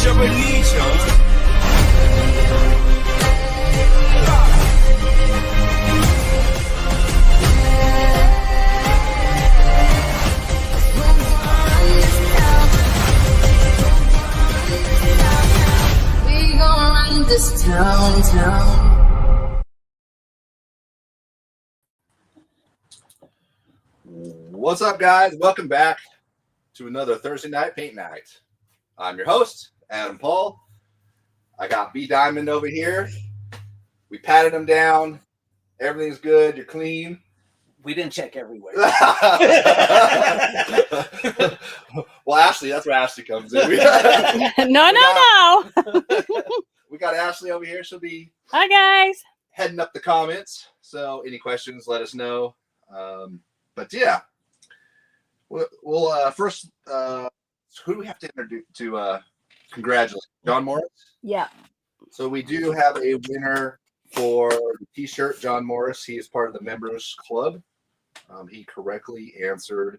your religion? This town. What's up, guys? Welcome back to another Thursday night paint night. I'm your host, Adam Paul. I got B Diamond over here. We patted him down. Everything's good. You're clean. We didn't check everywhere. Well, Ashley, that's where Ashley comes in. No. We got Ashley over here. She'll be Hi, guys. heading up the comments. So any questions, let us know. But yeah, we'll first, who do we have to introduce to congratulate? John Morris? Yeah. So we do have a winner for the t-shirt, John Morris. He is part of the members club. He correctly answered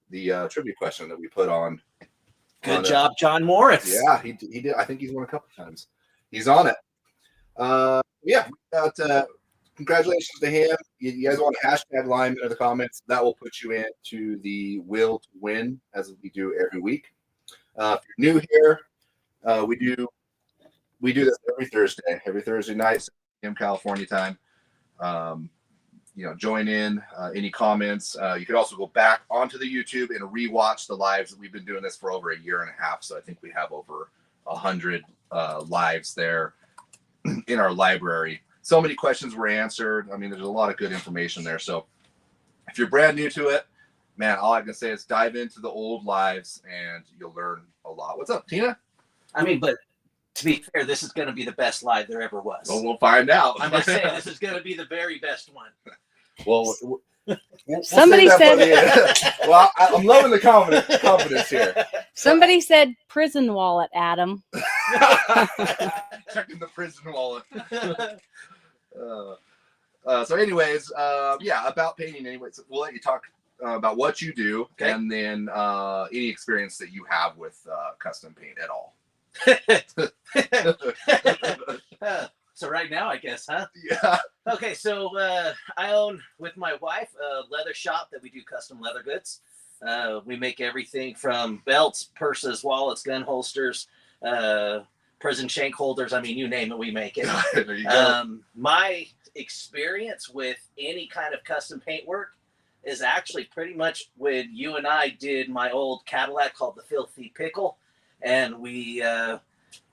the trivia question that we put on. Good job, John Morris. Yeah, he did. I think he's won a couple times. He's on it. Yeah, congratulations to him. You guys want to hashtag Lyman in the comments. That will put you into the will to win, as we do every week. If you're new here, we do this every Thursday night, 7 p.m. California time. Join in. Any comments? You could also go back onto the YouTube and rewatch the lives. We've been doing this for over a year and a half, so I think we have over 100 lives there in our library. So many questions were answered. I mean, there's a lot of good information there. So if you're brand new to it, man, all I can say is dive into the old lives and you'll learn a lot. What's up, Tina? I mean, but to be fair, this is going to be the best live there ever was. Well, we'll find out. I'm just saying, this is going to be the very best one. Well, Somebody said. Well, I'm loving the confidence here. Somebody said prison wallet, Adam. Checking the prison wallet. So anyways, yeah, about painting anyways, we'll let you talk about what you do, okay, and then any experience that you have with custom paint at all. So right now, I guess, huh? Yeah. Okay, so I own, with my wife, a leather shop that we do custom leather goods. We make everything from belts, purses, wallets, gun holsters, prison shank holders. I mean, you name it, we make it. There you go. My experience with any kind of custom paint work is actually pretty much when you and I did my old Cadillac called the Filthy Pickle, and we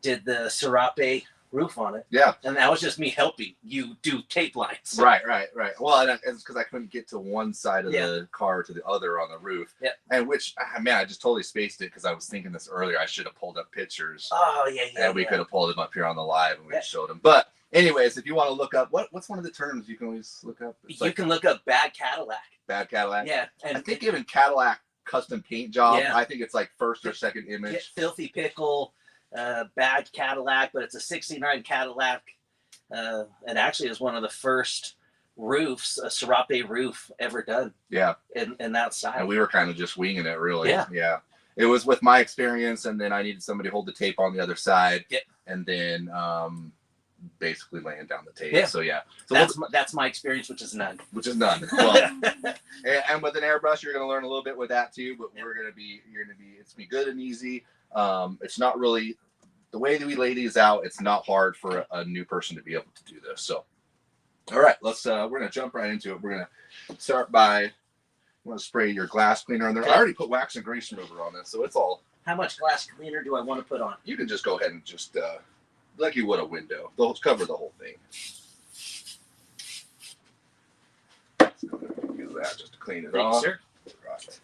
did the Serape roof on it. Yeah. And that was just me helping you do tape lines. Right. Well, it's because I couldn't get to one side of the car to the other on the roof. Yeah. And which, man, I just totally spaced it because I was thinking this earlier. I should have pulled up pictures. Oh, yeah. And we could have pulled them up here on the live and we showed them. But anyways, if you want to look up, what's one of the terms you can always look up? You can look up bad Cadillac. Bad Cadillac? Yeah. And I think even Cadillac custom paint job, I think it's like first or second image. Filthy Pickle. Bad Cadillac, but it's a 69 Cadillac. It actually is one of the first roofs, a Serape roof ever done. Yeah. In that style. And we were kind of just winging it, really. Yeah. It was with my experience, and then I needed somebody to hold the tape on the other side. Yep. And then basically laying down the tape. Yeah. So yeah. So that's my experience, which is none. Well, and with an airbrush, you're going to learn a little bit with that too. But you're going to be it's be good and easy. It's not really the way that we lay these out. It's not hard for a new person to be able to do this. So, all right, let's. We're going to jump right into it. We're going to start by. You want to spray your glass cleaner on there? I already put wax and grease remover on this, so it's all. How much glass cleaner do I want to put on? You can just go ahead and just like you would a window. They'll cover the whole thing. Use that just to clean it off. Sir. Right.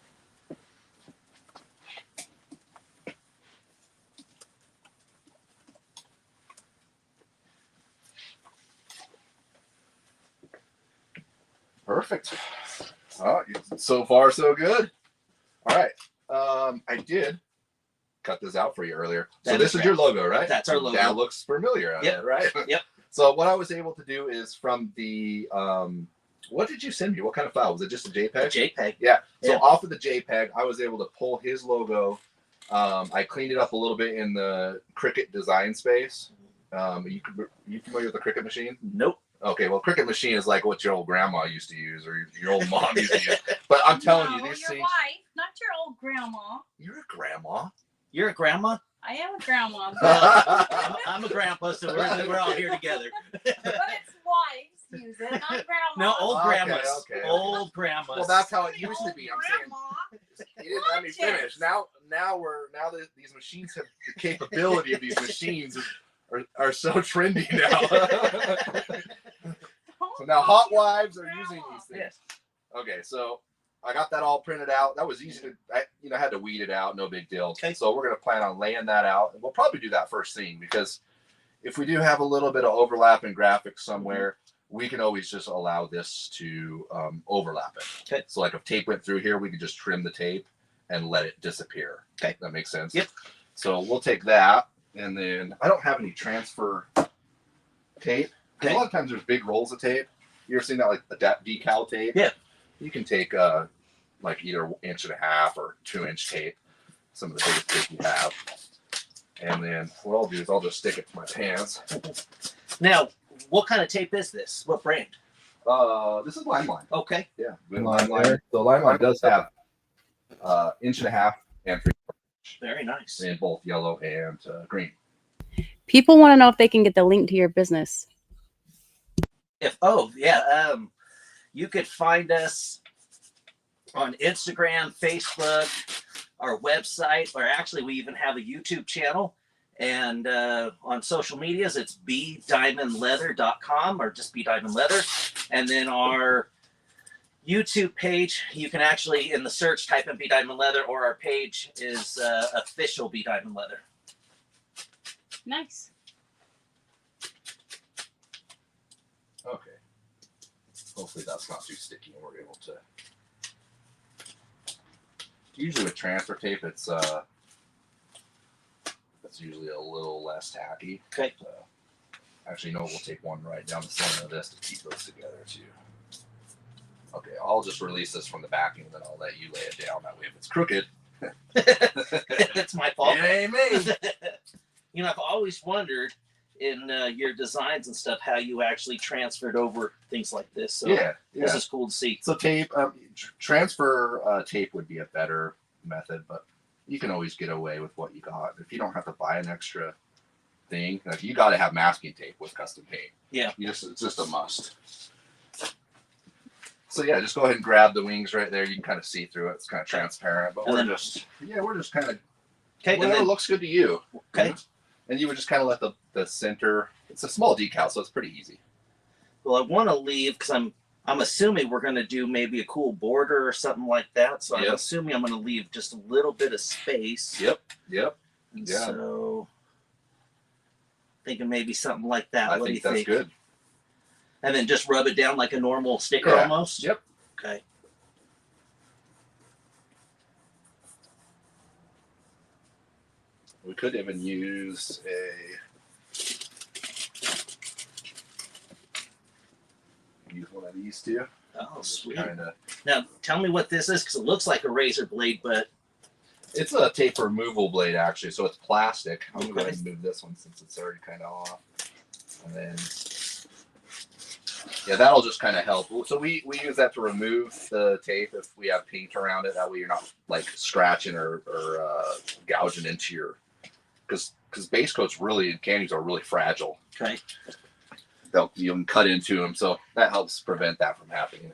Perfect. Oh, so far so good. All right. I did cut this out for you earlier. So this is your logo, right? That's our logo. That looks familiar on it, right? Yep. So what I was able to do is from the what did you send me? What kind of file? Was it just a JPEG? A JPEG. Yeah. So off of the JPEG, I was able to pull his logo I cleaned it up a little bit in the Cricut design space. You familiar with the Cricut machine? Nope. Okay, well, Cricut machine is like what your old grandma used to use or your old mom used to use. But I'm telling you, these your things. wife, not your old grandma. You're a grandma. You're a grandma? I am a grandma, I'm a grandpa, so we're all here together. but it's wives use it, not grandma. No, old Okay, grandmas. okay. Old grandmas. Well, that's how it used to Old be. I'm saying grandma. you didn't let me finish. Now that these machines have the capability of these machines are so trendy now. So now hot wives are using these things. Yes. Okay, so I got that all printed out. That was easy to, I had to weed it out. No big deal. Okay. So we're going to plan on laying that out. And we'll probably do that first thing because if we do have a little bit of overlap in graphics somewhere, we can always just allow this to overlap it. Okay. So like if tape went through here, we could just trim the tape and let it disappear. Okay. That makes sense? Yep. So we'll take that. And then I don't have any transfer tape. Okay. A lot of times there's big rolls of tape. You ever seen that, like the decal tape? Yeah. You can take like either 1.5 inch or 2-inch tape, some of the biggest tape you have. And then what I'll do is I'll just stick it to my pants. Now, what kind of tape is this? What brand? This is Limelight. Okay. Yeah. Limelight. So Limelight does have 1.5 inch and 3 Very nice. in both yellow and green. People want to know if they can get the link to your business. You could find us on Instagram, Facebook, our website, or actually we even have a YouTube channel. And on social medias, it's bdiamondleather.com or just bdiamondleather. And then our YouTube page, you can actually in the search type in bdiamondleather, or our page is official bdiamondleather. Nice. Okay. Hopefully that's not too sticky and we're able to. Usually with transfer tape, it's usually a little less tacky. Okay. Actually, no, we'll take one right down the center of this to keep those together too. Okay, I'll just release this from the backing, and then I'll let you lay it down. That way, if it's crooked, It's my fault. it ain't me. You know, I've always wondered in your designs and stuff how you actually transferred over things like this. So Yeah, this yeah. is cool to see. So tape, transfer tape would be a better method, but you can always get away with what you got. If you don't have to buy an extra thing, like you got to have masking tape with custom paint. Yeah. It's just a must. So yeah, just go ahead and grab the wings right there. You can kind of see through it. It's kind of transparent, but we're just kind of Okay. whatever looks good to you. Okay. And you would just kind of let the center. It's a small decal, so it's pretty easy. Well, I want to leave because I'm assuming we're going to do maybe a cool border or something like that. So Yep. I'm assuming I'm going to leave just a little bit of space. Yep. And Yeah. So thinking maybe something like that. I What think do you that's think? good. And then just rub it down like a normal sticker Yeah. almost. Yep. Okay. We could even use one of these too. Oh, sweet. Kinda, Now tell me what this is because it looks like a razor blade, but it's a tape removal blade actually, so it's plastic. I'm gonna go Okay. ahead and move this one since it's already kind of off, and then yeah, that'll just kind of help. So we use that to remove the tape if we have paint around it. That way you're not like scratching or gouging into your because base coats really and candies are really fragile. okay. You can cut into them, so that helps prevent that from happening.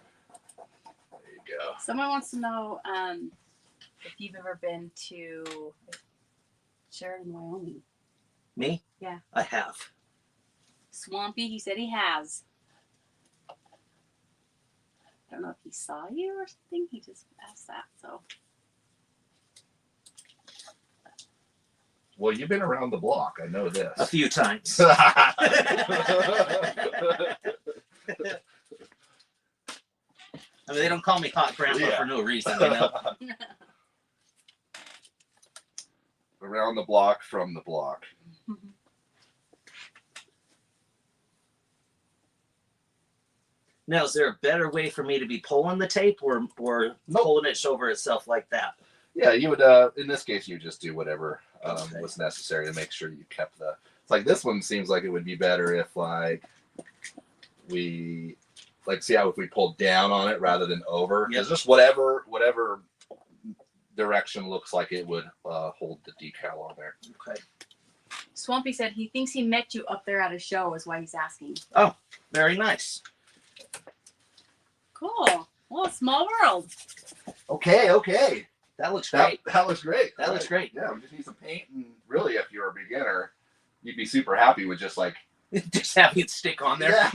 There you go. Someone wants to know if you've ever been to Sheridan, Wyoming. Me? Yeah. I have. Swampy, he said he has. I don't know if he saw you or something. He just asked that. So Well, you've been around the block. I know A this. few times. I mean, they don't call me hot grandpa Yeah. for no reason, you know. Around the block, from the block. Now, is there a better way for me to be pulling the tape or Nope. pulling it over itself like that? Yeah, you would. In this case, you just do whatever was necessary to make sure you kept the. It's like this one seems like it would be better if like we see how if we pulled down on it rather than over. Because just whatever direction looks like it would hold the decal on there. Okay. Swampy said he thinks he met you up there at a show, is why he's asking. Oh, very nice. Cool. Well, small world. Okay. That looks great. That looks great. That looks great. Yeah, we just need some paint, and really, if you're a beginner, you'd be super happy with just like just having it stick on there. Yeah.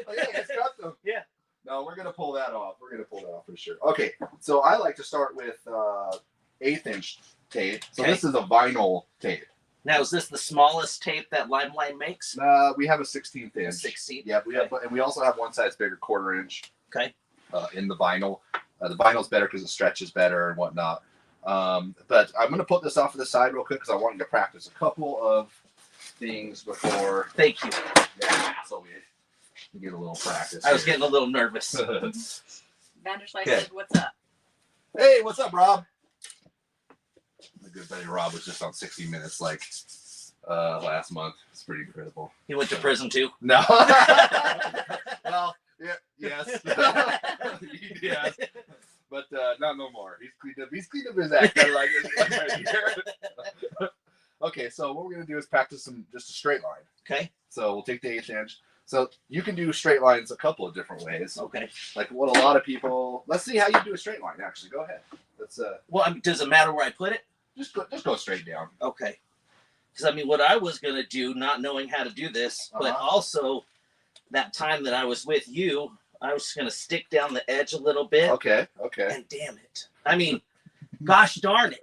Oh, yeah, it's custom. Yeah. No, we're gonna pull that off. We're gonna pull that off for sure. Okay, so I like to start with 1/8" tape. So this is a vinyl tape. Now, is this the smallest tape that Limelight makes? We have a 16th inch. 16th. Yeah, we have, and we also have one size bigger, 1/4 inch. Okay. In the vinyl, the vinyl's better because it stretches better and whatnot. But I'm gonna put this off to the side real quick because I want you to practice a couple of things before. Thank you. Yeah, so we get a little practice. I was getting a little nervous. Vanderslice Okay. said, "What's up?" Hey, what's up, Rob? My good buddy Rob was just on 60 Minutes last month. It's pretty incredible. He went to prison too. No. Well, yeah, yes. Yes. But not no more. He's cleaned up. He's cleaned up his act. I like it right here. Okay, so what we're gonna do is practice just a straight line. Okay. So we'll take the 1/8 inch. So you can do straight lines a couple of different ways. Okay. Like what a lot of people. Let's see how you do a straight line. Actually, go ahead. Let's Well, I mean, does it matter where I put it? just go straight down. Okay. Because I mean, what I was gonna do, not knowing how to do this, but also that time that I was with you, I was just gonna stick down the edge a little bit. Okay. And damn it! I mean, gosh darn it!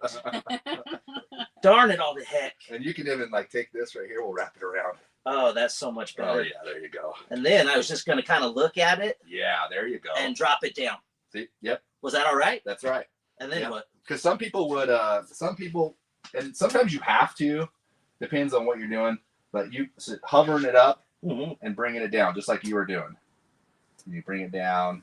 Darn it all the heck! And you can even like take this right here. We'll wrap it around. Oh, that's so much Oh better. yeah, there you go. And then I was just gonna kind of look at it Yeah, there you go. and drop it down. See, yep, Was that all right? that's right. And then Yeah. what? Because some people would, and sometimes you have to, depends on what you're doing. But hovering it up Mm-hmm. and bringing it down, just like you were doing. You bring it down.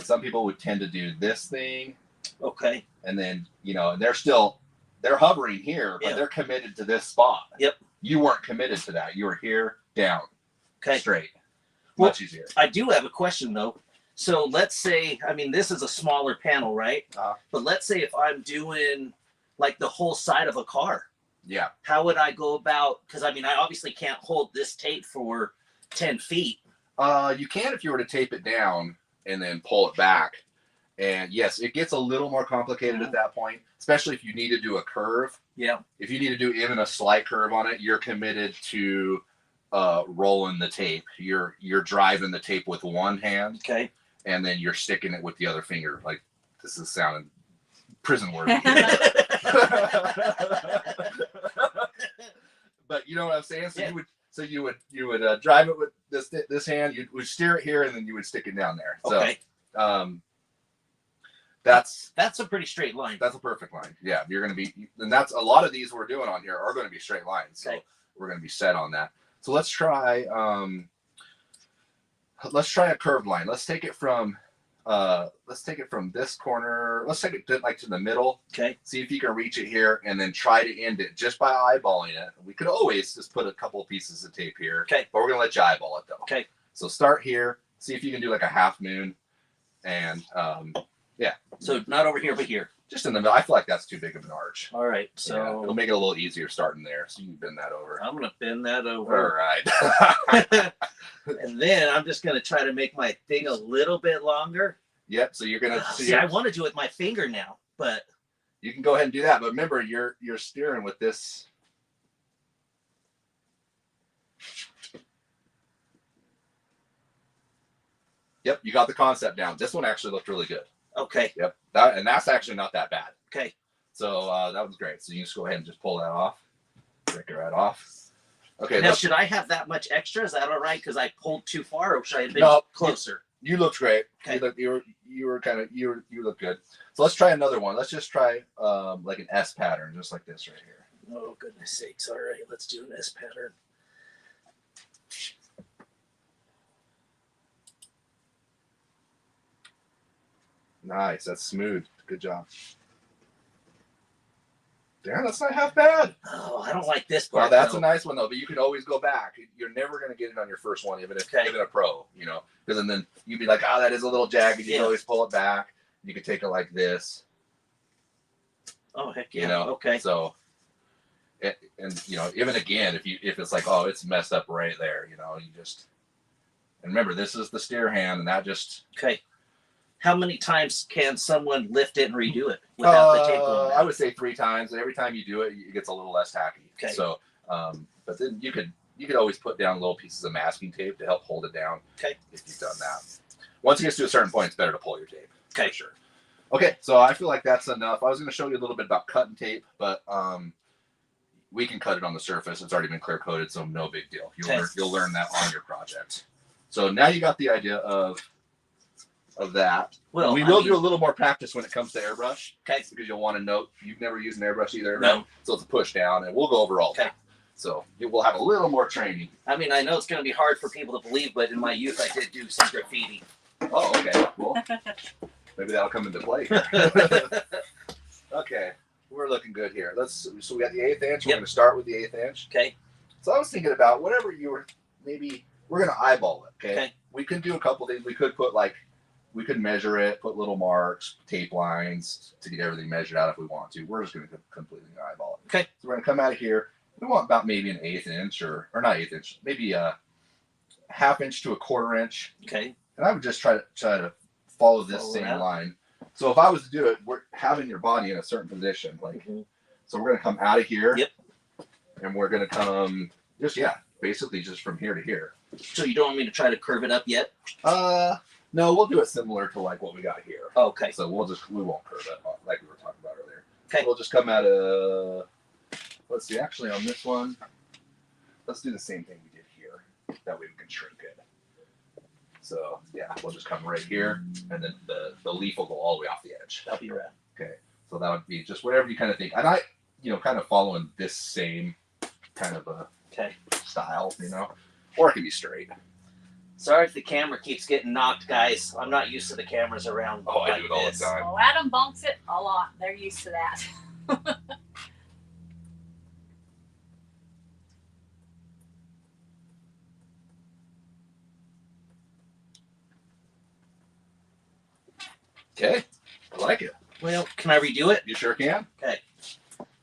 Some people would tend to do this thing, Okay. and then they're hovering here, but Yeah. they're committed to this spot. Yep. You weren't committed to that. You were here, down, Okay. straight. Well, Much easier. I do have a question though. So let's say, I mean, this is a smaller panel, right? But let's say if I'm doing like the whole side of a car, Yeah. how would I go about? Because I mean, I obviously can't hold this tape for 10 feet. You can if you were to tape it down and then pull it back. And yes, it gets a little more complicated at that point, especially if you need to do a curve. Yeah. If you need to do even a slight curve on it, you're committed to rolling the tape. You're driving the tape with one hand, Okay. and then you're sticking it with the other finger. Like this is sounding prison word. But you know what I'm saying? So Yeah. you would drive it with this hand. You would steer it here, and then you would stick it down there. Okay. So That's a pretty straight line. that's a perfect line. Yeah, you're gonna be, and that's a lot of these we're doing on here are going to be straight lines. So Okay. we're going to be set on that. So let's try a curved line. Let's take it from this corner. Let's take it to the middle. Okay. See if you can reach it here, and then try to end it just by eyeballing it. We could always just put a couple of pieces of tape here. Okay. But we're gonna let you eyeball it though. Okay. So start here. See if you can do like a half moon, and So not over here, but here. just in the middle. I feel like that's too big of an arch. All right. Yeah, So it'll make it a little easier starting there. So you can bend that over. I'm going to bend that All over. right. And then I'm just going to try to make my thing a little bit longer. Yep. So you're gonna See, I want to do it with my finger now, but you can go ahead and do that. But remember, you're steering with this. Yep, you got the concept down. This one actually looked really good. okay. Yep, that's actually not that bad. Okay. So that was great. So you just go ahead and just pull that off. Break it right off. Okay. Now, should I have that much extra? Is that all right? Because I pulled too far, or should I have been No. closer? You looked great. Okay. You look good. So let's try another one. Let's just try like an S pattern, just like this right here. Oh, goodness sakes. All right. Let's do an S pattern. Nice. That's smooth. Good job. Darn, that's not half bad. Oh, I don't like this Well, part. that's though. a nice one though. But you can always go back. You're never gonna get it on your first one, even if Okay. even a pro. You know, because then you'd be like, oh, that is a little jagged. You Yeah. can always pull it back. You can take it like this. Oh heck yeah. You know. Okay. So. And you know, even again, if it's like, oh, it's messed up right there, you know, you just, and remember, this is the steer hand, and that just. Okay. How many times can someone lift it and redo it without the tape going I down? would say 3 times. And every time you do it, it gets a little less tacky. Okay. So, but then you could always put down little pieces of masking tape to help hold it down. Okay. If you've done that. Once it gets to a certain point, it's better to pull your tape. Okay. For sure. Okay, so I feel like that's enough. I was going to show you a little bit about cutting tape, but we can cut it on the surface. It's already been clear coated, so no big deal. You'll learn that on your project. So now you got the idea of that. Well, we I will mean- do a little more practice when it comes to airbrush. Okay. Because you'll want to note you've never used an airbrush either. No. So it's a push down, and we'll go over all that. So we'll have a little more training. I mean, I know it's going to be hard for people to believe, but in my youth, I did do some graffiti. Oh, okay. Cool. Maybe that'll come into play here. Okay. We're looking good here. So we got the 1/8 inch. We're Yep. going to start with the 1/8 inch. Okay. So I was thinking about whatever you were, maybe we're going to eyeball it. Okay? Okay. We could do a couple things. We could we could measure it, put little marks, tape lines to get everything measured out if we want to. We're just going to completely eyeball it. Okay. So we're going to come out of here. We want about maybe an 1/8 inch or not 1/8 inch, maybe a 1/2 inch to a 1/4 inch. Okay. And I would just try to follow this Follow it same out. line. So if I was to do it, we're having your body in a certain position. Like, so we're going to come out of here. Yep. And we're going to come basically just from here to here. So you don't want me to try to curve it up yet? No, we'll do it similar to like what we got here. Okay. So we won't curve it like we were talking about earlier. Okay. We'll just come out of, let's see, actually on this one, let's do the same thing we did here. That way we can shrink it. So yeah, we'll just come right here, and then the leaf will go all the way off the edge. That'll be right. Okay. So that would be just whatever you kind of think. And I, kind of following this same kind of a style, or it can be straight. Sorry if the camera keeps getting knocked, guys. I'm not used to the cameras around. Oh, I like do it all this. the time. Well, Adam bonks it a lot. They're used to that. Okay. I like it. Well, can I redo it? You sure can. Okay.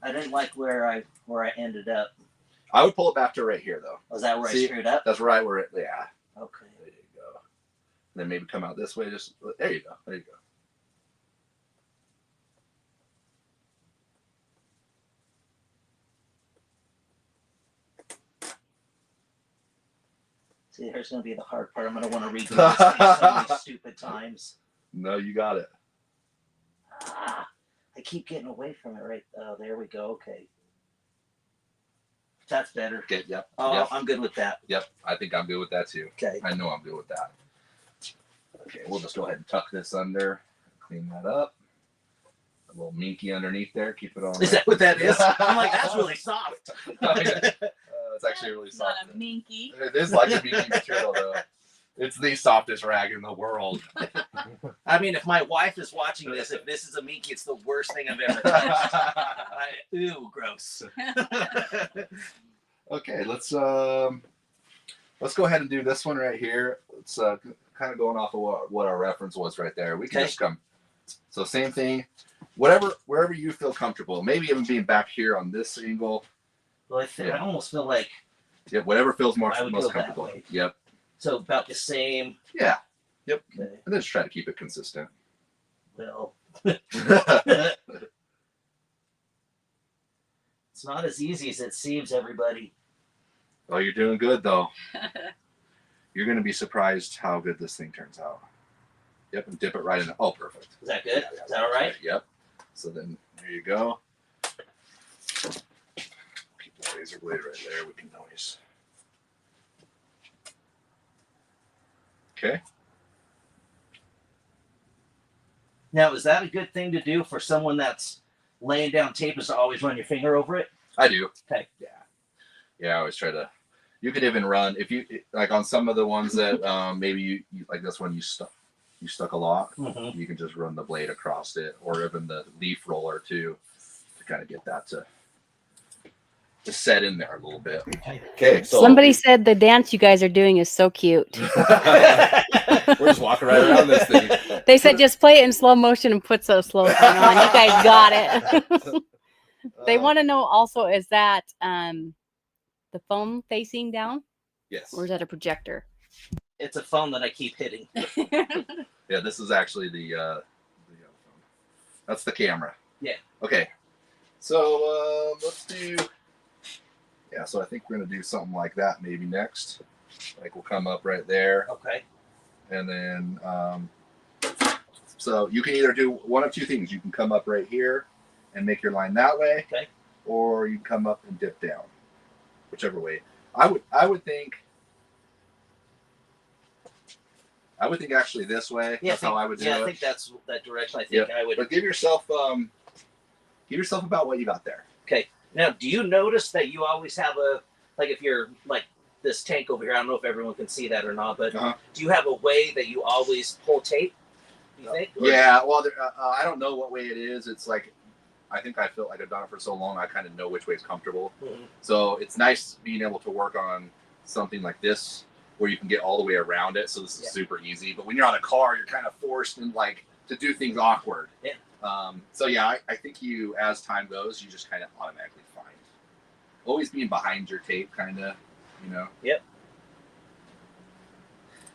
I didn't like where I ended up. I would pull it back to right here though. Was that where See? I screwed up? That's right where it. Yeah. Okay. There you go. Then maybe come out this way. Just there you go. There you go. See, here's going to be the hard part. I'm going to want to redo this thing so many stupid times. No, you got it. Ah, I keep getting away from it. Right. Oh, there we go. Okay. That's better. Okay. Yep. Oh, Yep. I'm good with that. Yep. I think I'm good with that too. Okay. I know I'm good with that. Okay, we'll just go ahead and tuck this under, clean that up. A little minky underneath there, keep it on. Is that what that is? I'm like, that's really soft. It's actually really It's not soft. a minky. It is like a minky material though. It's the softest rag in the world. I mean, if my wife is watching this, if this is a minky, it's the worst thing I've ever touched. Ooh, gross. Okay, let's go ahead and do this one right here. It's kind of going off of what our reference was right there. We can Okay. just come. So same thing, wherever you feel comfortable. Maybe even being back here on this angle. Well, I almost feel like, Yeah, whatever feels I would most go that comfortable. way. Yep. so about the same. Yeah. Yep. Okay. And then just try to keep it consistent. Well, it's not as easy as it seems, everybody. Oh, you're doing good though. You're gonna be surprised how good this thing turns out. Yep, and dip it right in. Oh, perfect. Is that good? Is that all right? Yep. So then there you go. Keep the razor blade right there. We can always. Okay. Now, is that a good thing to do for someone that's laying down tape, is to always run your finger over it? I do. Okay. Yeah. Yeah, I always try to. You could even run if you like on some of the ones that maybe you like this one you you stuck a lot, Mhm. you can just run the blade across it, or even the leaf roller too, to kind of get that to set in there a little bit. Okay, so Somebody said the dance you guys are doing is so cute. we're just walking right around this thing. They said just play it in slow motion and put so slow sign on. You guys got it. They want to know also, is that the phone facing down, Yes. or is that a projector? It's a phone that I keep hitting. Yeah, this is actually the other phone. That's the camera. Yeah. Okay. So let's do. Yeah, so I think we're gonna do something like that maybe next. Like we'll come up right there, Okay. and then so you can either do one of two things. You can come up right here and make your line that way, Okay. or you can come up and dip down, whichever way. I would think actually this way. Yeah, That's how I would do yeah, it. I think that's that direction. I think Yep. I would. But give yourself about what you got there. Okay. Now, do you notice that you always have a, like if you're like this tank over here, I don't know if everyone can see that or not, but do you have a way that you always pull tape, do you think? Or- Yeah, well, I don't know what way it is. It's like, I think I feel like I've done it for so long, I kind of know which way is comfortable. Mhm. So it's nice being able to work on something like this where you can get all the way around it. So this is super easy. But when you're on a car, you're kind of forced and like to do things awkward. Yeah. So yeah, I think you, as time goes, you just kind of automatically find. Always being behind your tape, kind of, you know. Yep.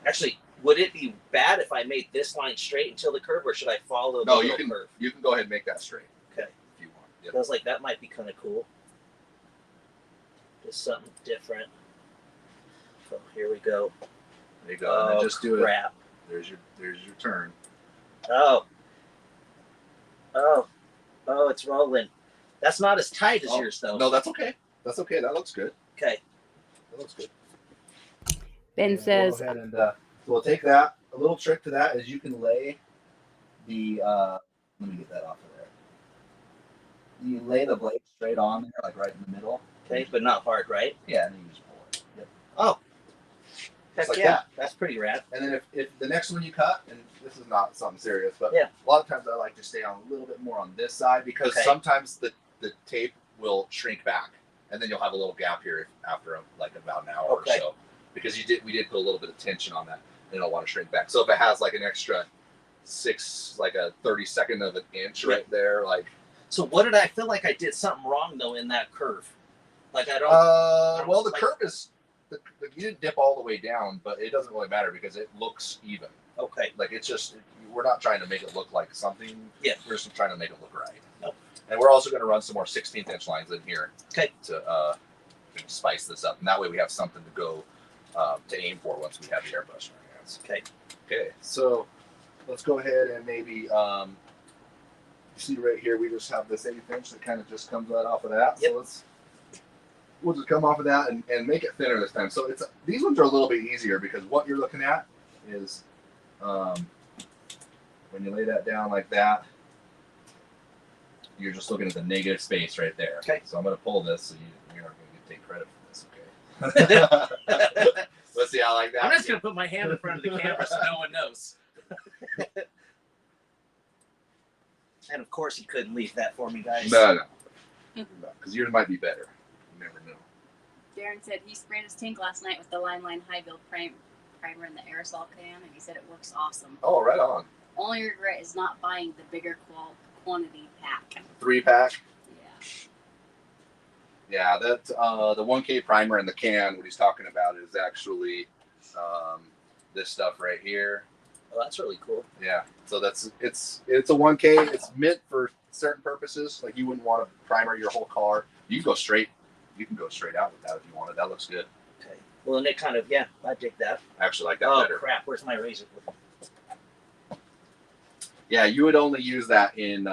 Actually, would it be bad if I made this line straight until the curve, or should I follow the No, little you can. curve? You can go ahead and make that straight. Okay. If you want. Yep. I was like, that might be kind of cool. Just something different. So here we go. There you go. And then just do it. Crap. There's your turn. Oh, it's rolling. That's not as tight as yours, though. No, that's okay. That's okay. That looks good. Okay. That looks good. Ben And says, we'll go ahead and we'll take that. A little trick to that is you can lay the let me get that off of there. You lay the blade straight on there, like right in the middle. Okay, but not hard, right? Yeah, and then you just pull it. Yep. Oh. Heck Just like yeah. that. That's pretty rad. And then if the next one you cut, and this is not something serious, but Yeah. a lot of times I like to stay on a little bit more on this side because Okay. sometimes the tape will shrink back, and then you'll have a little gap here after like about an hour Okay. or so, because we did put a little bit of tension on that, and it'll want to shrink back. So if it has like an extra 30-second of an inch right there, like. So what did I feel like I did something wrong though in that curve? Like I don't. Well, the curve is you didn't dip all the way down, but it doesn't really matter because it looks even. Okay. Like it's just we're not trying to make it look like something. Yeah. We're just trying to make it look right. Nope. And we're also going to run some more 16th inch lines in here. Okay. To spice this up, and that way we have something to go to aim for once we have the airbrush in our hands. Okay. Okay. So let's go ahead and maybe you see right here we just have this 1/8 inch that kind of just comes right off of that. Yep. So we'll just come off of that and make it thinner this time. So these ones are a little bit easier because what you're looking at is when you lay that down like that, you're just looking at the negative space right there. Okay. So I'm going to pull this so you're not going to take credit for this, okay? Let's see how I like that. I'm just gonna put my hand in front of the camera so no one knows. And of course, he couldn't leave that for me, guys. No, because yours might be better. You never know. Darren said he sprayed his tank last night with the Limelight High Build primer in the aerosol can, and he said it works awesome. Oh, right on. Only regret is not buying the bigger quantity pack. 3-pack. Yeah. Yeah, that the 1K primer in the can. What he's talking about is actually this stuff right here. Oh, that's really cool. Yeah, so it's a 1K. It's meant for certain purposes. Like you wouldn't want to primer your whole car. You can go straight. You can go straight out with that if you wanted. That looks good. Okay. Well, and it kind of I dig that. I actually like that Oh better. crap! Where's my razor? Yeah, you would only use that in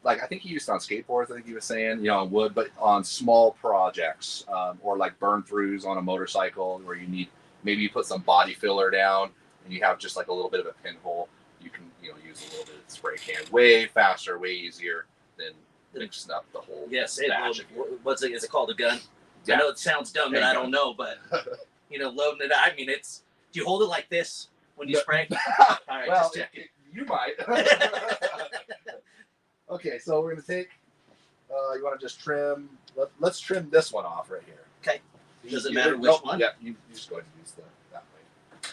like I think he used it on skateboards. I think he was saying, on wood, but on small projects or like burn throughs on a motorcycle where you need maybe you put some body filler down and you have just like a little bit of a pinhole. You can use a little bit of spray can way faster, way easier than mixing up the whole batch. What's it? Is it called a gun? Yeah. I know it sounds dumb and I don't know, but loading it. I mean, do you hold it like this when you spray? All right, Well, just checking. you might. Okay, so we're gonna take. You want to just trim? Let's trim this one off right here. Okay. Does it matter which one? Yeah, you just go ahead and use that way.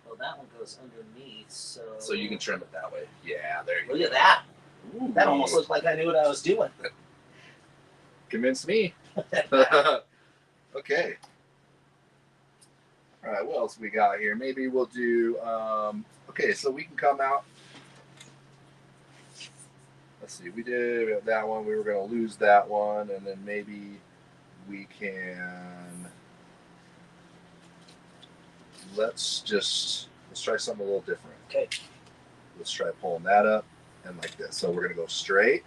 Well, that one goes underneath, so. So you can trim it that way. Yeah, there you go. Look at that. Ooh, that almost looked like I knew what I was doing. Convinced me. Okay. All right, what else we got here? Maybe we'll do. Okay, so we can come out. Let's see. We have that one. We were going to lose that one, and then maybe we can. Let's try something a little different. Okay. Let's try pulling that up and like this. So we're going to go straight.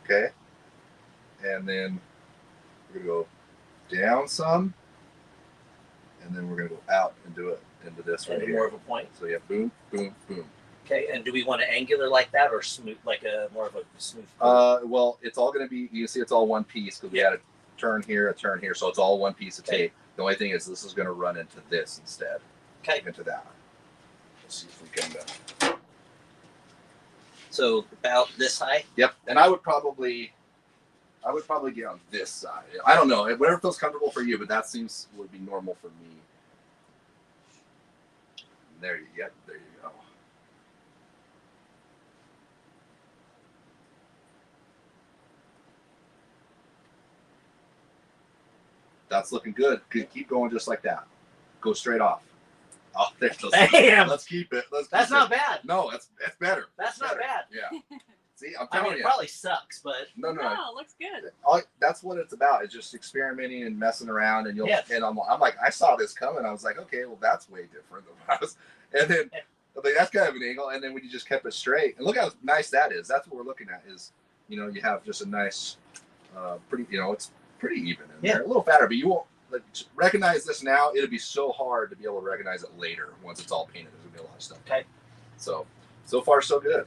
Okay. And then we're going to go down some. And then we're going to go out and do it into this right here. More of a point. So yeah, boom, boom, boom. Okay, and do we want it angular like that or smooth, like a more of a smooth? Well, it's all going to be. You can see it's all one piece because we had a turn here, so it's all one piece of tape. The only thing is this is going to run into this instead. Okay. Into that. Let's see if we can. So about this high. Yep, and I would probably get on this side. I don't know, whatever feels comfortable for you, but that would be normal for me. There you go. That's looking good. Keep going just like that. Go straight off. Oh, there's those. Damn. Let's keep it. That's not bad. No, that's better. That's not bad. Yeah. See, I'm I telling mean, it you. probably sucks, but No. No, looks good. That's what it's about. It's just experimenting and messing around, and and I'm like, I saw this coming. I was like, okay, well, that's way different than what I was. And then like, that's kind of an angle. And then when you just kept it straight, and look how nice that is. That's what we're looking at. Is you have just a nice, pretty. It's pretty even in there. A little fatter, but you won't recognize this now. It'll be so hard to be able to recognize it later once it's all painted. There's gonna be a lot of stuff. Okay. So far so good.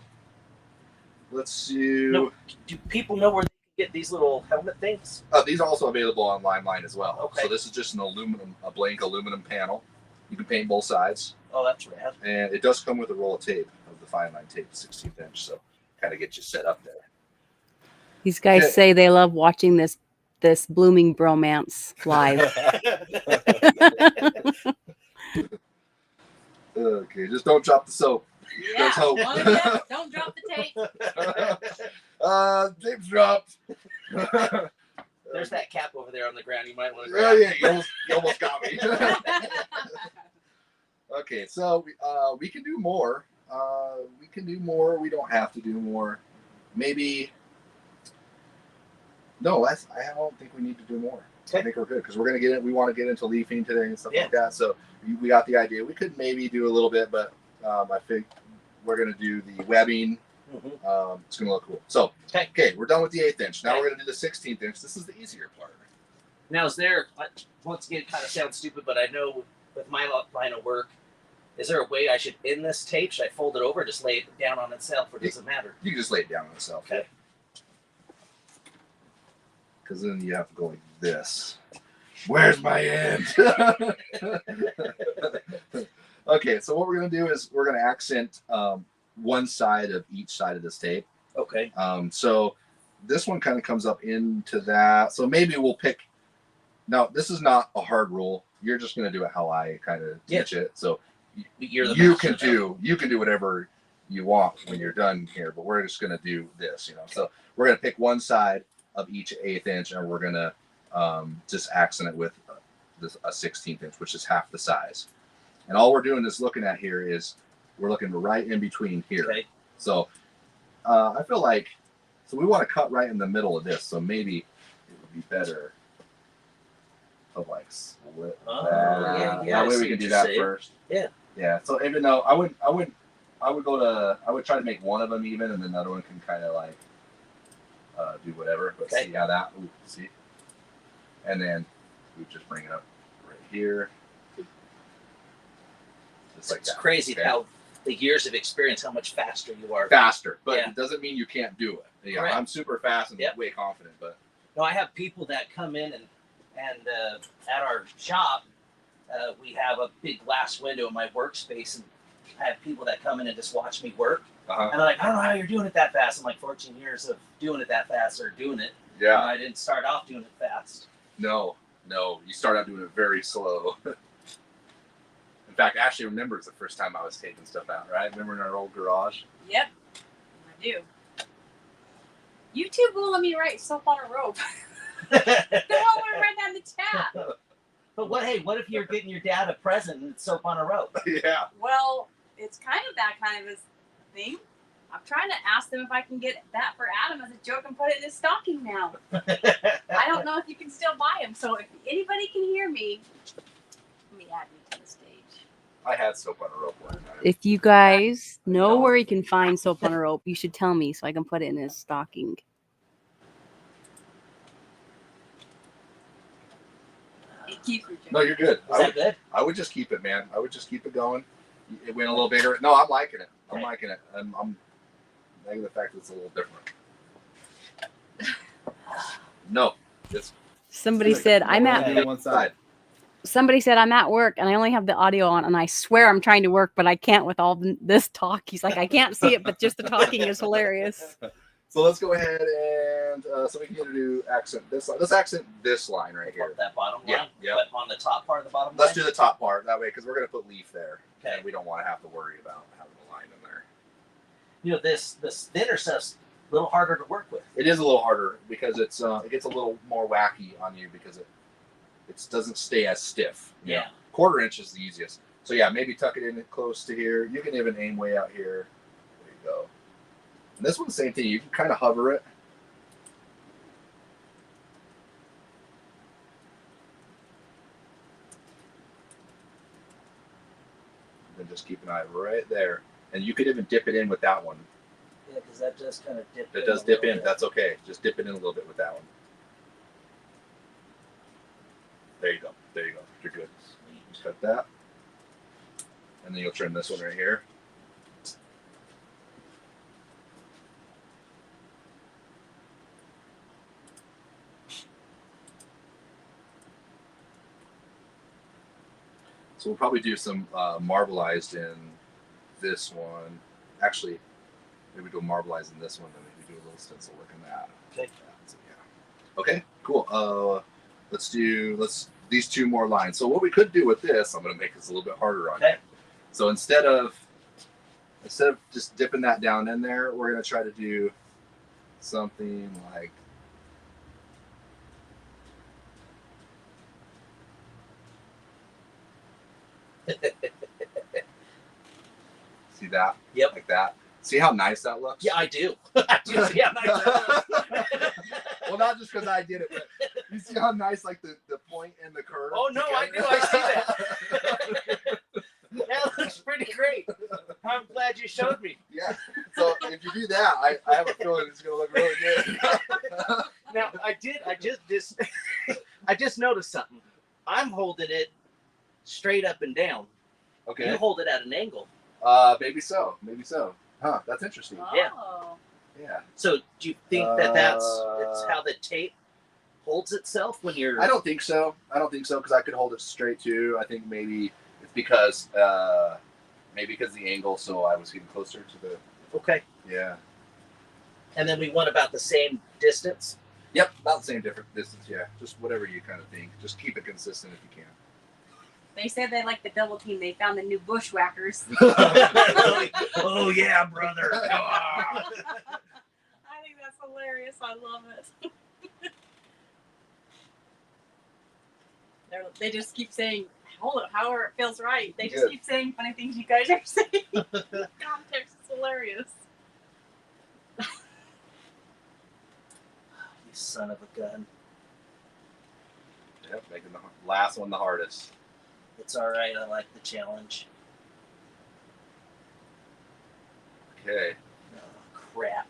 Let's see. No, do people know where they can get these little helmet things? These are also available on Limelight as well. Okay. So this is just a blank aluminum panel. You can paint both sides. Oh, that's rad. And it does come with a roll of tape, of the fine line tape, 16th inch. So kind of get you set up there. These guys say they love watching this blooming bromance live. Okay, just don't drop the soap. Yeah. There's hope. Don't drop the tape. Tape's dropped. There's that cap over there on the ground. You might want to Oh, grab. yeah, you almost got me. Okay, so we can do more. We don't have to do more. Maybe. No, I don't think we need to do more. Okay. I think we're good because we're gonna get it. We want to get into leafing today and stuff Yeah. like that. So we got the idea. We could maybe do a little bit, but I think we're gonna do the webbing. Mhm. It's gonna look cool. So okay, we're done with the 1/8 inch. Now Okay. we're gonna do the 16th inch. This is the easier part. Now, is there, once again, it kind of sounds stupid, but I know with my line of work, is there a way I should end this tape? Should I fold it over, just lay it down on itself, or does it matter? You can just lay it down on itself. Okay. Because then you have to go like this. Where's my end? Okay, so what we're gonna do is we're gonna accent one side of each side of this tape. Okay. So this one kind of comes up into that. So maybe we'll pick. Now this is not a hard rule. You're just gonna do it how I kind of teach it. So You're the you master can do whatever you want when you're done here. But we're just gonna do this. So we're gonna pick one side of each 1/8 inch, and we're gonna just accent it with a 16th inch, which is half the size. And all we're doing is looking at here is we're looking right in between here. Okay. So I feel like we want to cut right in the middle of this. So maybe it would be better to like split that. yeah, That I way see we can what do you're that saying. first. Yeah. Yeah. So even though I would try to make one of them even, and then the other one can kind of like do whatever. But Okay. see how that. See. And then we just bring it up right here. Just like It's that. crazy Okay? how the years of experience, how much faster you are. Faster, but Yeah. it doesn't mean you can't do it. Yeah, Correct. I'm super fast and Yep. way confident, but No, I have people that come in and at our shop, we have a big glass window in my workspace, and I have people that come in and just watch me work. Uh-huh. And they're like, I don't know how you're doing it that fast. I'm like, 14 years of doing it that fast or doing it. Yeah. I didn't start off doing it fast. No. You start out doing it very slow. In fact, Ashley remembers the first time I was taking stuff out, right? Remember in our old garage? Yep, I do. YouTube will let me write soap on a rope. They won't let me write that in the chat. But what if you're getting your dad a present and it's soap on a rope? Yeah. Well, it's kind of that kind of a thing. I'm trying to ask them if I can get that for Adam as a joke and put it in his stocking now. I don't know if you can still buy them. So if anybody can hear me, let me add you to the stage. I had soap on a rope one time. If you guys know where you can find soap on a rope, you should tell me so I can put it in his stocking. It keeps me No, you're good. Is that good? I would just keep it, man. I would just keep it going. It went a little bigger. No, I'm liking it. I'm liking it. I'm liking the fact that it's a little different. No, it's Somebody said I'm at on one side. somebody said I'm at work and I only have the audio on and I swear I'm trying to work, but I can't with all this talk. He's like, I can't see it, but just the talking is hilarious. So let's go ahead and so we can do accent this line. Let's accent this line right here. That bottom line? Yeah, yeah. But on the top part of the bottom Let's line? do the top part that way because we're gonna put leaf there. Okay. And we don't want to have to worry about having a line in there. You know, this thinner stuff's a little harder to work with. It is a little harder because it's it gets a little more wacky on you because it doesn't stay as stiff. you know. Yeah. 1/4 inch is the easiest. So yeah, maybe tuck it in close to here. You can even aim way out here. There you go. And this one's the same thing. You can kind of hover it. And just keep an eye right there. And you could even dip it in with that one. Yeah, because that does kind of dip in. It does a dip little in. bit. That's okay. Just dip it in a little bit with that one. There you go. There you go. You're good. Just cut that. And then you'll trim this one right here. So we'll probably do some marbleized in this one. Actually, maybe do a marbleized in this one, and maybe do a little stencil work in that. Okay. So, yeah. Okay, cool. Let's do these 2 more lines. So what we could do with this, I'm gonna make this a little bit harder on you. So instead of just dipping that down in there, we're gonna try to do something like see that? Yep. Like that. See how nice that looks? Yeah, I do. I do see how nice that looks. Well, not just because I did it, but you see how nice, like the point and the curve. Oh no, I do. I see that. That looks pretty great. I'm glad you showed me. Yeah. So if you do that, I have a feeling it's gonna look really good. Now I just noticed something. I'm holding it straight up and down. Okay. You hold it at an angle. Maybe so. Maybe so. Huh? That's interesting. Yeah. Oh. Yeah. So do you think that's how the tape holds itself when you're? I don't think so. Because I could hold it straight too. I think maybe it's because the angle. So I was getting closer to the. Okay. Yeah. And then we want about the same distance. Yep. About the same different distance. Yeah. Just whatever you kind of think. Just keep it consistent if you can. They said they like the double team. They found the new bushwhackers. Oh yeah, brother. I think that's hilarious. I love it. They just keep saying, hold it, however it feels right. They just Good. keep saying funny things you guys are saying. Context is hilarious. You son of a gun. Yep. Making the last one the hardest. It's all right. I like the challenge. Okay. Oh, crap.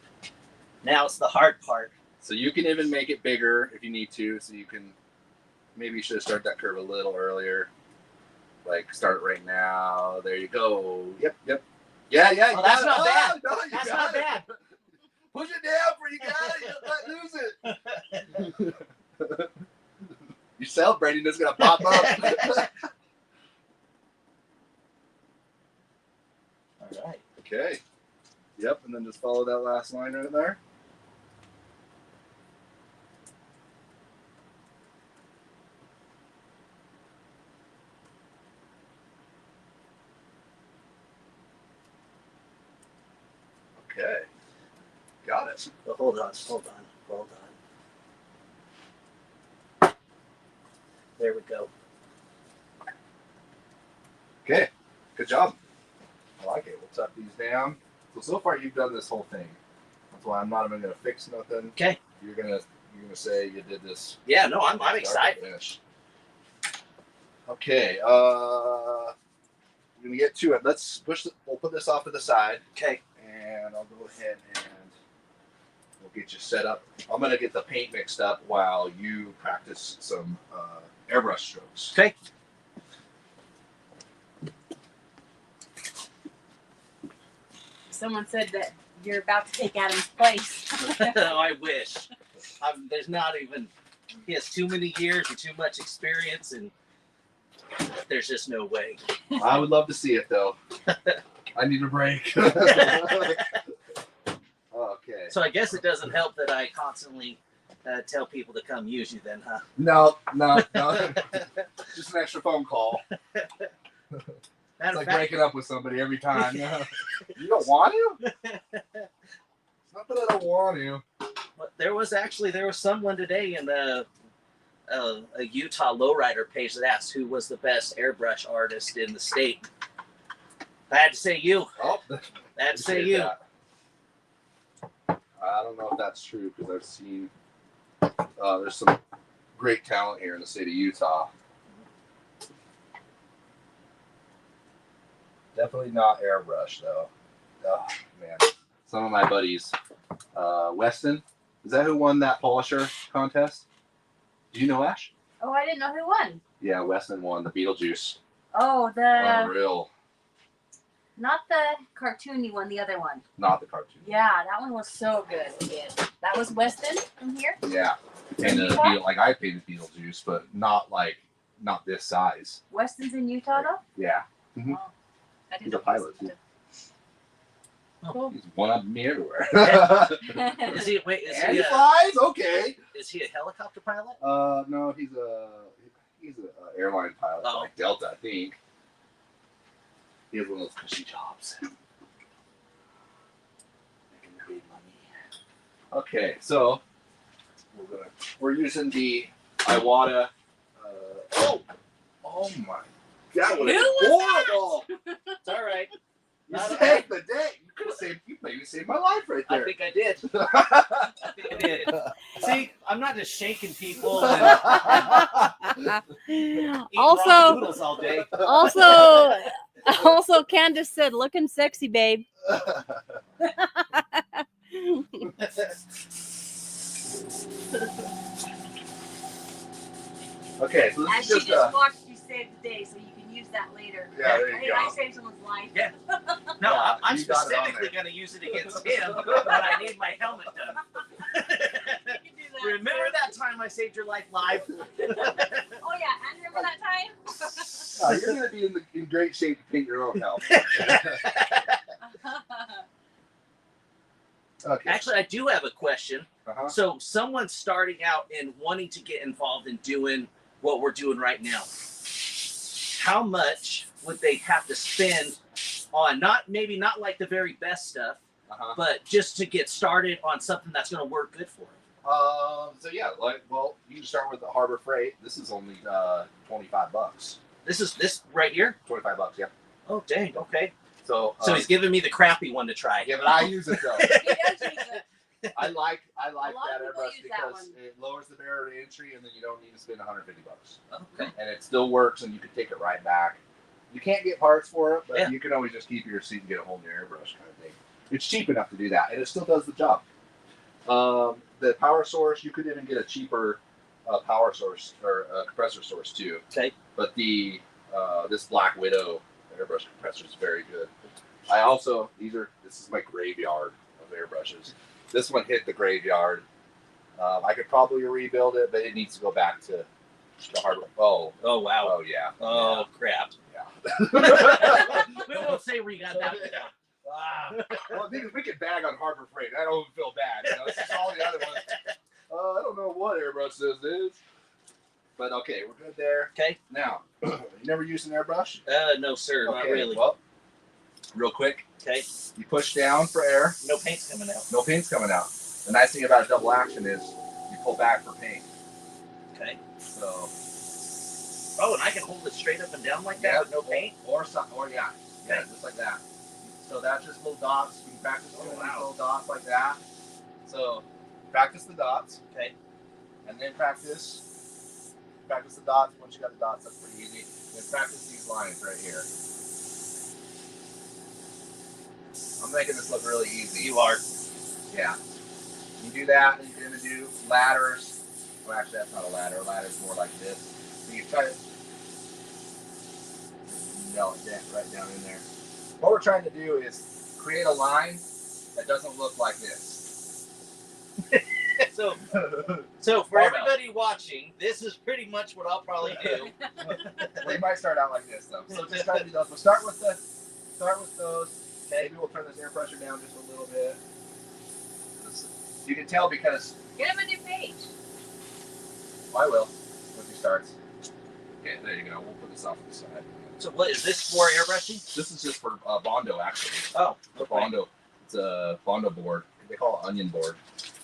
Now it's the hard part. So you can even make it bigger if you need to. So you can, maybe you should have started that curve a little earlier. Like start right now. There you go. Yep. Yeah. Oh, that's not bad. No, you That's got not it. bad. Push it down for you guys. You don't lose it. You're celebrating. It's gonna pop up. All right. Okay. Yep, and then just follow that last line right there. Okay. Got it. Well, hold on. There we go. Okay. Good job. I like it. We'll tuck these down. So far you've done this whole thing. That's why I'm not even gonna fix nothing. Okay. You're gonna say you did this. Yeah, no, I'm start to excited. finish. Okay. We're gonna get to it. Let's push. We'll put this off to the side. Okay. And I'll go ahead and we'll get you set up. I'm gonna get the paint mixed up while you practice some airbrush strokes. Okay. Someone said that you're about to take Adam's place. Oh, I wish. There's not even. He has too many years and too much experience, and there's just no way. I would love to see it though. I need a break. Okay. So I guess it doesn't help that I constantly tell people to come use you, then, huh? No. Just an extra phone call. Matter It's of like fact, breaking up with somebody every time. You don't want to? It's not that I don't want to. there was someone today in a Utah lowrider page that asked who was the best airbrush artist in the state. I had to say you. Oh, I had to say you. that. I don't know if that's true because I've seen there's some great talent here in the state of Utah. Definitely not airbrush though. Oh man, some of my buddies. Weston, is that who won that polisher contest? Do you know Ash? Oh, I didn't know who won. Yeah, Weston won the Beetlejuice. Oh, the Unreal. not the cartoony one, the other one. Not the cartoon. Yeah, that one was so good. That was Weston from here. Yeah. Painted a Beetle, like I painted Beetlejuice, but not this size. Weston's in Utah though. Yeah. Oh, I He's didn't a know pilot he too. Cool. He's one up me everywhere. Is he? Wait, And he flies? Okay. Is he a helicopter pilot? No, he's a airline pilot, Oh. like Delta, I think. He has one of those cushy jobs. Making big money. Okay, so we're using the Iwata. Oh my God! What Who a was horrible! It's all right. You saved the day. You maybe saved my life right I there. think I did. I think I did. See, I'm not just shaking people and eating raw Also, noodles all day. also, Candace said, "Looking sexy, babe." Okay, so this And is she just just watched you save the day, so you can use that later. Yeah, there you Hey, go. I saved someone's life. Yeah. No, Yeah, I'm you got it on specifically there. going to use it against him when I need my helmet done. You can do that. Remember that time I saved your life live? Oh yeah, and remember that time? you're going to be in great shape to paint your own helmet. Okay. Actually, I do have a question. Uh-huh. So, someone's starting out and wanting to get involved in doing what we're doing right now. How much would they have to spend on maybe not like the very best stuff, Uh-huh. but just to get started on something that's going to work good for them? So yeah, you can start with the Harbor Freight. This is only $25. This right here? $25, yeah. Oh, dang. Okay. So So he's giving me the crappy one to try. yeah, but I use it though. He does use it. I like A lot that of people airbrush use that because one. it lowers the barrier to entry, and then you don't need to spend $150. Okay. And it still works, and you can take it right back. You can't get parts for it, but Yeah. you can always just keep your receipt and get a whole new airbrush kind of thing. It's cheap enough to do that, and it still does the job. The power source, you could even get a cheaper power source or compressor source too. Okay. But the this Black Widow airbrush compressor is very good. I also this is my graveyard of airbrushes. This one hit the graveyard. I could probably rebuild it, but it needs to go back to the hardware. Oh wow. Oh yeah. Oh crap. Yeah. We won't say where you got that. Well, we can bag on Harbor Freight. I don't even feel bad. You know, it's just all the other ones. I don't know what airbrush this is. But okay, we're good there. Okay. Now, you never used an airbrush? No, sir, not Okay, really. Well, real quick, Okay. you push down for air. No paint's coming out. No paint's coming out. The nice thing about a double action is you pull back for paint. Okay. So. Oh, and I can hold it straight up and down like that with no paint? Or yeah, Okay. just like that. So that's just little dots. You can practice doing these wow. little dots like that. So practice the dots. Okay. And then practice the dots. Once you got the dots, that's pretty easy. Then practice these lines right here. I'm making this look really easy. You are. Yeah. You do that, and you're gonna do ladders. Well, actually, that's not a ladder. A ladder's more like this. So you try to nail it right down in there. What we're trying to do is create a line that doesn't look like this. So for everybody watching, this is pretty much what I'll probably do. We might start out like this though. So just try to do those. We'll start with those. Okay, maybe we'll turn this air pressure down just a little bit. You can tell because Get him a new page. I will when he starts. Okay, there you go. We'll put this off to the side. So what is this for airbrushing? This is just for Bondo actually. Oh, The okay. Bondo. It's a Bondo board. They call it onion board.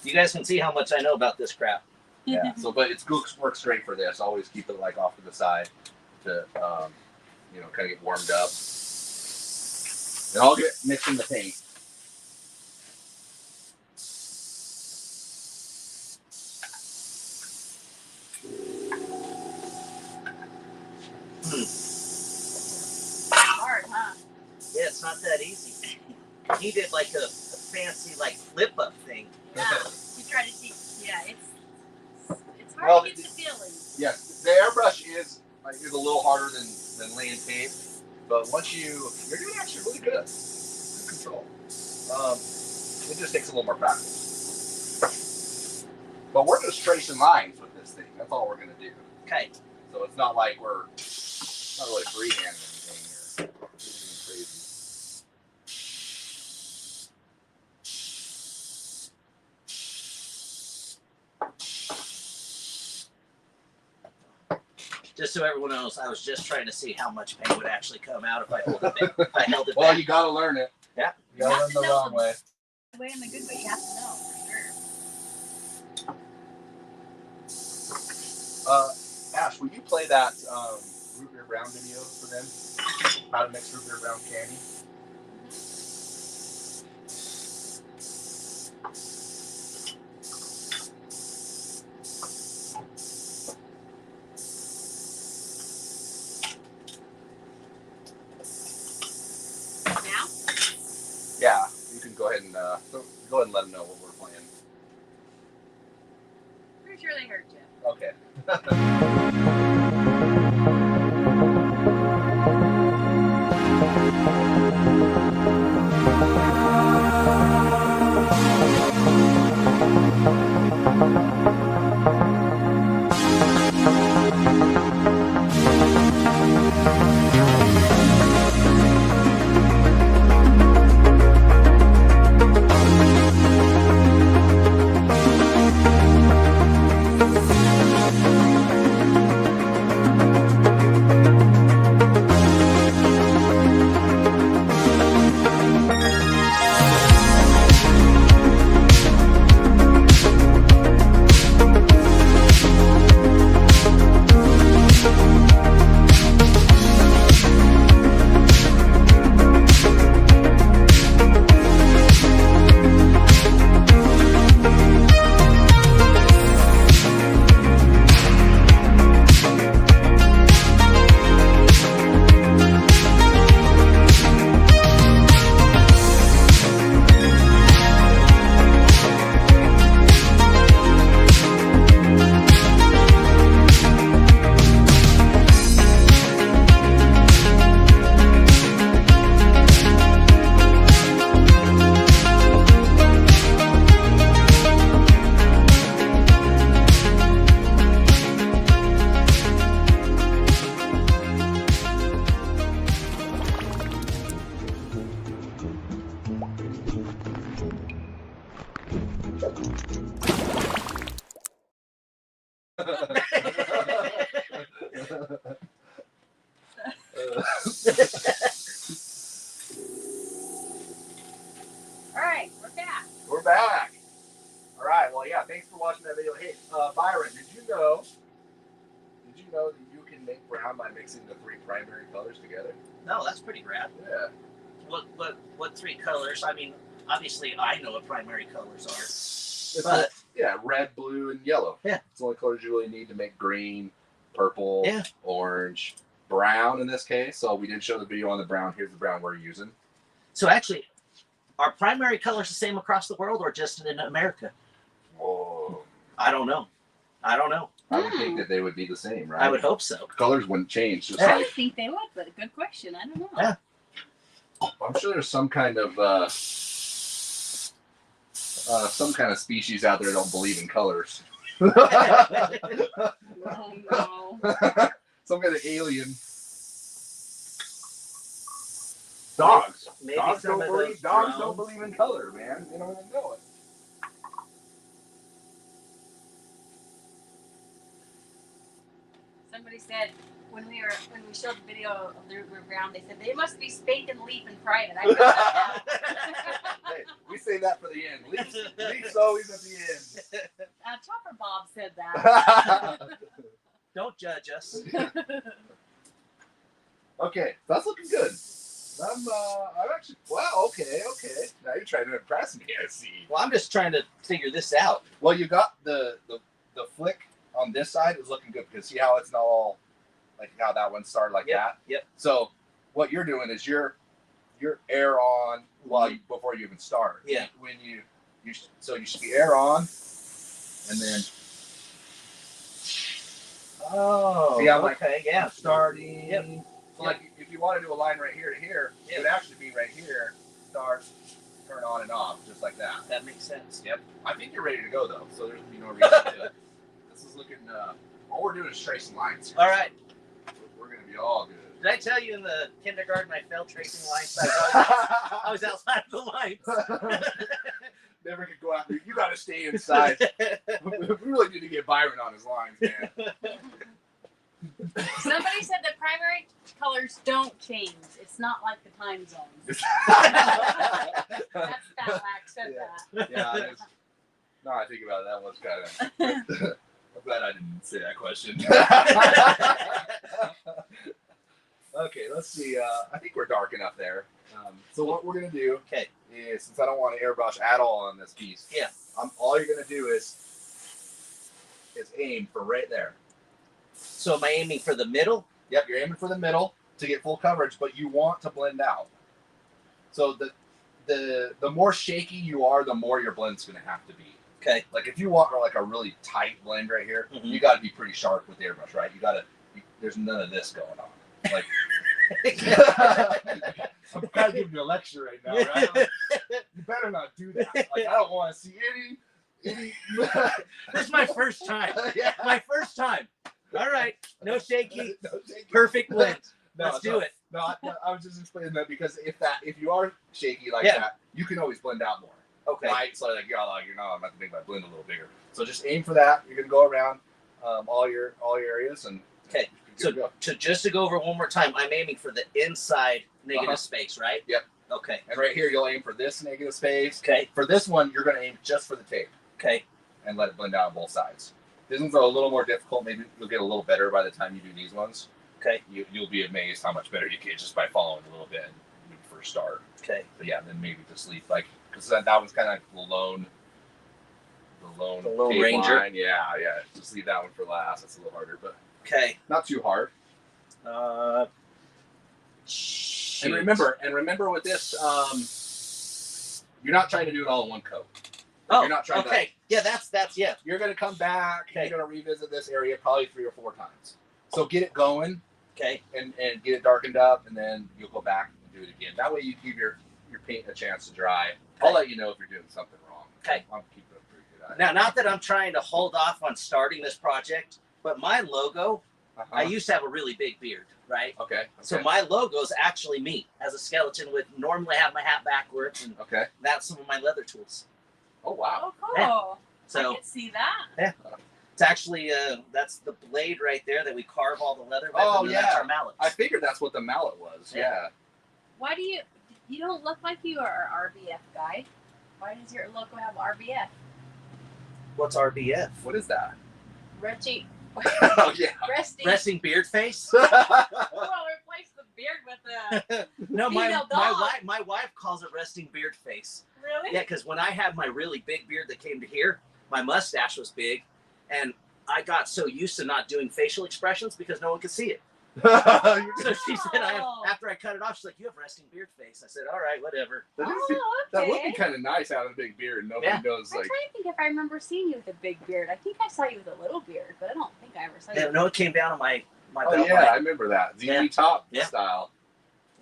You guys can see how much I know about this crap. Yeah. So, but it's works great for this. Always keep it like off to the side to, kind of get warmed up. And I'll get mixing the paint. Hard, huh? Yeah, it's not that easy. He did like a fancy like flip up thing. Yeah. You try to see. Yeah, it's hard Well, to get the feeling. Yes, the airbrush is a little harder than laying tape, but once you're doing actually really good. Good control. It just takes a little more practice. But we're just tracing lines with this thing. That's all we're gonna do. Okay. So it's not like we're not really freehand anything here. Anything crazy. Just so everyone knows, I was just trying to see how much paint would actually come out if I held it back. If I held it Well, back. you gotta learn it. Yeah. You gotta learn the wrong way. The way and the good way, you have to know for sure. Ash, will you play that root beer brown video for them? How to mix root beer brown candy? Now? Yeah, you can go ahead and let them know what we're playing. Pretty sure they heard you. Okay. All right, we're back. We're back. All right. Well, yeah. Thanks for watching that video. Hey, Byron, did you know that you can make brown by mixing the 3 primary colors together? No, that's pretty rad. Yeah. What 3 colors? I mean, obviously I know what primary colors are. It's But yeah, red, blue, and yellow. Yeah. It's the only colors you really need to make green, purple, Yeah. orange, brown in this case. So we did show the video on the brown. Here's the brown we're using. so actually, are primary colors the same across the world or just in America? Whoa. I don't know. I would think that they would be the same, right? I would hope so. Colors wouldn't change. Just I like, would think they would, but a good question. I don't know. Yeah. I'm sure there's some kind of species out there that don't believe in colors. Oh no. Some kind of alien. Dogs. Maybe Dogs some don't of believe. those Dogs browns. don't believe in color, man. They don't even know it. Somebody said when we showed the video of the River Brown, they said they must be spanking Leaf in private. I got that. Hey, we say that for the end. Leaf's always at the end. Chopper Bob said that. Don't judge us. Okay, that's looking good. I'm actually, wow, okay. Now you're trying to impress me, I see. Well, I'm just trying to figure this out. Well, you got the flick on this side is looking good because see how it's not all, like how that one started like that? Yep. So what you're doing is you're air on before you even start. Yeah. When you should be air on, and then see how okay, yeah. I'm starting. Yep. So like if you want to do a line right here to here, it would actually be right here. Start, turn on and off, just like that. That makes sense. Yep. I think you're ready to go though, so there's gonna be no reason to do it. This is looking. All we're doing is tracing lines here. All right. We're gonna be all good. Did I tell you in the kindergarten I failed tracing lines? I was outside of the lines. Never could go out there. You got to stay inside. We really need to get Byron on his lines, man. Somebody said the primary colors don't change. It's not like the time zones. That's Fat Wax said that. Yeah, it is. No, I think about it. That was kind of. I'm glad I didn't say that question. Okay, let's see. I think we're dark enough there. So what we're gonna do, is since I don't want to airbrush at all on this piece, all you're gonna do is aim for right there. So am I aiming for the middle? Yep, you're aiming for the middle to get full coverage, but you want to blend out. So the more shaky you are, the more your blend's gonna have to be. Okay. Like if you want like a really tight blend right here, you got to be pretty sharp with the airbrush, right? There's none of this going on. Like, I'm kind of giving you a lecture right now, right? You better not do that. Like, I don't want to see any. This is my first time. Yeah. My first time. All right. No shaky. No shaky. Perfect blend. No, Let's do it. No, I was just explaining that because if you are shaky like that, you can always blend out more. Okay. Right? So like, I'm about to make my blend a little bigger. So just aim for that. You're gonna go around all your areas and. Okay. So just to go over one more time, I'm aiming for the inside negative space, right? Yep. Okay. And right here, you'll aim for this negative space. Okay. For this one, you're going to aim just for the tape. Okay. And let it blend out on both sides. These ones are a little more difficult. Maybe you'll get a little better by the time you do these ones. Okay. You'll be amazed how much better you get just by following a little bit when you first start. Okay. But yeah, then maybe just leave because that one's kind of like the lone tape ranger. line. Yeah. Just leave that one for last. That's a little harder, but not too hard. And remember with this, you're not trying to do it all in one coat. Oh, you're not trying to. Yeah, that's. You're going to come back. You're going to revisit this area probably 3 or 4 times. So get it going. Okay. And get it darkened up, and then you'll go back and do it again. That way you give your paint a chance to dry. I'll let you know if you're doing something wrong. Okay. I'm keeping a pretty good eye. Now, not that I'm trying to hold off on starting this project, but my logo. I used to have a really big beard, right? Okay. So my logo is actually me as a skeleton with normally have my hat backwards, and that's some of my leather tools. Oh wow! Oh, cool. Yeah. So I can see that. Yeah. It's actually that's the blade right there that we carve all the leather with. Oh, and then that's yeah. our mallets. I figured that's what the mallet was. Yeah. Why do you don't look like you are an RBF guy? Why does your logo have RBF? What's RBF? What is that? Resting, Oh yeah. Resting beard face. Well, replace the beard with the No, female dog. my wife calls it resting beard face. Really? Yeah, because when I had my really big beard that came to here, my mustache was big, and I got so used to not doing facial expressions because no one could see it. So she said, after I cut it off, she's like, "You have resting beard face." I said, "All right, whatever." That, is, Oh, that okay. would be kind of nice out of a big beard. Nobody Yeah. knows I'm like. trying to think if I remember seeing you with a big beard. I think I saw you with a little beard, but I don't think I ever saw you. No, it came down on my Oh belt yeah, line. I remember that ZZ Yeah. top Yeah. style.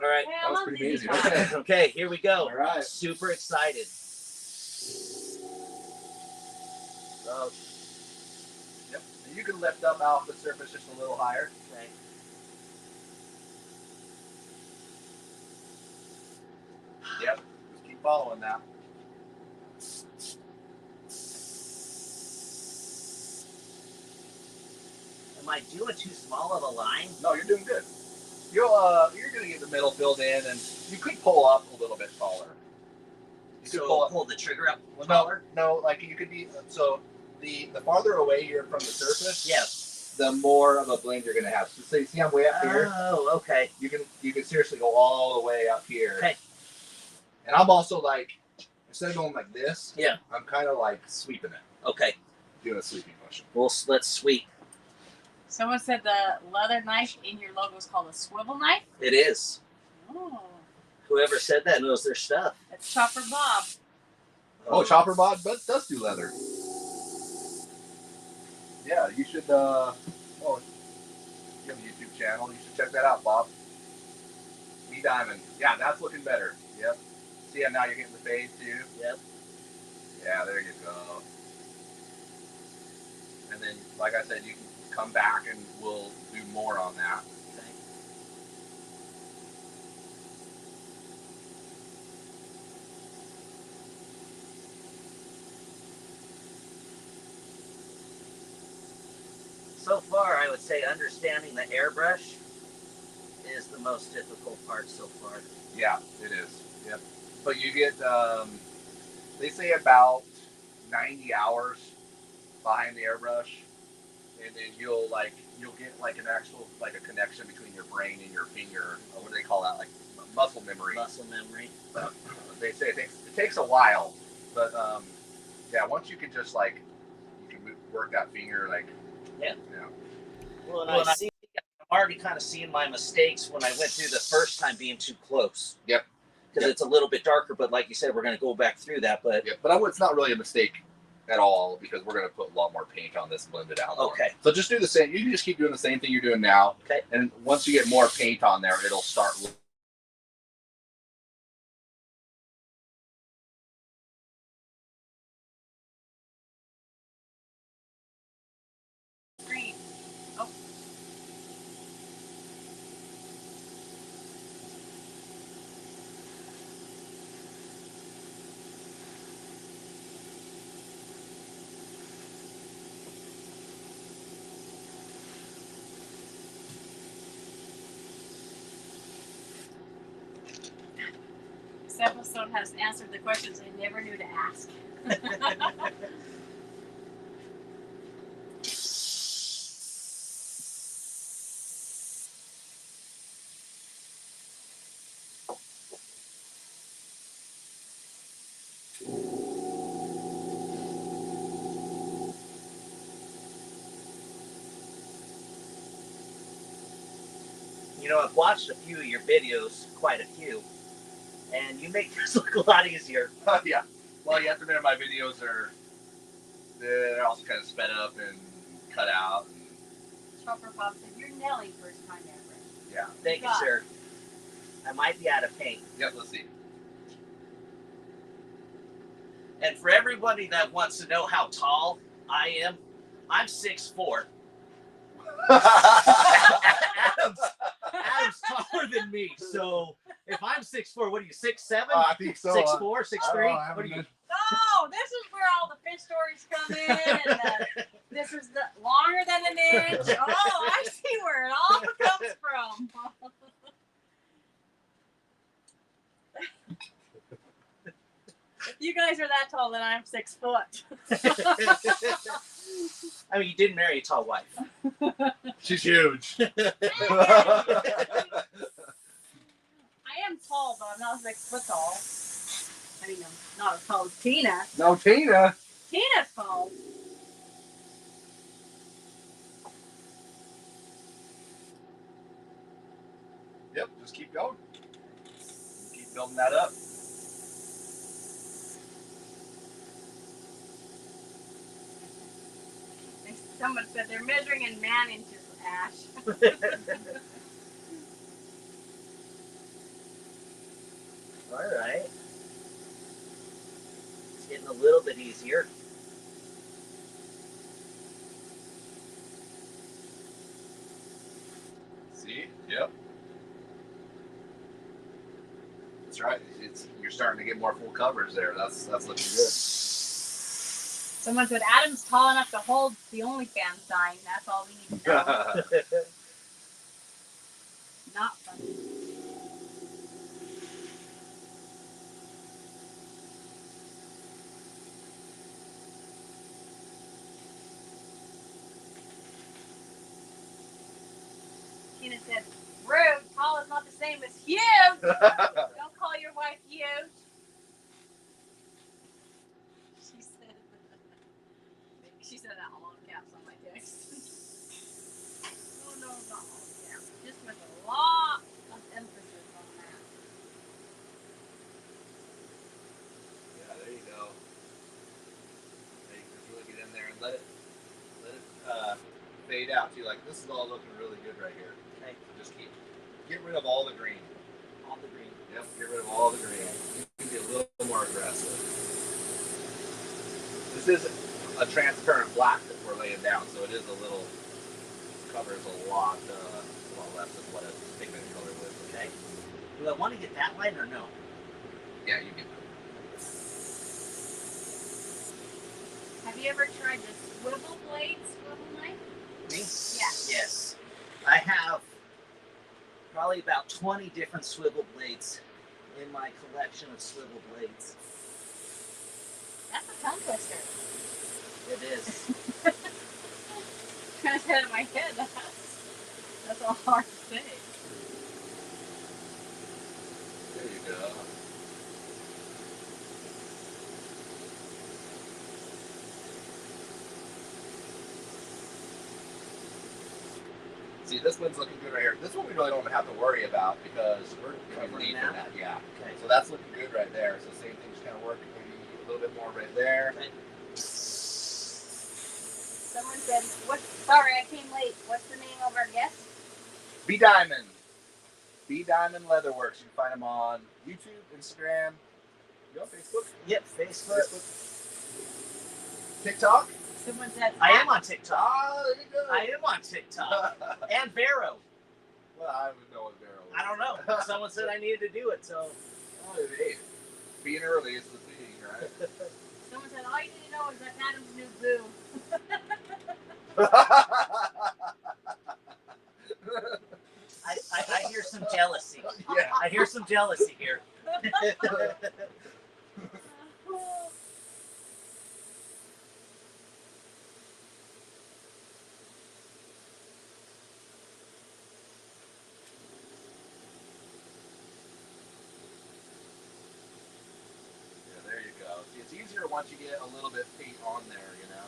All right. Hey, That I was love pretty ZZ amazing. Top. Okay. Okay, here we go. All right. Super excited. Oh, Yep. And you can lift up off the surface just a little higher. okay. Yep. Just keep following that. Am I doing too small of a line? No, you're doing good. You're gonna get the middle filled in, and you could pull up a little bit taller. You could So pull up. pull the trigger up Well, taller? no, like you could be. So the farther away you're from the surface, Yes. the more of a blend you're gonna have. So see, I'm way up here. Oh, okay. You can seriously go all the way up here. Okay. And I'm also like, instead of going like this, Yeah. I'm kind of like sweeping it, Okay. doing a sweeping motion. Let's sweep. Someone said the leather knife in your logo is called a swivel knife. It is. Oh, Whoever said that knows their stuff. that's Chopper Bob. Oh, Chopper Bod, but does do leather. Yeah, you should. Oh, you have a YouTube channel. You should check that out, Bob. E Diamond. Yeah, that's looking better. Yep. See how now you're getting the fade too. Yep. Yeah, there you go. And then, like I said, you can come back and we'll do more on that. Okay. So far, I would say understanding the airbrush is the most difficult part so far. Yeah, it is. Yep. But you get, they say about 90 hours behind the airbrush, and then you'll get like an actual, like a connection between your brain and your finger. What do they call that? Like muscle memory. Muscle memory. They say it takes a while, but yeah, once you can just like, you can work that finger like, Yeah. you know. Well, and I see, I'm already kind of seeing my mistakes when I went through the first time being too close. Yep. Because Yep. it's a little bit darker, but like you said, we're going to go back through that. But Yeah, but it's not really a mistake at all because we're going to put a lot more paint on this, blend it out. more. Okay. So just do the same. You can just keep doing the same thing you're doing now. Okay. And once you get more paint on there, it'll start. Green. Oh, this episode has answered the questions I never knew to ask. you know, I've watched a few of your videos, quite a few, and you make this look a lot easier. Yeah. Well, you have to remember my videos they're also kind of sped up and cut out. And, Chopper Bob said, "You're Nelly first time ever." yeah. Thank you, sir. I might be out of paint. Yep. Let's see. And for everybody that wants to know how tall I am, I'm 6'4". Adam's taller than me, so if I'm 6'4", what are you, 6'7"? I think so. 6'4", I don't know, 6'3"? I What are you? haven't Oh, this is where all the fish stories come in, and the this is longer than an inch. Oh, I see where it all comes from. If you guys are that tall, then I'm 6 foot. I mean, you did marry a tall wife. She's huge. I am tall, but I'm not 6 foot tall. I mean, I'm not as tall as Tina. No, Tina. Tina's tall. Yep, just keep going. Keep building that up. Someone said they're measuring in man inches, Ash. All right. It's getting a little bit easier. See? Yep. That's right. You're starting to get more full coverage there. That's looking good. Someone said Adam's tall enough to hold the OnlyFans sign. That's all we need to know. Not funny. Tina said, rude. Tall is not the same as huge. Don't call your wife huge. She said that all in caps on my text. Oh no, not all in caps. Just with a lot of emphasis on that. Yeah, there you go. Now you can just really get in there and let it fade out. See, like this is all looking really good right here. Okay. So just get rid of all the green. On the green. Yep, get rid of all the green. You can be a little more aggressive. This is a transparent black that we're laying down, so it is a little covers a lot less than what a pigment color would. Okay. Do I want to get that line or no? Yeah, you can. Have you ever tried the swivel knife? Me? Yeah. Yes. I have probably about 20 different swivel blades in my collection of swivel blades. That's a tongue twister. It is. Kind of said in my head. That's all hard to say. There you go. See, this one's looking good right here. This one we really don't have to worry about because we're Covering underneath that? that. Yeah. Okay. So that's looking good right there. So same thing, just kind of work maybe a little bit more right there. Okay. Someone said, sorry, I came late. What's the name of our guest? B Diamond. B Diamond Leatherworks. You can find them on YouTube, Instagram. You on Facebook? Yep, Facebook. TikTok? Someone said, I am on TikTok. Ah, there you go. I am on TikTok. And Vero. Well, I would know what Vero was. I don't know. Someone said I needed to do it, so. Oh, hey, being early is the thing, right? Someone said, all you need to know is that's Adam's new boo. I hear some jealousy. Yeah. I hear some jealousy here. There you go. See, it's easier once you get a little bit paint on there, you know.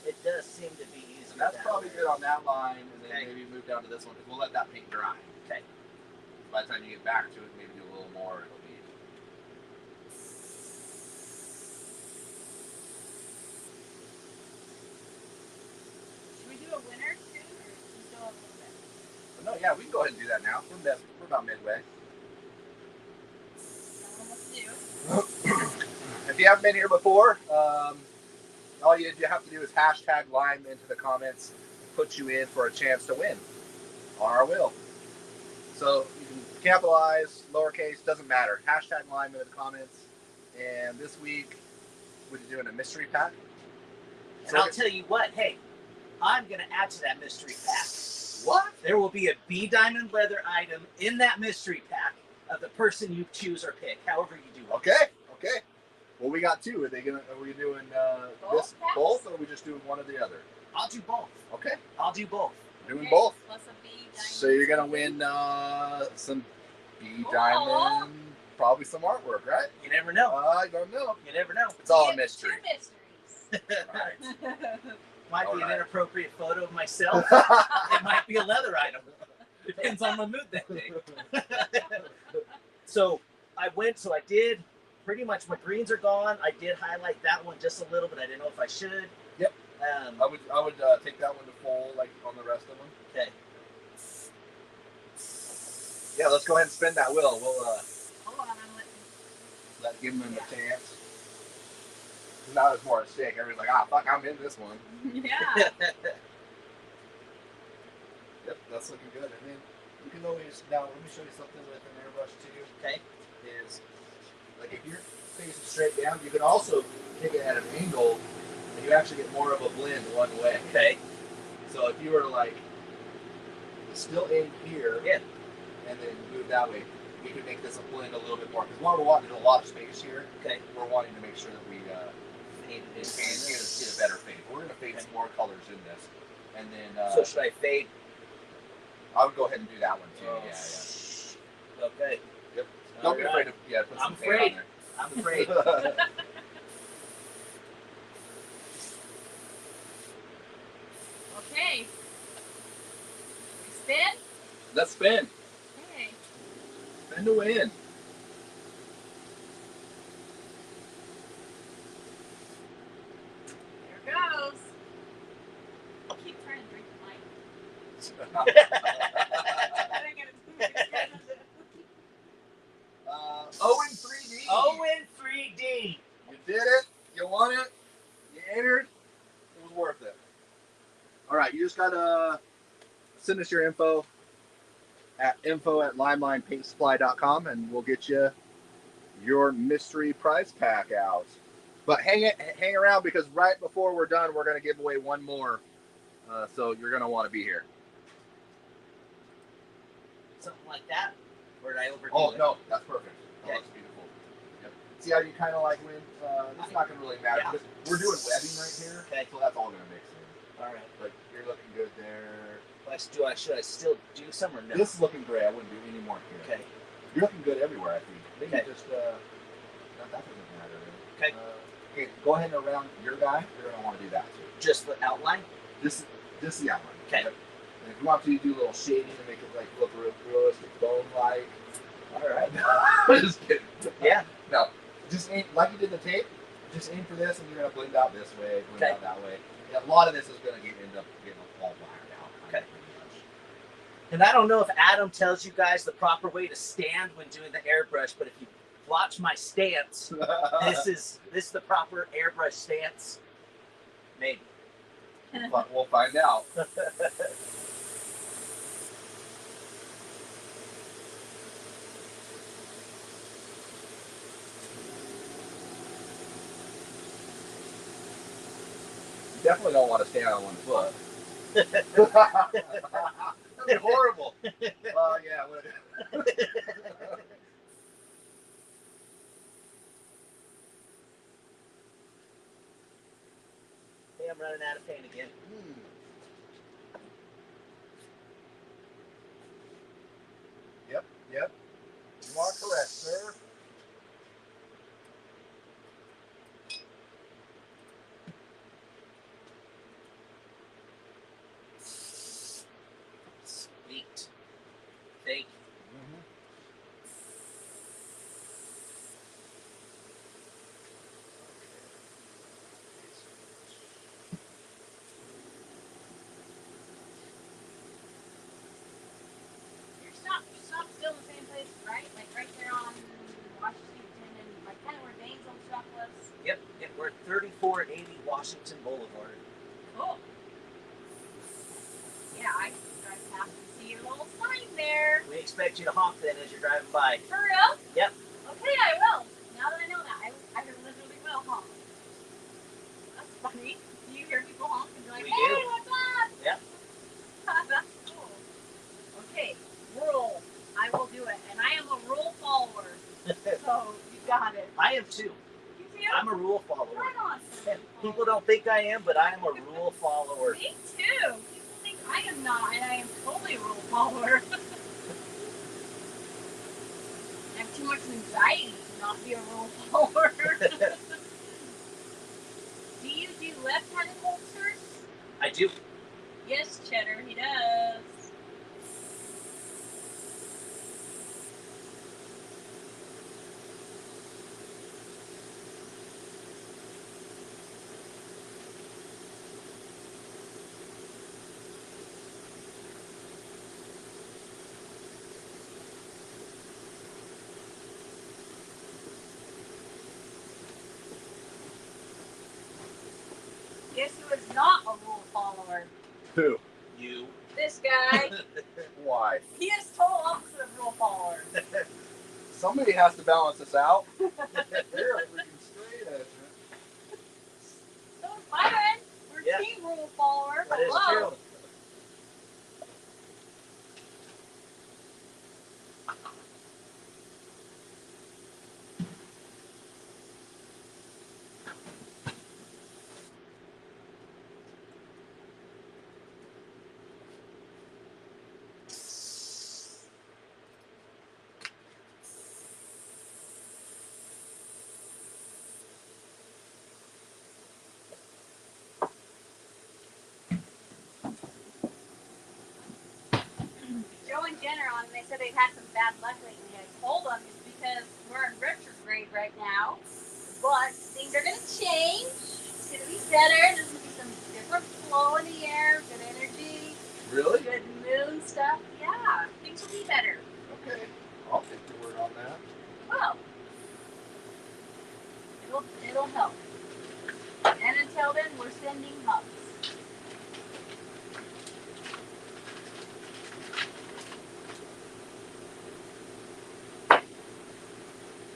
It does seem to be easier. So that's that probably way. good on that line, and then Okay. maybe move down to this one because we'll let that paint dry. Okay. By the time you get back to it, maybe do a little more. It'll be. Should we do a winner soon, or we still have a little bit? But no, yeah, we can go ahead and do that now. We're about midway. If you haven't been here before, all you have to do is hashtag Lime into the comments, put you in for a chance to win on our wheel. So you can capitalize, lowercase, doesn't matter. Hashtag Lime into the comments. And this week, we're doing a mystery pack. And I'll tell you what, hey, I'm going to add to that mystery pack. What? There will be a B diamond leather item in that mystery pack of the person you choose or pick, however you do it. Okay. Okay. Well, we got two. Are we doing this packs? both, or are we just doing one or the other? I'll do both. Okay. I'll do both. Doing Okay, both. plus a B diamond. So you're gonna win some B diamond, probably some artwork, right? You never know. I don't know. You never know. It's all a You get mystery. two mysteries. Right. Might be an Alright. inappropriate photo of myself. It might be a leather item. Depends on my mood that day. So I did pretty much my greens are gone. I did highlight that one just a little, but I didn't know if I should. Yep. I would take that one to full, like on the rest of them. Okay. Yeah, let's go ahead and spin that wheel. We'll Hold on, I'm letting. give them a chance. Now it's more at stake. Everybody's like, fuck, I'm in this one. Yeah. Yep, that's looking good. And then you can always, now let me show you something with an airbrush too. Okay. Is like if you're facing straight down, you can also take it at an angle and you actually get more of a blend one way. Okay. So if you were like still aim here, Yeah. and then move that way, we could make this a blend a little bit more. Because while we're wanting a lot of space here, Okay. we're wanting to make sure that we get a better fade. We're going to fade some more colors in this, and then So should I fade? I would go ahead and do that one too. Oh. Yeah. Okay. Yep. Don't be afraid Alright. to put I'm some fade on I'm afraid. there. Okay. We spin? Let's spin. Okay. Spin to win. There goes. Keep trying to drink the mic. I didn't get it. 0 in 3D. Oh, in 3D. You did it. You won it. You entered. It was worth it. All right, you just gotta send us your info at info@limelinepaintsupply.com, and we'll get you your mystery prize pack out. But hang around, because right before we're done, we're gonna give away one more. So you're gonna want to be here. Something like that. Or did I overdo Oh it? no, that's perfect. Okay. Oh, that's beautiful. Yep. See how you kind of like win? It's not gonna really matter. Yeah. Because we're doing webbing right here, Okay. so that's all gonna mix in. All right. But you're looking good there. Should I still do some or no? This is looking great. I wouldn't do any more here. Okay. You're looking good everywhere, I think. Maybe Okay. just that doesn't matter. Okay. Okay. Go ahead and around your guy. You're gonna want to do that too. Just the outline? Just the outline. Okay. Yep. And if you want to do a little shading to make it like look real realistic, bone-like. All right. Just kidding. Yeah. No. Just aim like you did the tape. Just aim for this, and you're gonna blend out this way, blend Okay. out that way. Yeah, a lot of this is gonna end up getting all wired out. Okay. And I don't know if Adam tells you guys the proper way to stand when doing the airbrush, but if you watch my stance, this is the proper airbrush stance. Maybe. We'll find out. You definitely don't want to stand on one foot. That'd be horrible. Yeah. Hey, I'm running out of paint again. Yep. You are correct, sir. Sweet. Thank you. Your stop's still in the same place, right? Like right there on Washington and like kind of where Dane's old shop was. Yep, we're at 3480 Washington Boulevard. Cool. Yeah, I drive past and see your little sign there. We expect you to honk then as you're driving by. For real? Yep. Okay, I will. Now that I know that, I literally will honk. That's funny. Do you hear people honk and be like, We hey, do. what's up? I'm a rule follower. Right on. And people don't think I am, but I am a rule follower. Me too. People think I am not, and I am totally a rule follower. I have too much anxiety to not be a rule follower. Do you do left-handed holsters? I do. Yes, Cheddar, he does. Guess who is not a rule follower? Who? You. This guy. Why? He is total opposite of rule follower. Somebody has to balance this out. You're a freaking straight edge. So is Byron. We're Yeah. team rule follower. That is Hello. true. Joe and Jen are on, and they said they've had some bad luck lately. I told them it's because we're in retrograde right now, but things are going to change. It's going to be better. There's going to be some different flow in the air, good energy, Really? good moon stuff. Yeah, things will be better. Okay. I'll take your word on that. Well, it'll help. And until then, we're sending hugs.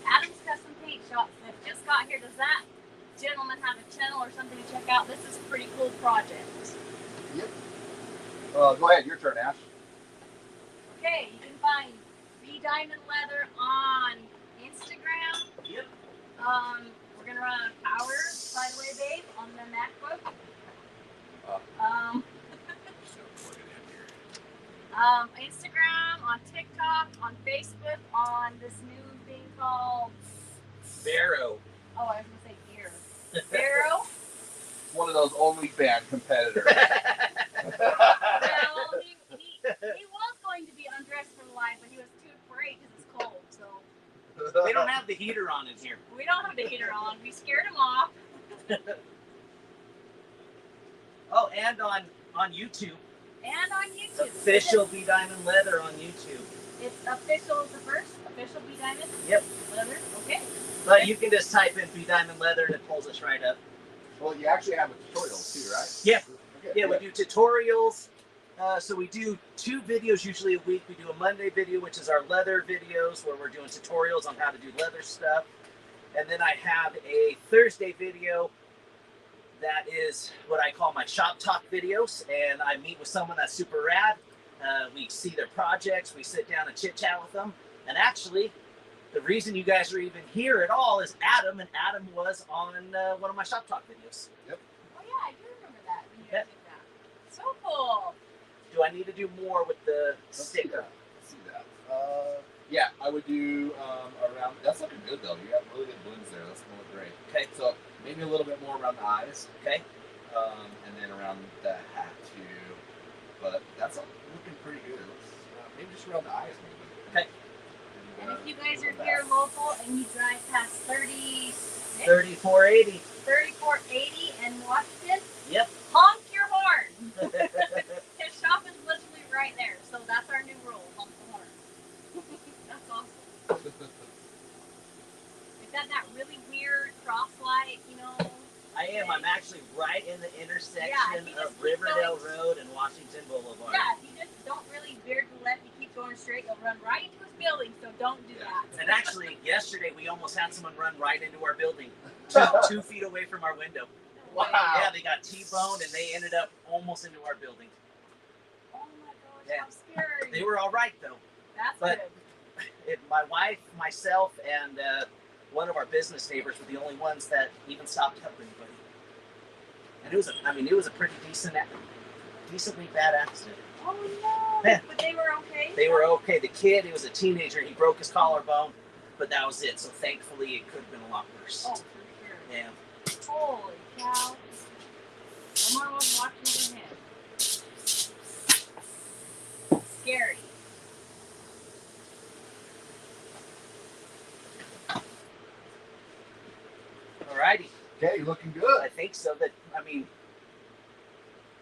Adam's Custom Paint Shop that just got here. Does that gentleman have a channel or something to check out? This is a pretty cool project. Yep. Go ahead. Your turn, Ash. Okay, you can find B Diamond Leather on Instagram. Yep. We're gonna run out of power, by the way, babe, on the MacBook. Instagram, on TikTok, on Facebook, on this new thing called Barrow. oh, I was gonna say Gear. Barrow. One of those OnlyFans competitors. Well, he was going to be undressed for the live, but he was too afraid because it's cold. So They don't have the heater on in here. we don't have the heater on. We scared him off. Oh, and on YouTube. And on YouTube. Official B Diamond Leather on YouTube. It's official is the first. Official B Diamond. Yep. Leather. Okay. But you can just type in B Diamond Leather and it pulls us right up. Well, you actually have a tutorial too, right? Yeah. Okay, Yeah, we do tutorials. So we do 2 videos usually a week. We do a Monday video, which is our leather videos, where we're doing tutorials on how to do leather stuff. And then I have a Thursday video that is what I call my shop talk videos. And I meet with someone that's super rad. We see their projects. We sit down and chit chat with them. And actually, the reason you guys are even here at all is Adam. And Adam was on one of my shop talk videos. Oh yeah, I do remember that. When you Yeah. did that. So cool. Do I need to do more with the Let's sticker? see that. Yeah, I would do around. That's looking good though. You got really good blends there. That's gonna look great. Okay. So maybe a little bit more around the eyes. Okay. And then around the hat too. But that's looking pretty good. Maybe just around the eyes maybe. Okay. And if you guys are here local and you drive past 3480. 3480 in Washington, Yep. honk your horn. His shop is literally right there. So that's our new rule, honk the horn. That's awesome. Is that really weird cross light, you know? I am. I'm actually right in the intersection Yeah, he just of keeps Riverdale going. Road and Washington Boulevard. Yeah, if you just don't really veer to the left, you keep going straight, you'll run right into his building, so don't do that. And actually, yesterday we almost had someone run right into our building, 2 feet away from our window. Wow. Yeah, they got T-boned and they ended up almost into our building. Oh my gosh, Yeah. how scary. They were all right though. That's but- good. My wife, myself, and one of our business neighbors were the only ones that even stopped to help anybody. And it was a pretty decently bad accident. Oh no! Yeah. But they were okay. They were okay. The kid, he was a teenager. He broke his collarbone, but that was it. So thankfully, it could have been a lot worse. Oh, for sure. Yeah. Holy cow! Someone was watching overhead. Scary. Alrighty. Okay, looking good. I think so. It's It's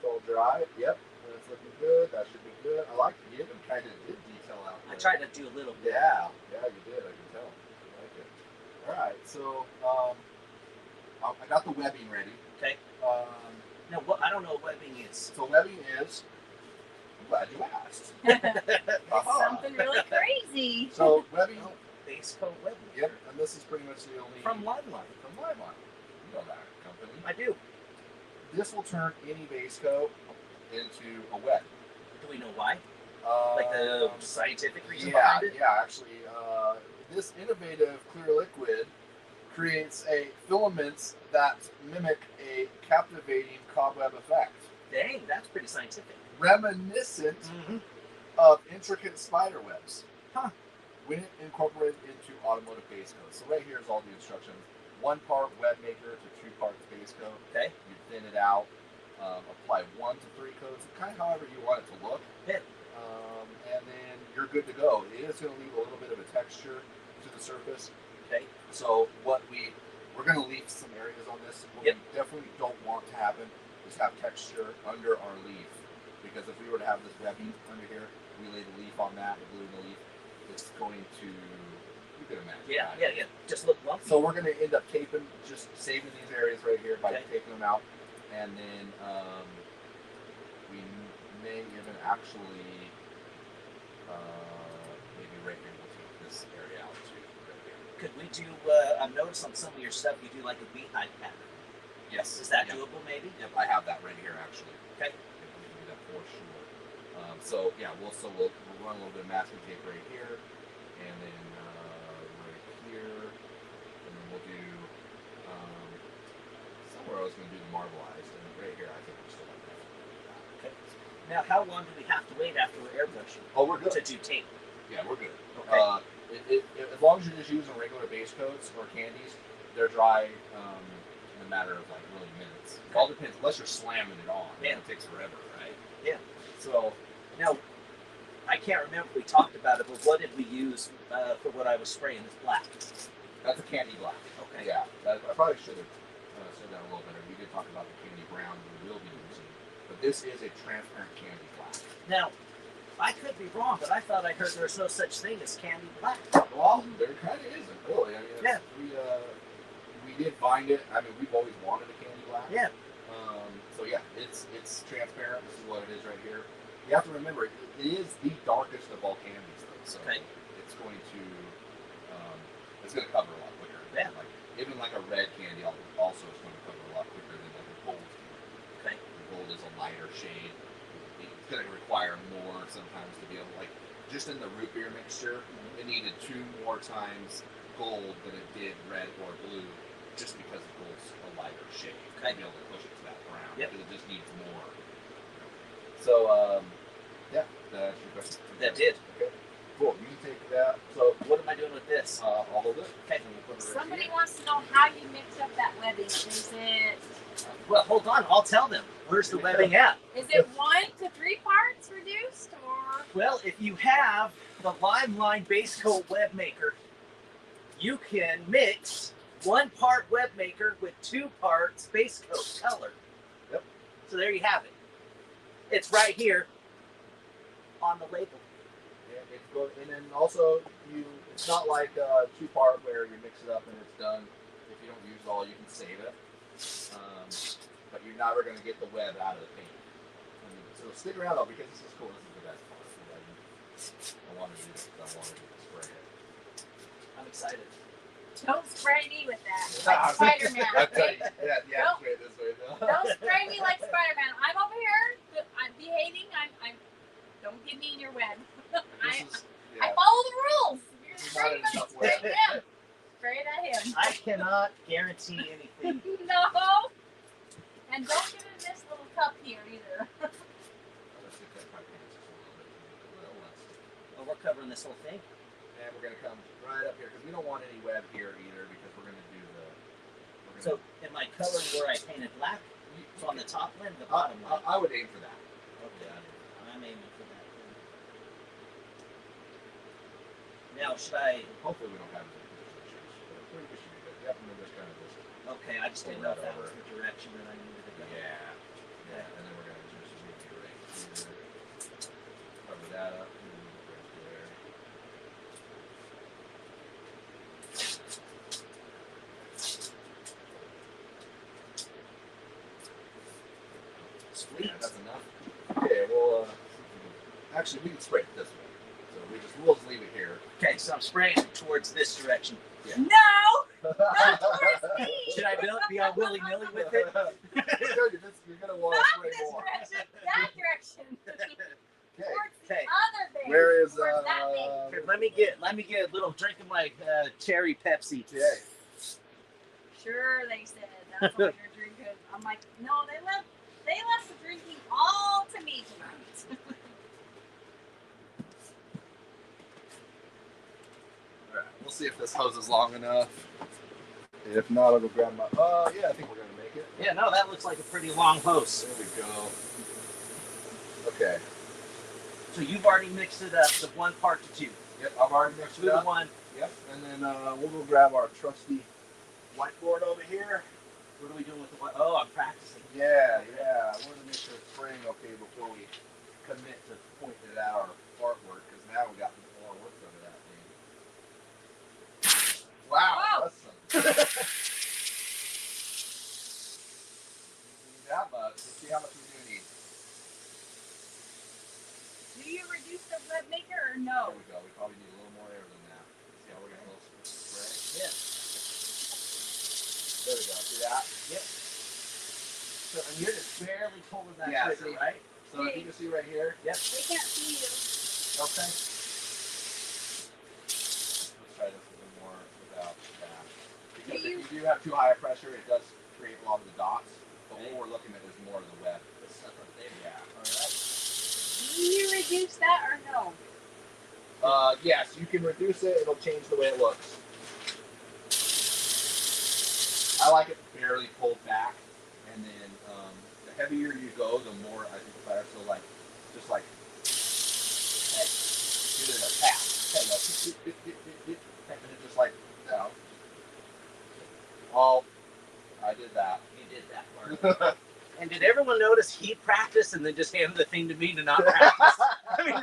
all dry. Yep, that's looking good. That should be good. I like you even kind of did detail out I there. tried to do a little bit. Yeah, you did. I can tell. I like it. All right, so I got the webbing ready. Okay. No, I don't know what webbing is. So webbing is. I'm glad you asked. It's something really crazy. So webbing. Base coat webbing. Yep, and this is pretty much the only From Limelight. From Limelight. You know that company. I do. This will turn any base coat into a web. Do we know why? Like the scientific reason Yeah, behind it? yeah. Actually, this innovative clear liquid creates a filaments that mimic a captivating cobweb effect, Dang, that's pretty scientific. reminiscent Mm-hmm. of intricate spider webs. Huh. When incorporated into automotive base coat. So right here is all the instructions. 1 part web maker to 2 parts base coat. Okay. You thin it out. Apply 1 to 3 coats, kind of however you want it to look. Yeah. And then you're good to go. It is going to leave a little bit of a texture to the surface. Okay. So what we're going to leave some areas on this. What Yep. we definitely don't want to happen is have texture under our leaf, because if we were to have this webbing under here, we lay the leaf on that, the glue in the leaf, it's going to, you can imagine. Yeah, that. yeah. Just look lumpy. So we're going to end up taping, just saving these areas right here by Okay. taping them out, and then we may even actually maybe right here we'll take this area out too. Right here. Could we do? I've noticed on some of your stuff you do like a beehive pattern. Yes. Is that Yep. doable? Maybe. Yep, I have that right here actually. Okay. Yeah, we can do that for sure. So yeah, we'll run a little bit of masking tape right here, and then right here, and then we'll do somewhere I was going to do the marbleized, and right here I think we're still like that. Okay. Now, how long do we have to wait after we're airbrushing Oh, we're good. to do tape? Yeah, we're good. Okay. As long as you're just using regular base coats or candies, they're dry in a matter of like really minutes. It all depends, unless you're slamming it on. Yeah. It takes forever, right? Yeah. So Now, I can't remember if we talked about it, but what did we use for what I was spraying? It's black. that's a candy black. Okay. Yeah, I probably should have said that a little better. We did talk about the candy brown we will be using, but this is a transparent candy black. Now, I could be wrong, but I thought I heard there's no such thing as candy black. Well, there kind of isn't really. I mean, Yeah. we did find it. I mean, we've always wanted a candy black. Yeah. So yeah, it's transparent. This is what it is right here. You have to remember, it is the darkest of all candies, though. So Okay. it's going to cover a lot quicker. Yeah. Like even like a red candy also is going to cover a lot quicker than like a gold candy. Okay. The gold is a lighter shade. It's going to require more sometimes to be able, like just in the root beer mixture, it needed 2 more times gold than it did red or blue, just because the gold's a lighter shade. Okay. To be able to push it to that brown. Yep. Because it just needs more. So yeah, that's your question. That did. Okay. Cool. You can take that. So What am I doing with this? all of it. Okay. And we'll put it right Somebody here. wants to know how you mix up that webbing. Is it Well, hold on. I'll tell them. Where's the webbing at? 1 to 3 parts reduced, or Well, if you have the Limelight base coat web maker, you can mix 1 part web maker with 2 parts base coat color. Yep. So there you have it. It's right here on the label. Yeah, it's good. And then also, it's not like 2-part where you mix it up and it's done. If you don't use it all, you can save it. But you're never going to get the web out of the paint. So stick around though, because this is cool. This is the best part. I wanted to do this. I wanted to spray it. I'm excited. don't spray me with that. Like Spider-Man. I'll tell you. Yeah, Nope. spray it this way. Don't spray me like Spider-Man. I'm over here. I'm behaving. I'm. Don't get me in your web. I follow the rules. You're This is not spraying a me. tough Spray web. them. spraying at him. I cannot guarantee anything. No. And don't get in this little cup here either. Oh, we're covering this whole thing. And we're gonna come right up here because we don't want any web here either because we're gonna do the. So am I coloring where I painted black? So on the top lid, the bottom lid? I would aim for that. Okay, I'm aiming for that. Now, should I? Hopefully we don't have any issues. But I think we should be good. Yep, and then just kind of just. Okay, I just didn't know if that was the direction that I needed to go. Yeah. Yeah, and then we're gonna just move it right here. Cover that up. And right there. Sweet. Yeah, that's enough. Okay, well, actually, we can spray it this way. So we'll just leave it here. Okay, so I'm spraying towards this direction. Yeah. No! Not towards me! Should I be all willy-nilly with it? You're gonna want to Not spray this more. direction, that direction. Okay. Towards the Okay. other thing. Where is Towards that thing. Here, let me get a little drink of my cherry Pepsi. Okay. Sure, they said that's all you're drinking. I'm like, no, they left the drinking all to me tonight. All right. We'll see if this hose is long enough. If not, I'll go grab my. Yeah, I think we're gonna make it. Yeah, no, that looks like a pretty long hose. There we go. Okay. So you've already mixed it up, the 1 part to 2. Yep, I've already mixed 2 it to up. 1. Yep, and then we'll go grab our trusty whiteboard over here. What are we doing with the white? Oh, I'm practicing. Yeah. I wanted to make sure it's spraying okay before we commit to pointing it out our artwork, because now we got more work done to that thing. Wow, Whoa. that's something. That much. Let's see how much we do need. Do you reduce the web maker or no? There we go. We probably need a little more air than that. See how we're getting a little spray? Yeah. There we go. See that? Yep. So and you're just barely pulling that Yeah, trigger, see? right? So if you can see right here. Yep. They can't see you. Okay. Let's try this a little more without that. Because Okay, if you do have too high a pressure, it does create a lot of the dots. But Okay. what we're looking at is more of the web. The stuff up there. Yeah. All right. Do you reduce that or no? Yes, you can reduce it. It'll change the way it looks. I like it barely pulled back, and then the heavier you go, the more I think the better. So like, just like, hey, give it a tap. Hey, and it just like, you know. Oh, I did that. You did that part. And did everyone notice he practiced and then just handed the thing to me to not practice? I mean,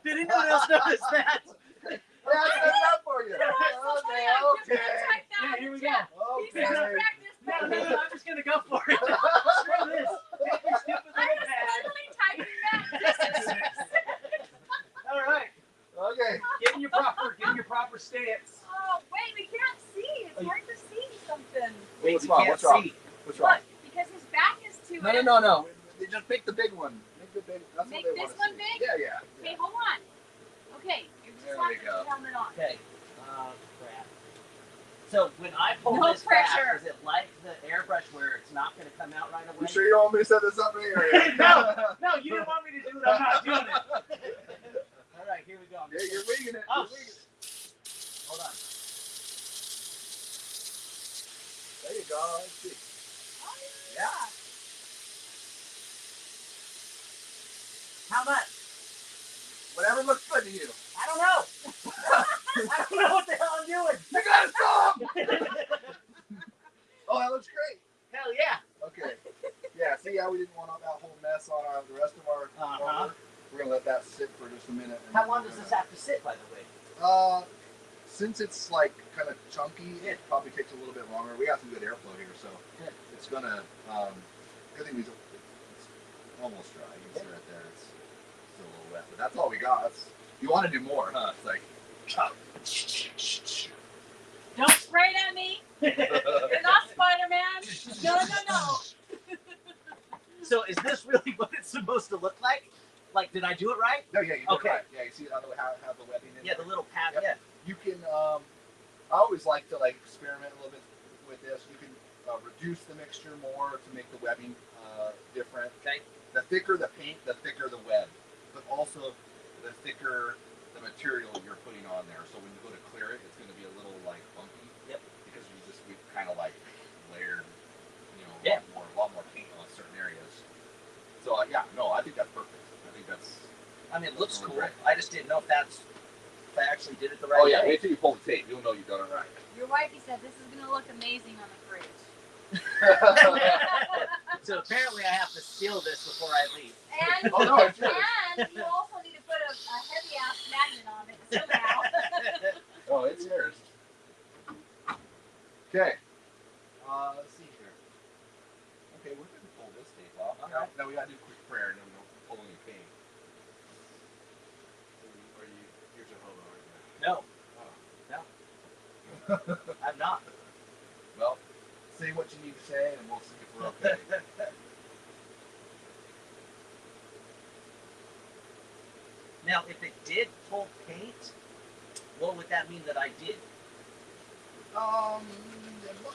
did anyone else notice that? Yeah, I set it up for you. Okay. Yeah, here we go. He says Okay. practice. No, I'm just gonna go for it. Screw this. Take your stupid I little was pad. literally typing that. All right, Okay. get in your proper stance. Oh, wait, we can't see. It's hard to see something. Wait, What's we wrong? can't What's wrong? see. What's wrong? Look, because his back is to it. No. They just make the big one. Make the big. That's Make what they this want one to see. big? Yeah. Okay, hold on. Okay, you There just we have go. to helmet on. Okay. Crap. So when I pull No this pressure. back, is it like the airbrush where it's not going to come out right away? You sure you don't want me to set this up right here? No, you didn't want me to do it. I'm not doing it. All right, here we go. Yeah, you're winging it. Oh, You're winging it. hold on. There you go. Let's see. Oh, Yeah. How much? Whatever looks good to you. I don't know. I don't know what the hell I'm doing. You got it, Tom! Oh, that looks great. Hell yeah. Okay. Yeah, see how we didn't want that whole mess on the rest of our Uh-huh. artwork? We're going to let that sit for just a minute. and How then long we're does this gonna- have to sit, by the way? Since it's like kind of chunky, it probably takes a little bit longer. We got some good airflow here, so Good. it's gonna. Good thing it's almost dry. You can see right there. It's still a little wet, but that's all we got. You want to do more, huh? It's like. Don't spray it at me. You're not Spider-Man. No. So is this really what it's supposed to look like? Like, did I do it right? No, yeah, you did Okay. right. Yeah, you see how the webbing is? Yeah, the little pad. Yep. Yeah. You can. I always like to like experiment a little bit with this. You can reduce the mixture more to make the webbing different. Okay. The thicker the paint, the thicker the web, but also the thicker the material you're putting on there. So when you go to clear it, it's going to be a little like bumpy. Yep. Because we kind of like layered, Yeah. a lot more paint on certain areas. So yeah, no, I think that's perfect. I think that's. I mean, it looks really cool. great. I just didn't know if I actually did it the right Oh yeah, way. wait till you pull the tape. You'll know you've done it right. Your wifey said this is gonna look amazing on the fridge. So apparently I have to steal this before I leave. And, Oh, no, it's yours. and you also need to put a heavy ass magnet on it somehow. Oh, it's yours. Okay. Let's see here. Okay, we're gonna pull this tape off. Okay. Now we gotta do a quick prayer and then we'll pull any paint. Are you? You're Jehovah, aren't you? No, Oh. I'm not. Well, say what you need to say and we'll see if we're okay. Now, if it did pull paint, what would that mean that I did?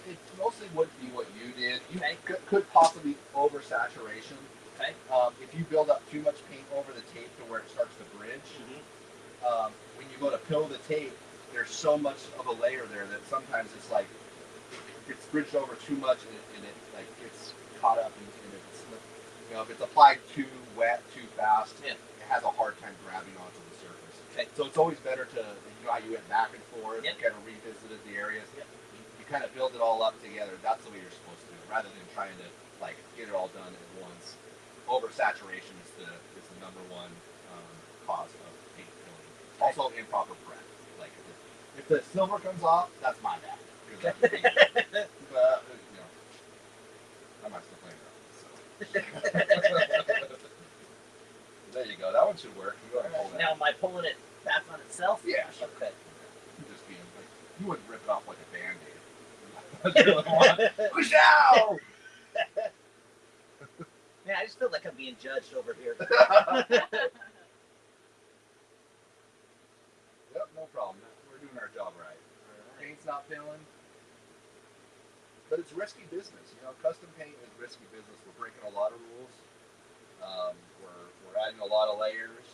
It mostly wouldn't be what you did. You Okay. could possibly oversaturation. Okay. If you build up too much paint over the tape to where it starts to bridge, when you go to pill the tape, there's so much of a layer there that sometimes it's like it's bridged over too much and it like gets caught up and it's if it's applied too wet, too fast, Yeah. it has a hard time grabbing onto the surface. Okay. So it's always better to how you went back and forth, Yep. and kind of revisited the areas. Yep. You kind of build it all up together. That's the way you're supposed to do it, rather than trying to like get it all done at once. Oversaturation is the number one cause of paint filling. Also improper prep. Like if the silver comes off, that's my bad. Because that's the paint. But I'm not still playing around. So. There you go. That one should work. You go ahead and pull that. Now, am I pulling it back on itself? Yeah, sure. Okay. Just being like, you wouldn't rip it off like a Band-Aid. Push out! Man, I just feel like I'm being judged over here. Yep, no problem. We're doing our job right. Paint's not filling. But it's risky business. Custom paint is risky business. We're breaking a lot of rules. We're adding a lot of layers.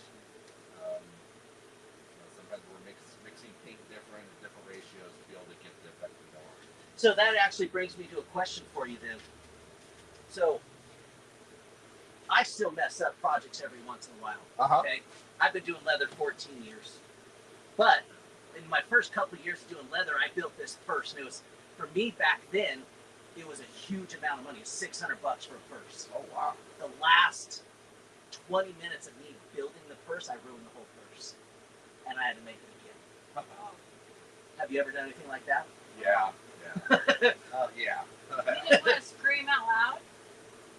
Sometimes we're mixing paint different ratios to be able to get the effect we want. So that actually brings me to a question for you then. So I still mess up projects every once in a while. Okay, I've been doing leather 14 years, but in my first couple of years of doing leather, I built this purse, and it was for me back then. It was a huge amount of money. It was $600 for a purse. Oh wow! The last 20 minutes of me building the purse, I ruined the whole purse, and I had to make it again. Have you ever done anything like that? Yeah. Yeah. You just want to scream out loud?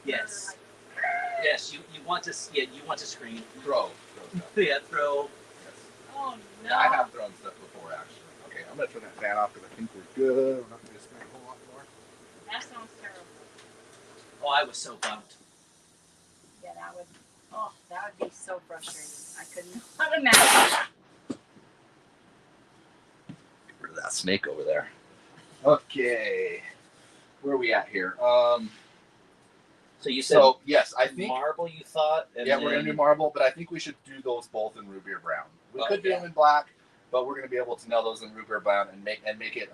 Yes. Or Yes. You want to scream. Throw. Yeah. Throw. Yes. oh no. Yeah, I have thrown stuff before actually. Okay, I'm gonna turn that fan off because I think we're good. We're not gonna spend a whole lot more. That sounds terrible. Oh, I was so bummed. Yeah, that would be so frustrating. I couldn't imagine. Get rid of that snake over there. Okay, where are we at here? So you said So yes, I think marble. You thought? And we're gonna then- do marble, but I think we should do those both in root beer brown. We Oh, could do yeah. them in black, but we're gonna be able to nail those in root beer brown and make it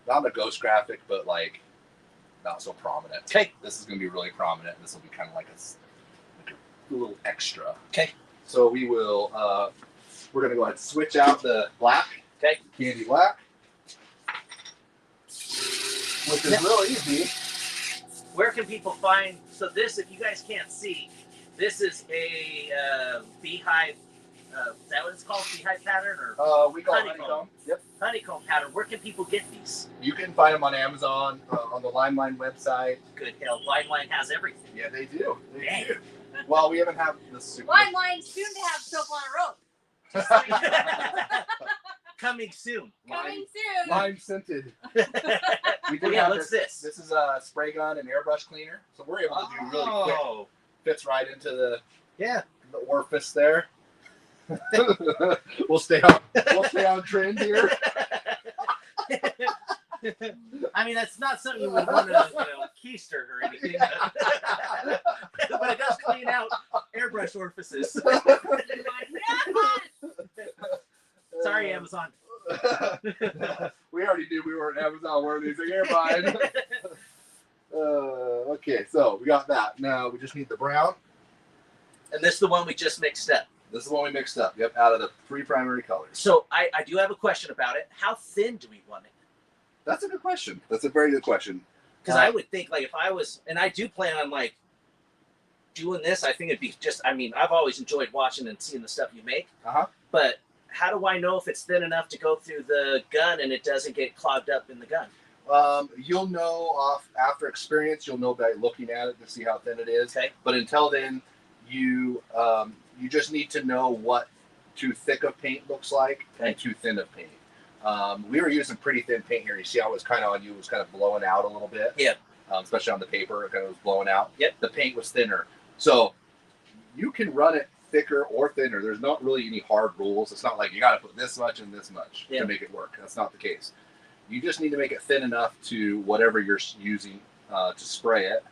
not a ghost graphic, but like not so prominent. Okay. This is gonna be really prominent. This will be kind of like a little extra. Okay. So we will. We're gonna go ahead and switch out the black. Okay. Candy black. Which is real easy. Where can people find? So this, if you guys can't see, this is a beehive. Is that what it's called? Beehive pattern or We call it Honeycomb. honeycomb. Yep. honeycomb pattern? Where can people get these? You can find them on Amazon, on the Limeline website. Good hell, Limeline has everything. Yeah, they do. They Dang. do. Well, we haven't had the super. Limeline soon to have soap on a rope. Coming soon. Coming soon. Lime scented. We do Yeah, have what's this? This is a spray gun and airbrush cleaner, so we're able to do really quick. Oh, Fits right into the yeah. orifice there. We'll stay on trend here. not something you would want to keister or anything, but it does clean out airbrush orifices. Sorry, Amazon. We already knew we weren't Amazon worthy, so you're fine. Okay, so we got that. Now we just need the brown. And this is the one we just mixed up. This is the one we mixed up. Yep, out of the 3 primary colors. So I do have a question about it. How thin do we want it? That's a good question. That's a very good question. Because I would think, like, if I was, and I do plan on, like, doing this, I think it'd be just, I mean, I've always enjoyed watching and seeing the stuff you make. But how do I know if it's thin enough to go through the gun and it doesn't get clogged up in the gun? You'll know after experience. You'll know by looking at it to see how thin it is. Okay. But until then, you just need to know what too thick of paint looks like and too thin of paint. We were using pretty thin paint here. You see how it was kind of on you, it was kind of blowing out a little bit. Yeah. Especially on the paper, it kind of was blowing out. Yep. The paint was thinner. So you can run it thicker or thinner. There's not really any hard rules. It's not like you got to put this much and this much to make it work. That's not the case. You just need to make it thin enough to whatever you're using to spray it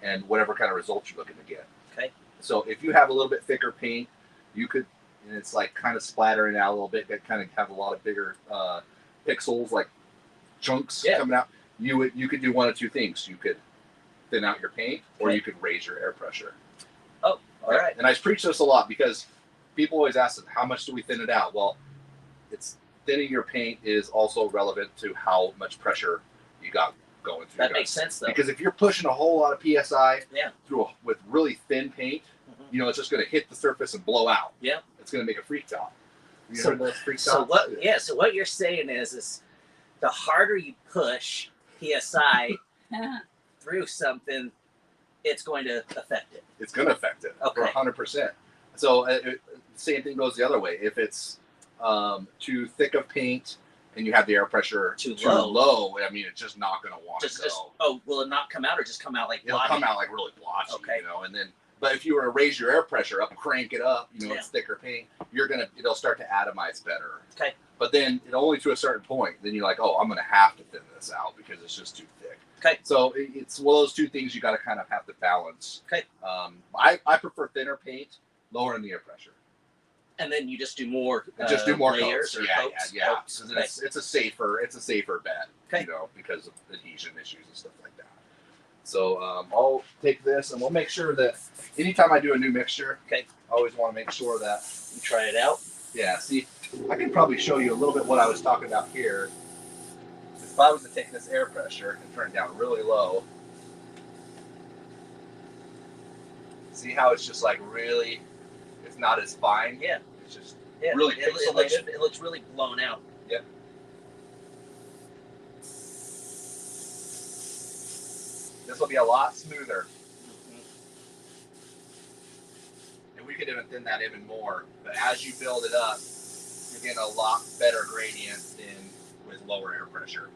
and whatever kind of results you're looking to get. Okay. So if you have a little bit thicker paint, you could, and it's like kind of splattering out a little bit, that kind of have a lot of bigger pixels, like chunks coming out. You could do one of two things. You could thin out your paint, or you could raise your air pressure. Oh, all right. And I preach this a lot because people always ask us, how much do we thin it out? Well, thinning your paint is also relevant to how much pressure you got going through. That makes sense, though. Because if you're pushing a whole lot of PSI through with really thin paint, you know, it's just going to hit the surface and blow out. Yeah. It's going to make a freak top. So what you're saying is the harder you push PSI through something, it's going to affect it. It's going to affect it for 100%. So same thing goes the other way. If it's too thick of paint and you have the air pressure too low, I mean, it's just not going to want to go. Will it not come out or just come out like blotchy? It'll come out like really blotchy, you know, and then, but if you were to raise your air pressure up and crank it up, you know, it's thicker paint, it'll start to atomize better. Okay. But then only to a certain point, then you're like, oh, I'm going to have to thin this out because it's just too thick. Okay. So it's one of those two things you got to kind of have to balance. Okay. I prefer thinner paint, lowering the air pressure. And then you just do more. Layers coats or coats. Yeah. Coats. So it's a safer bet. You know, because of adhesion issues and stuff like that. So I'll take this and we'll make sure that anytime I do a new mixture, I always want to make sure that you try it out. Yeah. See, I can probably show you a little bit what I was talking about here. If I was to take this air pressure and turn it down really low, see how it's just like really, it's not as fine. Yeah. It's just really pixelated. It looks really blown out. Yep. This will be a lot smoother. And we could even thin that even more. But as you build it up, you're getting a lot better gradient than with lower air pressure.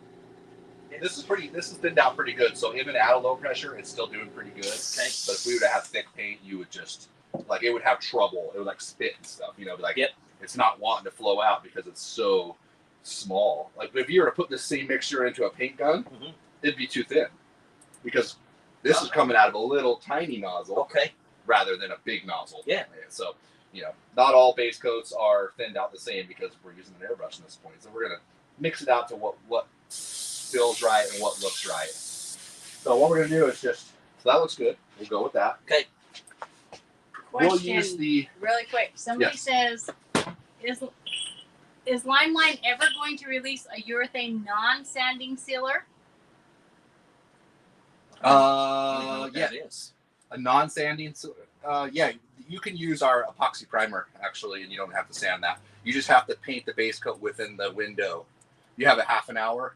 This is thinned out pretty good. So even at a low pressure, it's still doing pretty good. Okay. But if we were to have thick paint, you would just, like, it would have trouble. It would like spit and stuff, you know, like it's not wanting to flow out because it's so small. Like if you were to put the same mixture into a paint gun, it'd be too thin. Because this is coming out of a little tiny nozzle rather than a big nozzle. Yeah. So, you know, not all base coats are thinned out the same because we're using an airbrush at this point. So we're going to mix it out to what feels right and what looks right. So what we're going to do is just, so that looks good. We'll go with that. Okay. Question, we'll use the, really quick. Somebody says, is Limelight ever going to release a urethane non-sanding sealer? Yeah, a non-sanding. Yeah, you can use our epoxy primer actually, and you don't have to sand that. You just have to paint the base coat within the window. You have a half an hour.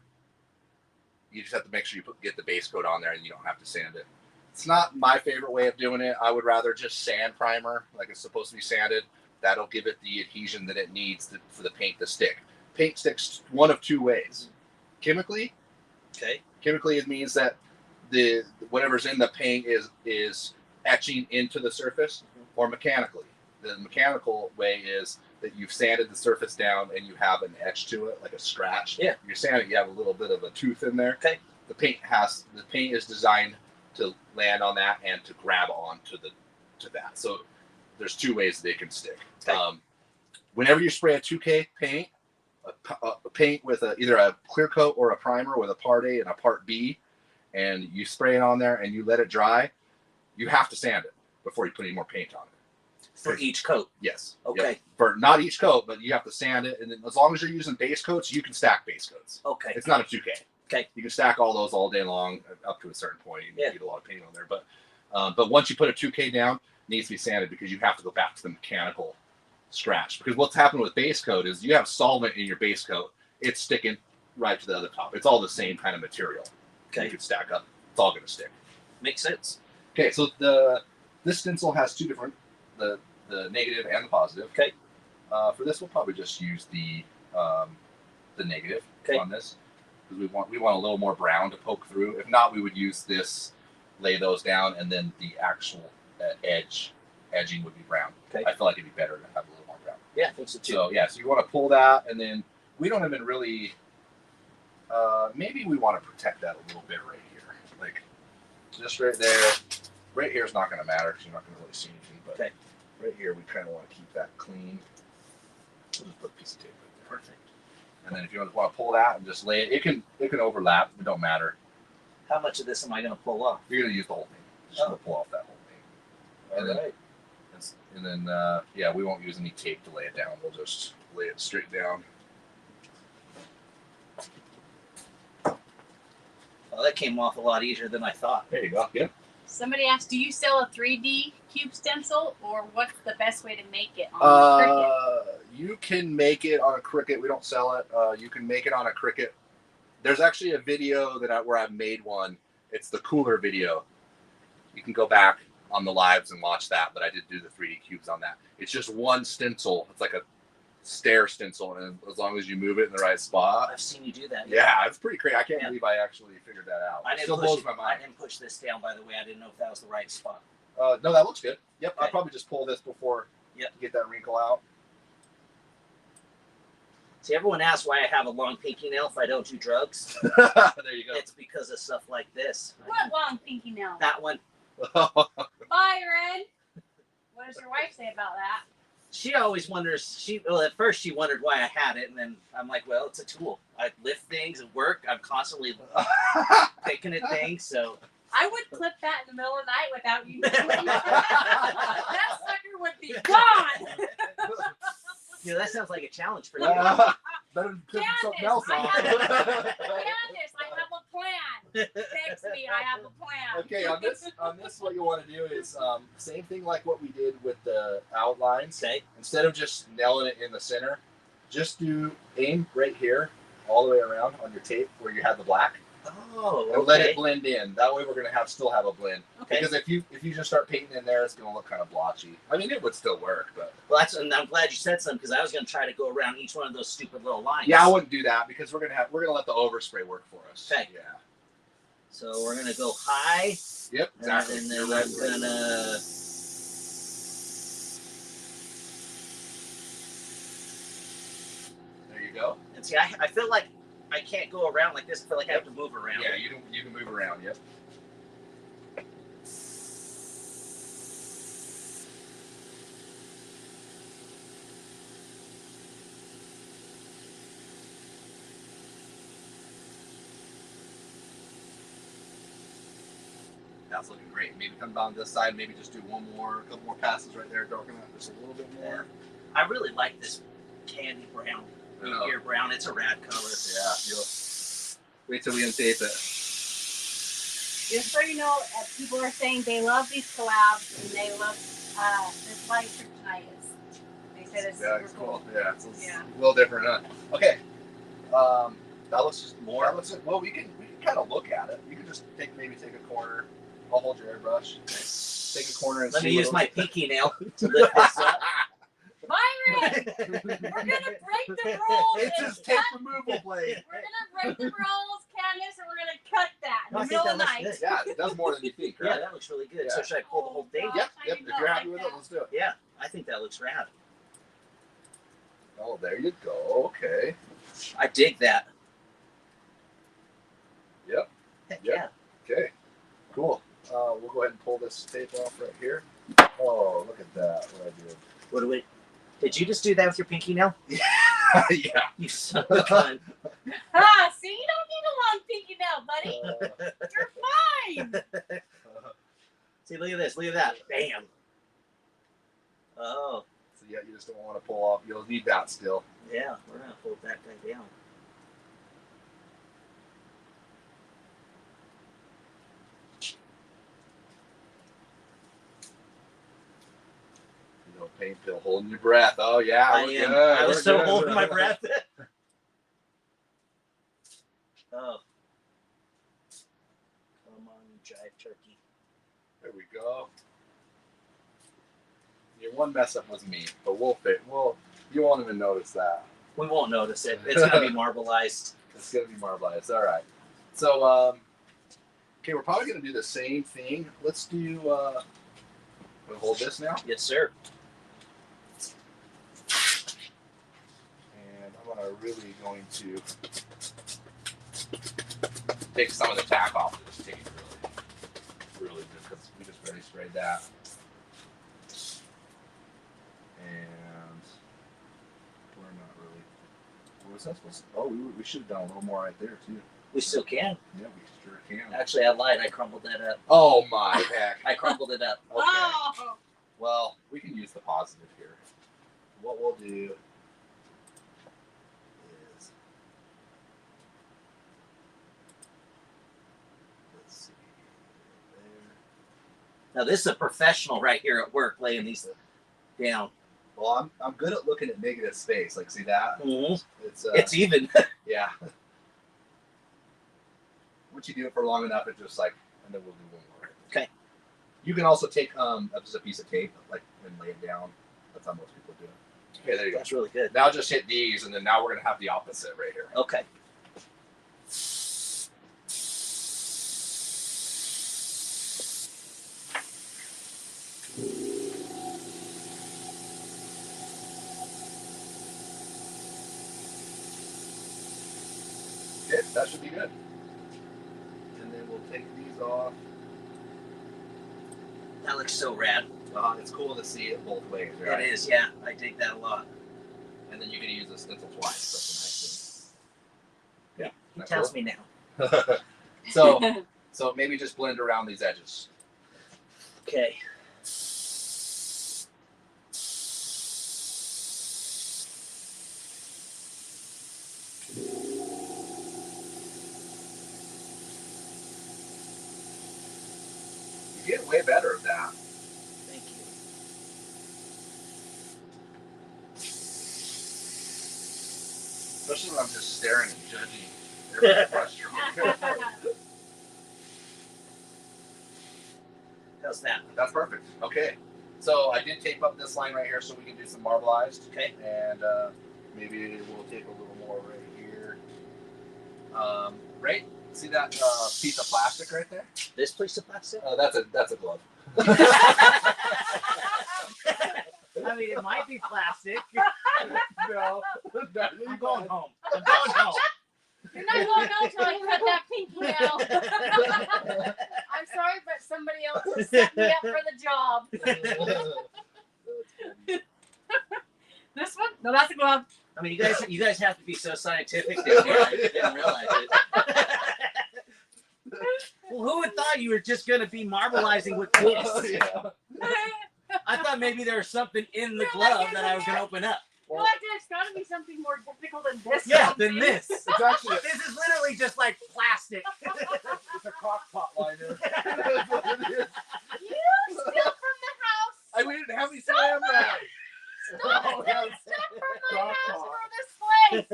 You just have to make sure you get the base coat on there, and you don't have to sand it. It's not my favorite way of doing it. I would rather just sand primer, like it's supposed to be sanded. That'll give it the adhesion that it needs for the paint to stick. Paint sticks one of two ways. Chemically. Okay. Chemically, it means that the whatever's in the paint is etching into the surface, or mechanically. The mechanical way is that you've sanded the surface down and you have an etch to it, like a scratch. Yeah. You're sanding, you have a little bit of a tooth in there. Okay. the paint is designed to land on that and to grab onto that. So there's two ways they can stick. Okay. Whenever you spray a 2K paint, a paint with either a clear coat or a primer with a part A and a part B, and you spray it on there and you let it dry, you have to sand it before you put any more paint on it. For each coat. Yes. Okay. Yep. For not each coat, but you have to sand it, and then as long as you're using base coats, you can stack base coats. Okay. It's not a 2K. Okay. You can stack all those all day long up to a certain point. You Yeah. get a lot of paint on there, but once you put a 2K down, it needs to be sanded because you have to go back to the mechanical scratch. Because what's happened with base coat is you have solvent in your base coat, it's sticking right to the other top. It's all the same kind of material. Okay. You can stack up. It's all going to stick. Makes sense. Okay, so this stencil has two different, the negative and the positive. Okay. For this, we'll probably just use the negative on this because we want a little more brown to poke through. If not, we would use this, lay those down, and then the actual edging would be brown. Okay. I feel like it'd be better to have a little more brown. Yeah, I think so too. So yeah, so you want to pull that, and then we don't even really. Maybe we want to protect that a little bit right here, like just right there. Right here is not going to matter because you're not going to really see anything. But Okay. right here, we kind of want to keep that clean. We'll just put a piece of tape right there. Perfect. And then if you want to pull that and just lay it, it can overlap. It don't matter. How much of this am I going to pull off? You're going to use the whole thing. Just gonna pull off that whole thing. All And right. then yeah, we won't use any tape to lay it down. We'll just lay it straight down. Well, that came off a lot easier than I thought. There you go. Yeah. Somebody asked, do you sell a 3D cube stencil, or what's the best way to make it on a Cricut? You can make it on a Cricut. We don't sell it. You can make it on a Cricut. There's actually a video where I've made one. It's the cooler video. You can go back on the lives and watch that, but I did do the 3D cubes on that. It's just one stencil. It's like a stair stencil, and as long as you move it in the right spot. I've seen you do that. Yeah, it's pretty crazy. I can't Yeah. believe I actually figured that out. I It didn't still push blows it. my I mind. didn't push this down, by the way. I didn't know if that was the right spot. No, that looks good. Yep, Okay. I'll probably just pull this before Yep. to get that wrinkle out. See, everyone asks why I have a long pinky nail if I don't do drugs. There you go. It's because of stuff like this. What long pinky nail? That one. Byron! What does your wife say about that? She always wonders. Well, at first she wondered why I had it, and then I'm like, well, it's a tool. I lift things and work. I'm constantly picking at things, so. I would clip that in the middle of the night without you knowing. That sucker would be gone. You know, that sounds like a challenge for you. Better than putting something Candace, else on. Candace, I have a plan. Text me, I have a plan. Okay, on this, what you want to do is same thing like what we did with the outlines. Okay. Instead of just nailing it in the center, just aim right here, all the way around on your tape where you have the black, Oh, and let it blend in. That way, we're gonna still have a blend. Okay. Because if you just start painting in there, it's gonna look kind of blotchy. I mean, it would still work, but Well, and I'm glad you said something because I was going to try to go around each one of those stupid little lines. yeah, I wouldn't do that because we're gonna let the overspray work for us. Okay. Yeah. So we're going to go high. Yep. Exactly. And then You're I'm right. going to. There you go. And see, I feel like I can't go around like this. I feel like I have to move around. Yeah, you can move around. Yep. That's looking great. Maybe come down this side. Maybe just do a couple more passes right there. Darken up just a little bit more. I really like this candy brown. I know. Ear brown. It's a rad color. Yeah. You'll wait till we untape it. Just so you know, people are saying they love these collabs and they love this light for tonight. They said it's Yeah, super it's cool. cool. Yeah, it's Yeah. a little different, huh? Okay. That looks just more. Well, we can kind of look at it. You can just take a corner. I'll hold your airbrush. Take a corner and Let see me use what my pinky nail to lift this up. Byron, we're gonna break the rules. It's and just tape cut- removal blade. We're gonna break the rules, Candace, and we're gonna cut that in No, I the think middle of the that night. looks Yeah, it does more than you think, right? Yeah, that looks really good. Yeah. So should I pull the whole thing? Oh, Yep. I Yep. did If not you're happy like with that. it, let's do it. Yeah, I think that looks rad. Oh, there you go. Okay. I dig that. Yep. Heck Yep. yeah. Okay, cool. We'll go ahead and pull this tape off right here. Oh, look at that! What I did. What do we? Did you just do that with your pinky nail? Yeah. You son of a gun. See, you don't need a long pinky nail, buddy. You're fine. See, look at this. Look at that. Bam. Oh, So yeah, you just don't want to pull off. You'll need that still. yeah. We're gonna hold that guy down. You know, pain pill, holding your breath. Oh yeah, I we're am. good. I was We're so good. holding my breath. Oh. Come on, you jive turkey. There we go. Your one mess up was me, but we'll fit. You won't even notice that. We won't notice it. It's gonna be marbleized. It's gonna be marbleized. All right. So, okay, we're probably gonna do the same thing. Let's do. We'll hold this now, Yes, sir. and I'm really going to take some of the tack off of this tape. Really good because we just barely sprayed that. And we're not really. What was that supposed to? Oh, we should have done a little more right there too. We still can. Yeah, we sure can. Actually, I lied. I crumbled that up. Oh my heck. I crumbled it up. Okay. Oh. Well, we can use the positive here. What we'll do is, let's see, there. Now, this is a professional right here at work laying these down. Well, I'm good at looking at negative space. Like, see that? Mm-hmm. It's It's even. yeah. Once you do it for long enough, it's just like, and then we'll do one more. Okay. You can also take just a piece of tape, like, and lay it down. That's how most people do it. Okay, there you go. That's really good. Now just hit these, and then now we're gonna have the opposite right here. Okay. Okay, that should be good. And then we'll take these off. That looks so rad. It's cool to see it both ways, right? It is, yeah. I dig that a lot. And then you can use the stencil twice. That's a nice thing. He Yeah. tells me now. So maybe just blend around these edges. Okay. You get way better at that. Thank you. Especially when I'm just staring and judging every brush stroke. How's that? That's perfect. Okay. So I did tape up this line right here so we can do some marbleized. Okay. And maybe we'll take a little more right here. Right? See that piece of plastic right there? This piece of plastic? That's a glove. I mean, it might be plastic. No. I'm going home. I'm going home. You're not going out till I cut that pinky nail. I'm sorry, but somebody else has set me up for the job. This one? No, that's a glove. I mean, you guys have to be so scientific down here. I didn't realize it. Well, who would thought you were just going to be marbleizing with this? Yeah. I thought maybe there was something in the glove that I was going to open up. Well, there's got to be something more difficult than this. Yeah, than this. It's actually This is literally just like plastic. it's a crock pot liner. You steal from the house. We didn't have any slam bags. Stop stealing stuff from my house for this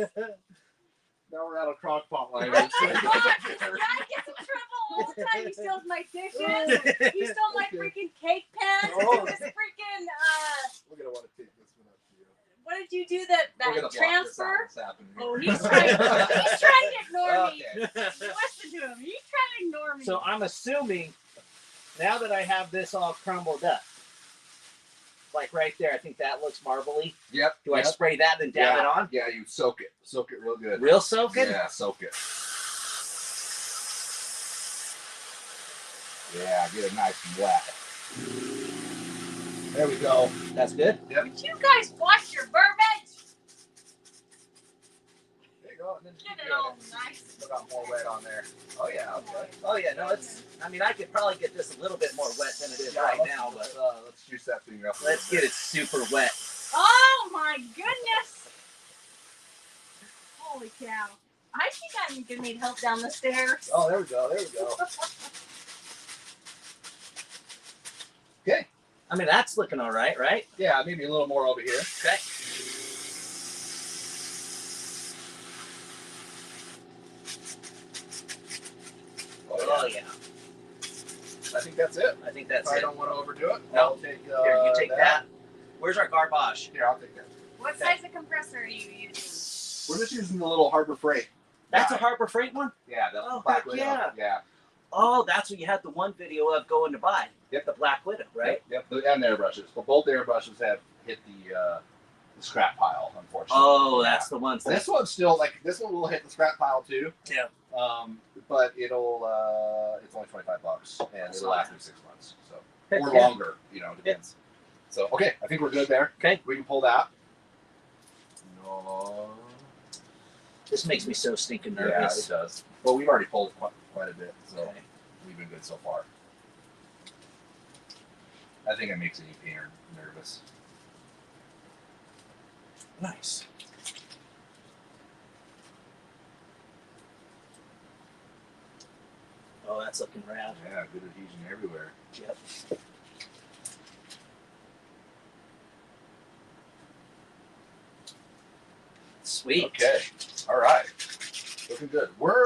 place. Now we're out of crock pot liners. God gets in trouble all the time. He steals my dishes. He stole my freaking cake pans. Oh. This freaking We're gonna want to take this one up to you. what did you do that We're gonna block transfer? this out. What's happening Oh, here. he's trying to ignore me. Okay. Listen to him. He's trying to ignore me. So I'm assuming now that I have this all crumbled up, like right there, I think that looks marbly. Yep. Do I yep. spray that and dab it on? Yeah, you soak it. Soak it real good. Real soaking? Yeah, soak it. Yeah, get it nice and wet. There we go. That's good. Yep. Would you guys wash your verbiage? There you go. And then Get it all nice. Still got more wet on there. Oh yeah. Okay. Oh yeah, no, it's. I mean, I could probably get this a little bit more wet than it is Yeah, right let's- now, but let's juice that thing up. let's get it super wet. Oh my goodness! Holy cow! I think I'm gonna need help down the stairs. Oh, there we go. There we go. Okay. I mean, that's looking all right, right? Yeah, maybe a little more over here. Okay. Oh yeah, I think that's it. I think that's If I it. don't want to overdo it, No. I'll take. Here, you take that. Where's our garbage? Here, I'll take that. What size of compressor are you using? We're just using the little Harbor Freight. That's a Harbor Freight one? Yeah, the Oh, Black heck Widow. yeah. Yeah. Oh, that's what you had the one video of going to buy. Yep. The Black Widow, right? Yep. And the airbrushes. But both airbrushes have hit the scrap pile, unfortunately. Oh, Yeah. that's the one. This one's still this one will hit the scrap pile too. Yeah. But it'll it's only $25 and That's it'll not last bad. me 6 months. So Heck or yeah. longer, depends. So okay, I think we're good there. Okay. We can pull that. No. This makes me so stinking Yeah, nervous. it does. Well, we've already pulled quite a bit, so Okay. we've been good so far. I think it makes any painter nervous. Nice. Oh, that's looking rad. Yeah, good adhesion everywhere. Yep. Sweet. Okay. All right. Looking good. We're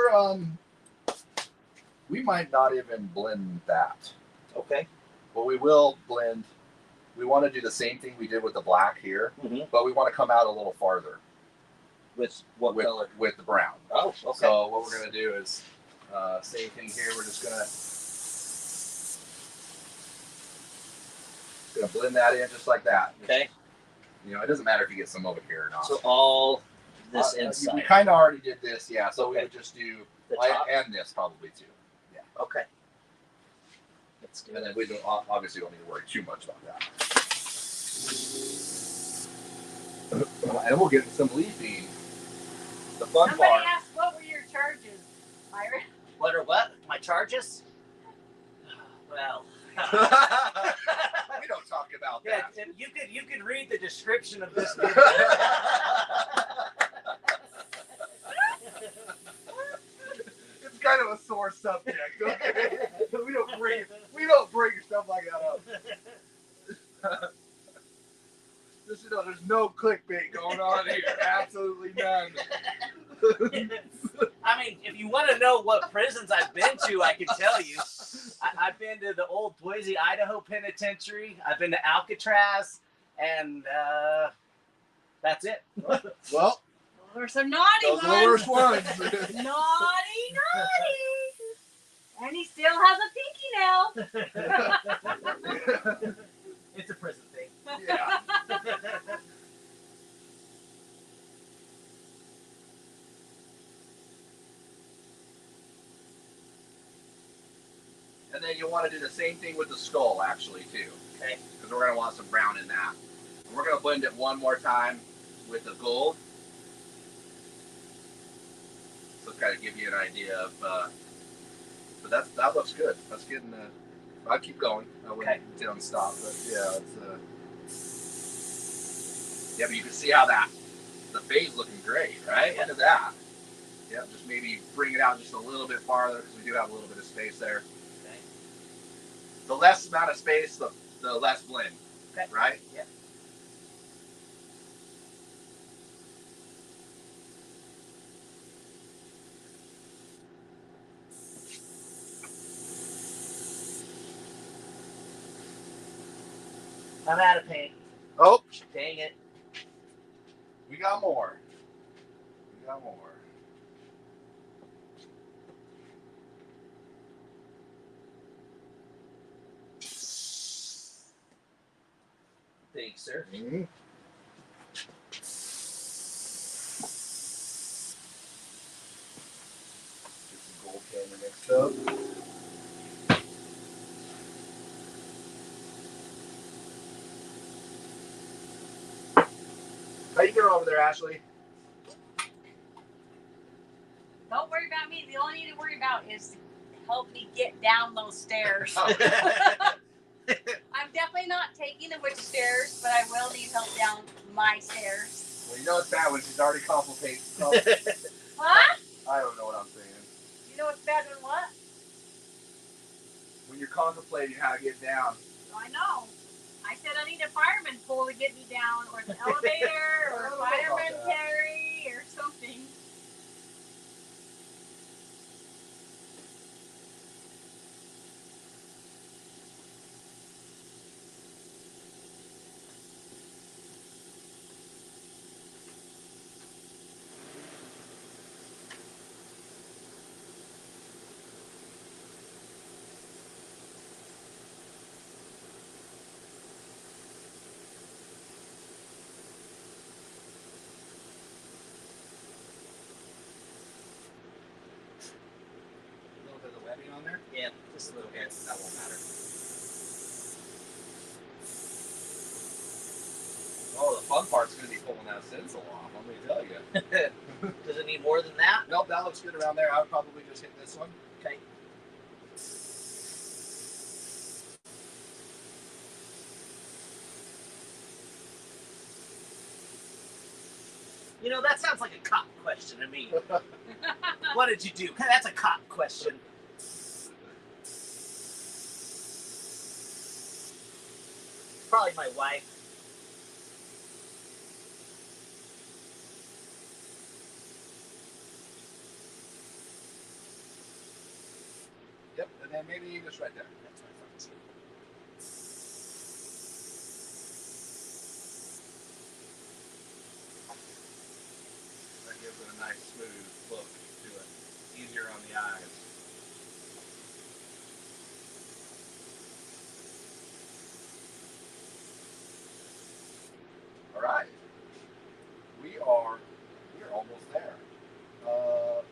we might not even blend that. Okay. But we will blend. We want to do the same thing we did with the black here, Mm-hmm. but we want to come out a little farther With what with, color? with the brown. Oh, okay. So what we're gonna do is same thing here. We're just gonna blend that in just like that. Okay. You know, it doesn't matter if you get some over here or not. So all this We inside. kind of already did this, yeah. So we Okay. would just do The top. and this probably too. Okay. Let's do And then it. we don't obviously don't need to worry too much about that. And we'll get some leafing. The fun Somebody part. asked, what were your charges, Myron? What or what? My charges? Well. We don't talk about Yeah, that. and you could read the description of this video. It's kind of a sore subject. Okay? we don't bring stuff like that up. Just there's no clickbait going on here. Absolutely none. I mean, if you want to know what prisons I've been to, I can tell you. I've been to the old Boise, Idaho penitentiary. I've been to Alcatraz, and that's it. Well, Those are some naughty those are the worst ones. ones. Naughty, naughty. And he still has a pinky nail. It's a prison thing. Yeah. And then you want to do the same thing with the skull, actually, too. Okay. Because we're going to want some brown in that. And we're going to blend it one more time with the gold. So kind of give you an idea of, but that looks good. That's getting, I'll keep going. I wouldn't tell them to stop, but yeah, yeah, but you can see how the fade's looking great, right? Yeah. Look at that. Yeah, just maybe bring it out just a little bit farther because we do have a little bit of space there. Okay. The less amount of space, the less blend. Okay. Right? Yeah. I'm out of paint. Oh, Dang it. we got more. We got more. Thanks, sir. Mm-hmm. Get some gold camera mixed up. you get her over there, Ashley. Don't worry about me. The only thing you need to worry about is to help me get down those stairs. I'm definitely not taking the witch stairs, but I will need help down my stairs. Well, you know it's bad when she's already complicated. Huh? I don't know what I'm saying. You know what's bad when what? When you're contemplating how to get down. I know. I said I need a fireman pole to get me down, or the elevator, or a fireman carry, or something. A little bit of webbing on there. Yeah, just a little bit. That won't matter. Oh, the fun part's going to be pulling that stencil off, let me tell you. Does it need more than that? Nope, that looks good around there. I would probably just hit this one. Okay. You know, that sounds like a cop question to me. What did you do? That's a cop question. Probably my wife. Yep, and then maybe just right there. That's my friend too. That gives it a nice smooth look to it. Easier on the eyes. All right. We are almost there.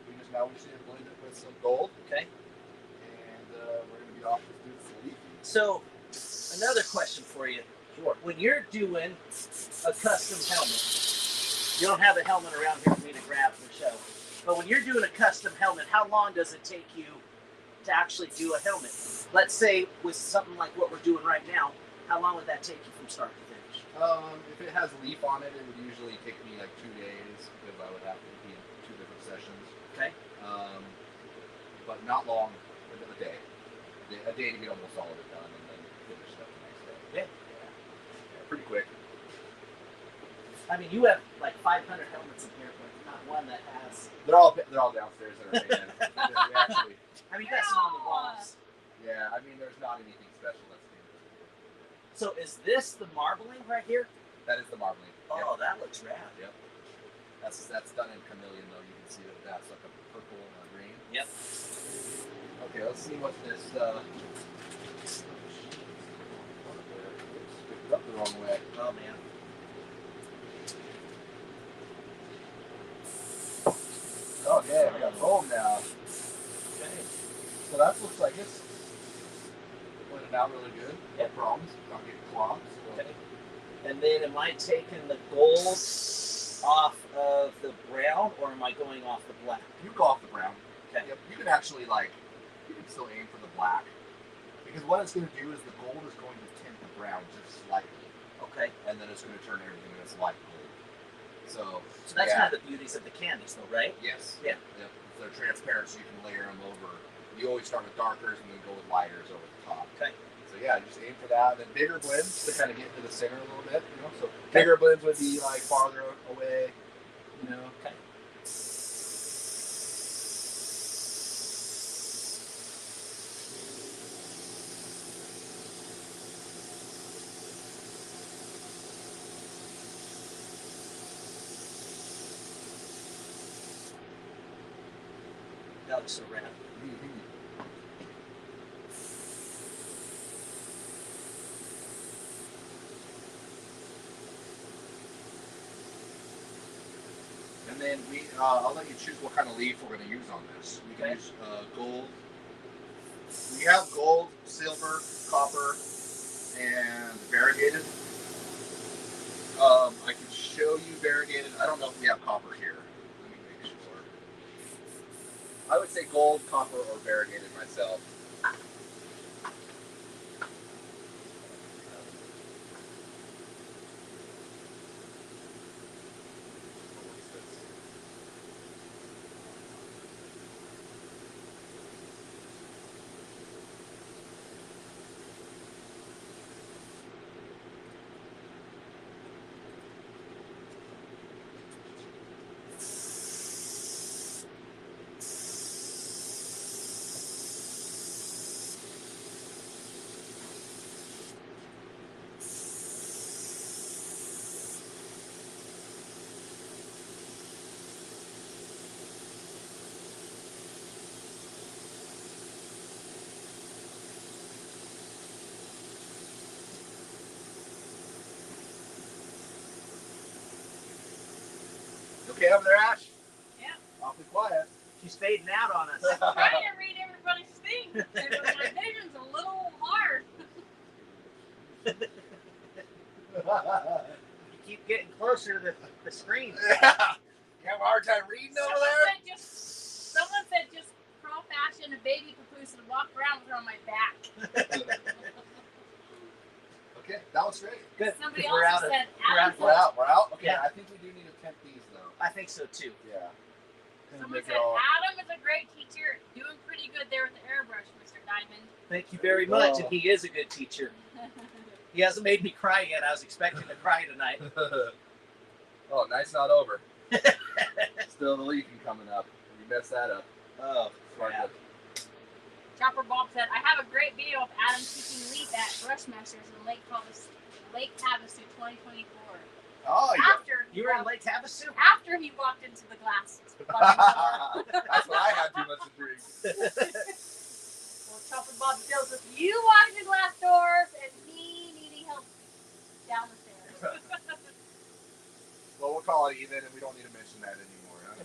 We just need to blend it with some gold. Okay. And we're going to be off to do the leaf. So, another question for you. Sure. When you're doing a custom helmet, you don't have a helmet around here for me to grab for show. But when you're doing a custom helmet, how long does it take you to actually do a helmet? Let's say with something like what we're doing right now, how long would that take you from start to finish? If it has leaf on it, it would usually take me like 2 days because I would have to be in 2 different sessions. Okay. But not long, a day. A day to get almost all of it done and then finish stuff the next day. Yeah. Yeah, pretty quick. I mean, you have like 500 helmets in here, but not one that has. They're all downstairs that are made. We actually, I mean, you got some on the walls. yeah, I mean, there's not anything special that's new. So is this the marbling right here? That is the marbling. Oh, that looks rad. Yep. That's done in chameleon though. You can see that that's like a purple and a green. Yep. Okay, let's see what this. Picked it up the wrong way. Oh man. Oh yeah, we got foam now. Okay. So that looks like it's pointed out really good. No Yep. problems. Not getting clogged. So. Okay. And then am I taking the gold off of the brown, or am I going off the black? You go off the brown. Okay. Yep. You can actually you can still aim for the black. Because what it's going to do is the gold is going to tint the brown just slightly. Okay. And then it's going to turn everything into light gold. So that's yeah. kind of the beauties of the candies, though, right? Yes. Yeah. Yep. They're transparent, so you can layer them over. You always start with darkers and then go with lighters over the top. Okay. So yeah, just aim for that. Then bigger blends to kind of get into the center a little bit. So bigger blends would be like farther away. Okay. That looks so rad. And then I'll let you choose what kind of leaf we're going to use on this. We can Okay. use gold. We have gold, silver, copper, and variegated. I can show you variegated. I don't know if we have copper here. Let me make sure. I would say gold, copper, or variegated myself. You okay over there, Ash? Yeah. Awfully quiet. She's fading out on us. I'm trying to read everybody's thing. My vision's a little hard. You keep getting closer to the screen. Yeah. You have a hard time reading over there? Someone said just pro fashion a baby papoose and walk around with her on my back. Okay, that was great. Good. Somebody 'cause we're also out of- said we're out Adam of- We're out. We're out. Okay, Yeah. I think we do need to temp these though. I think so too. Yeah. Someone said Adam is a great teacher, doing pretty good there with the airbrush, Mr. Diamond. Thank you very much. Oh. And he is a good teacher. He hasn't made me cry yet. I was expecting to cry tonight. Oh, night's not over. Still the leafing coming up. You messed that up. Oh, Smart. yeah. Chopper Bob said, I have a great video of Adam teaching leaf at Brush Masters in Lake Havasu 2024. Oh, yeah. After You were in Lake Havasu? after he walked into the glass. That's when I had too much to drink. Well, Chopper Bob deals with you walking the glass doors and me needing help down the stairs. Well, we'll call it even, and we don't need to mention that anymore. Huh?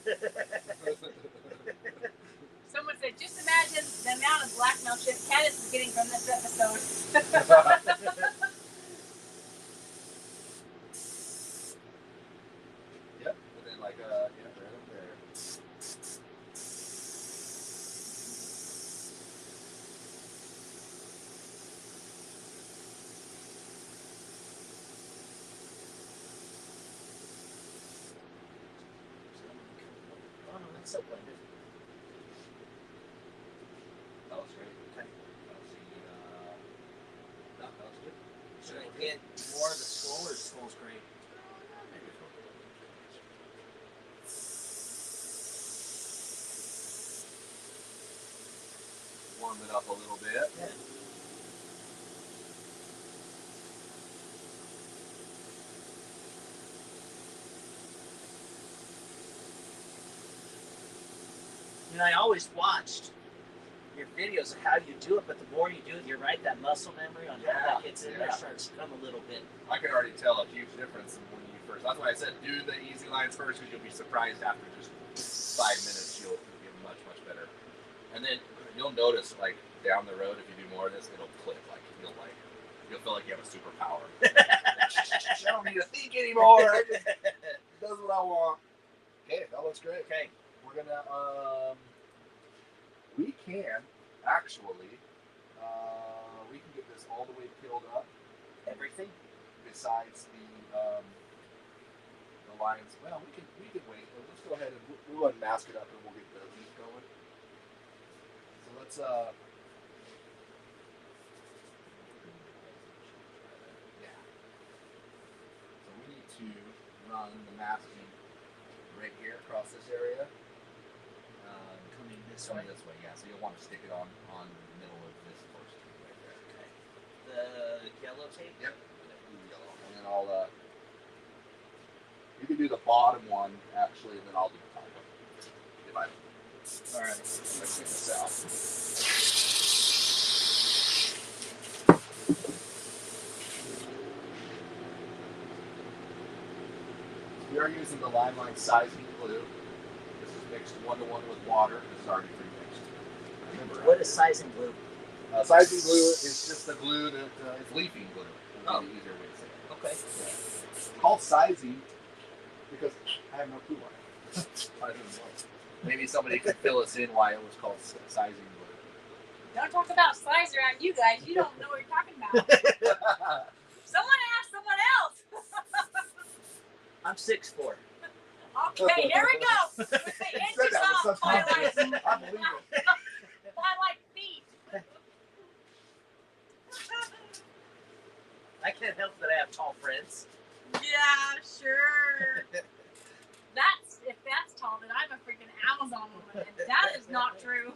Someone said, just imagine the amount of blackmail shit Candace is getting from this episode. Yep. And then like yeah, right up there. Oh, no, that's so blended. That was great. Okay. That was no, that was good. Should I get more of the skull or skull's great? Warm it up a little bit. Yeah. And I always watched your videos of how you do it, but the more you do it, you're right, that muscle memory on how that gets in there starts to come a little bit. I can already tell a huge difference in when you first. That's why I said do the easy lines first, because you'll be surprised after just 5 minutes you'll get much better. And then you'll notice like down the road if you do more of this, it'll click. You'll feel like you have a superpower. I don't need to think anymore. I just does what I want. Okay, that looks great. Okay. We're gonna we can actually we can get this all the way filled up. Everything? Besides the lines. Well, we can wait. Let's go ahead and we'll unmask it up and we'll get the leaf going. So let's yeah. So we need to run the masking right here across this area. Coming this Coming way. this way, yeah. So you'll want to stick it on the middle of this first right there. Okay. The yellow tape? Yep. Yellow. And then I'll you can do the bottom one actually, and then I'll do the top one. If I All right. let's check this out. We are using the Limelight sizing glue. This is mixed 1-to-1 with water. This is already pre-mixed. Remember, What is sizing glue? sizing glue is just the glue that is leafing glue. would Oh. be the easier way to say it. Okay. It's called sizing because I have no clue why. I don't know. Maybe somebody could fill us in why it was called sizing. Don't talk about size around you guys. You don't know what you're talking about. But Someone ask someone else. I'm 6'4". Okay, here we go. With the you said inches that with off, such confidence. I believe it. I like feet. I can't help that I have tall friends. Yeah, sure. If that's tall, then I'm a freaking Amazon woman. And that is not true.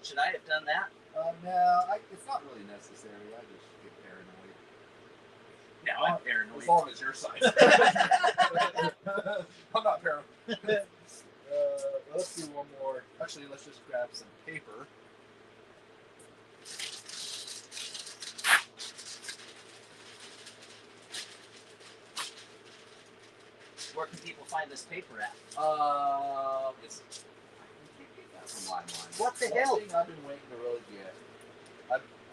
Should I have done that? No, it's not really necessary. I just get paranoid. No, I'm paranoid. As long as your size. I'm not paranoid. Let's do one more. Actually, let's just grab some paper. Where can people find this paper at? It's. I can't get that from LimeLine. What the One hell? thing I've been waiting to really get.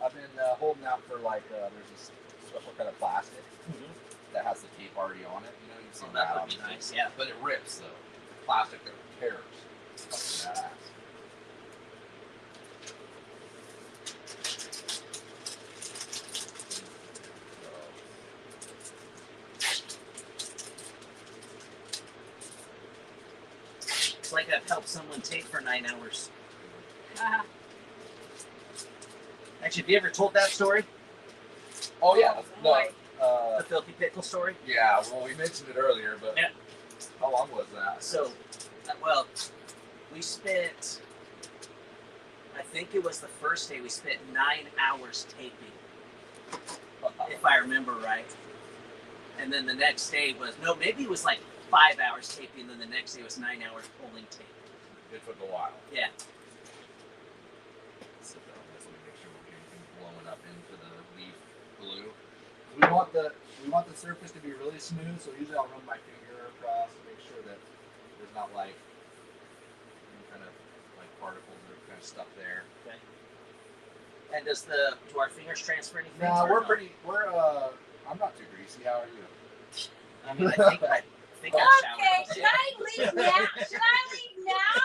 I've been holding out for there's this special kind of plastic that has the tape already on it. You know, you've seen Oh, that would obviously. be nice, yeah. But it rips though. Plastic that tears. It's fucking badass. It's like I've helped someone tape for 9 hours. Actually, have you ever told that story? Oh yeah, boy. The filthy pickle story? Yeah, well, we mentioned it earlier, but Yeah. how long was that? So, well, we spent, I think it was the first day, we spent 9 hours taping, if I remember right. And then the next day was, no, maybe it was like 5 hours taping, and then the next day was 9 hours pulling tape. It took a while. Yeah. Sit down, let's make sure we're getting blowing up into the leaf glue. We want the surface to be really smooth, so usually I'll run my finger across to make sure that there's not like any kind of like particles that are kind of stuck there. Okay. And do our fingers transfer anything? No, or I'm not too greasy. How are you? I mean, I think I showered. Okay, should I leave now? Should I leave now?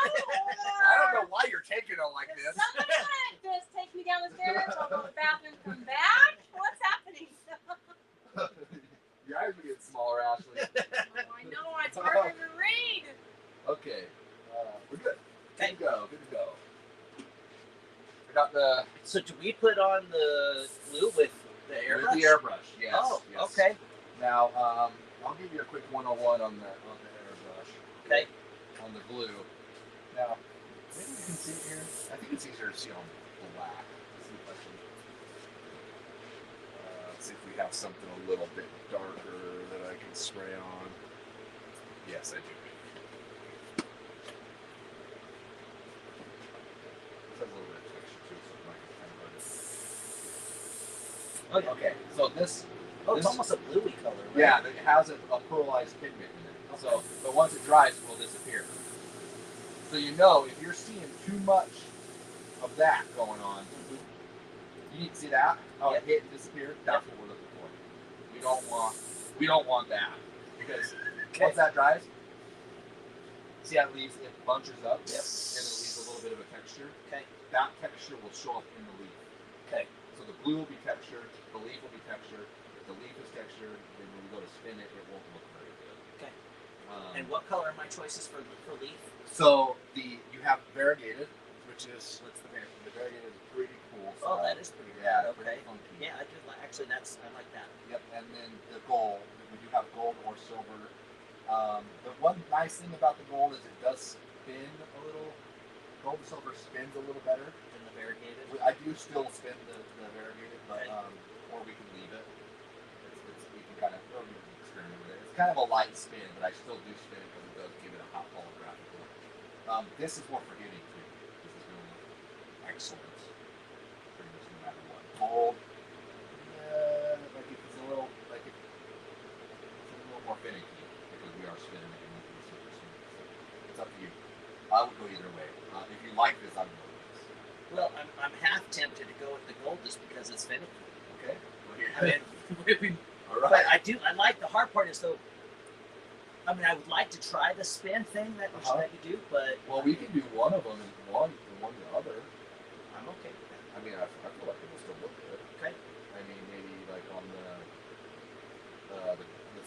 I don't know why you're taking it like Is this. somebody gonna just take me down the stairs, I'll go to the bathroom, come back? What's happening? Your eyes are getting smaller, Ashley. Oh, I know, it's harder to read. Okay, we're good. Okay. Good to go. Good to go. I got the So do we put on the glue with the airbrush? with the airbrush. Yes. Oh, yes. okay. Now, I'll give you a quick 101 on the airbrush. Okay. On the glue. Now, maybe you can see it here. I think it's easier to see on black. Let's see if I can. Let's see if we have something a little bit darker that I can spray on. Yes, I do. This has a little bit of texture too, so it might be kind of hard to. Okay, so this. Oh, it's This- almost a bluey color, right? Yeah, it has a pearlized pigment in it. So, but once it dries, it will disappear. So you know if you're seeing too much of that going on, you need to see that. Oh, Yep. it hit and disappeared. That's what we're looking for. We don't want that because once that dries, see how it leaves it bunches up, Yep. and it leaves a little bit of a texture. Okay. That texture will show up in the leaf. Okay. So the blue will be textured, the leaf will be textured. If the leaf is textured, then when we go to spin it, it won't look very good. Okay. And what color are my choices for leaf? So you have variegated, which is What's the the variegated is pretty cool. Oh, that is pretty good. Yeah, Okay. pretty funky. Yeah, I do like. Actually, I like that. Yep, and then the gold. We do have gold or silver. The one nice thing about the gold is it does spin a little. Gold and silver spins a little better. And the variegated. I do still spin the variegated, but Okay. or we can leave it. We can kind of experiment with it. It's kind of a light spin, but I still do spin it because it does give it a hot holographic look. This is more forgiving too. This is really excellent. Pretty much no matter what. Gold, like it's a little more finicky because we are spinning it and making it super smooth. So it's up to you. I would go either way. If you like this, I would go with this. Well, I'm half tempted to go with the gold just because it's finicky. Okay. I mean, All but right. I like the hard part is though. I mean, I would like to try the spin thing that you do, but Well, we can do one of them and one the other. I'm okay with that. I mean, I feel like it will still look good. Okay. I mean, maybe like on the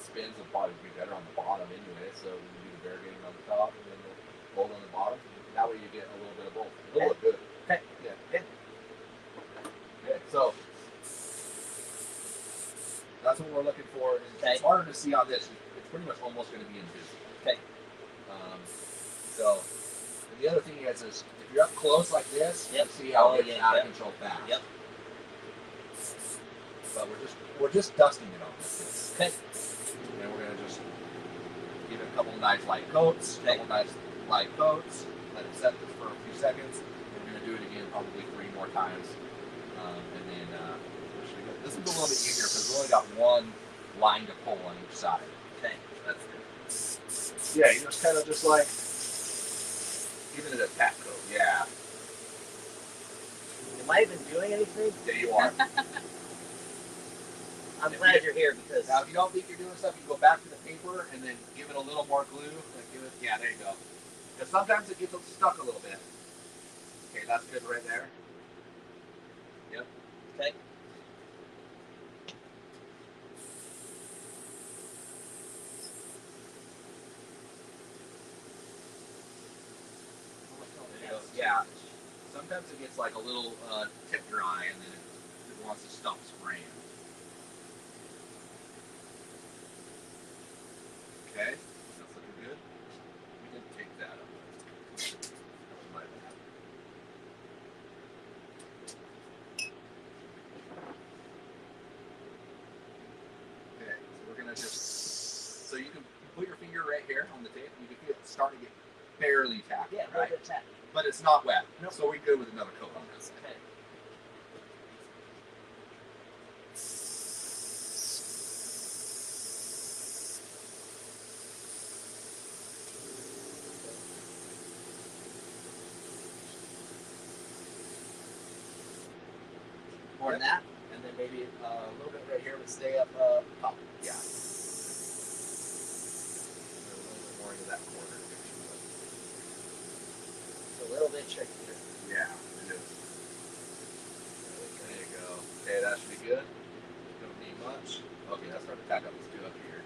spins will probably be better on the bottom anyway. So we can do the variegating on the top and then the gold on the bottom. That way you get a little bit of both. It'll look good. Okay. Yeah. Yeah. Okay. So that's what we're looking for. Okay. It's harder to see on this. It's pretty much almost going to be invisible. Okay. So and the other thing is if you're up close like this, Yep. you see how it gets out yep. of control fast. Yep. But we're just dusting it on this. Okay. And we're gonna just give it a couple nice light coats, Okay. let it set this for a few seconds. We're gonna do it again probably 3 more times. And then this is a little bit easier because we only got one line to pull on each side. Okay. That's good. Yeah, you just kind of just like giving it a tap coat. Yeah. Am I even doing anything? There you are. I'm glad you're here because Now, if you don't think you're doing stuff, you go back to the paper and then give it a little more glue. Yeah, there you go. Because sometimes it gets stuck a little bit. Okay, that's good right there. Yep. okay. There you go. Yeah. Sometimes it gets like a little tip dry and then it wants to stop spraying. Okay, that's looking good. We didn't take that up. That was my bad. Okay, so we're gonna just, so you can put your finger right here on the tape. You can feel it starting to get barely tacky, Yeah, right? right. Tap. But it's not wet, Nope. so we're good with another coat on this. Okay. More than that. And then maybe a little bit right here would stay up top. Yeah. A little bit more into that corner. It's a little bit trickier. Yeah, it is. There you go. Okay, that should be good. Don't need much. Okay, that's starting to tack up. Let's do up here.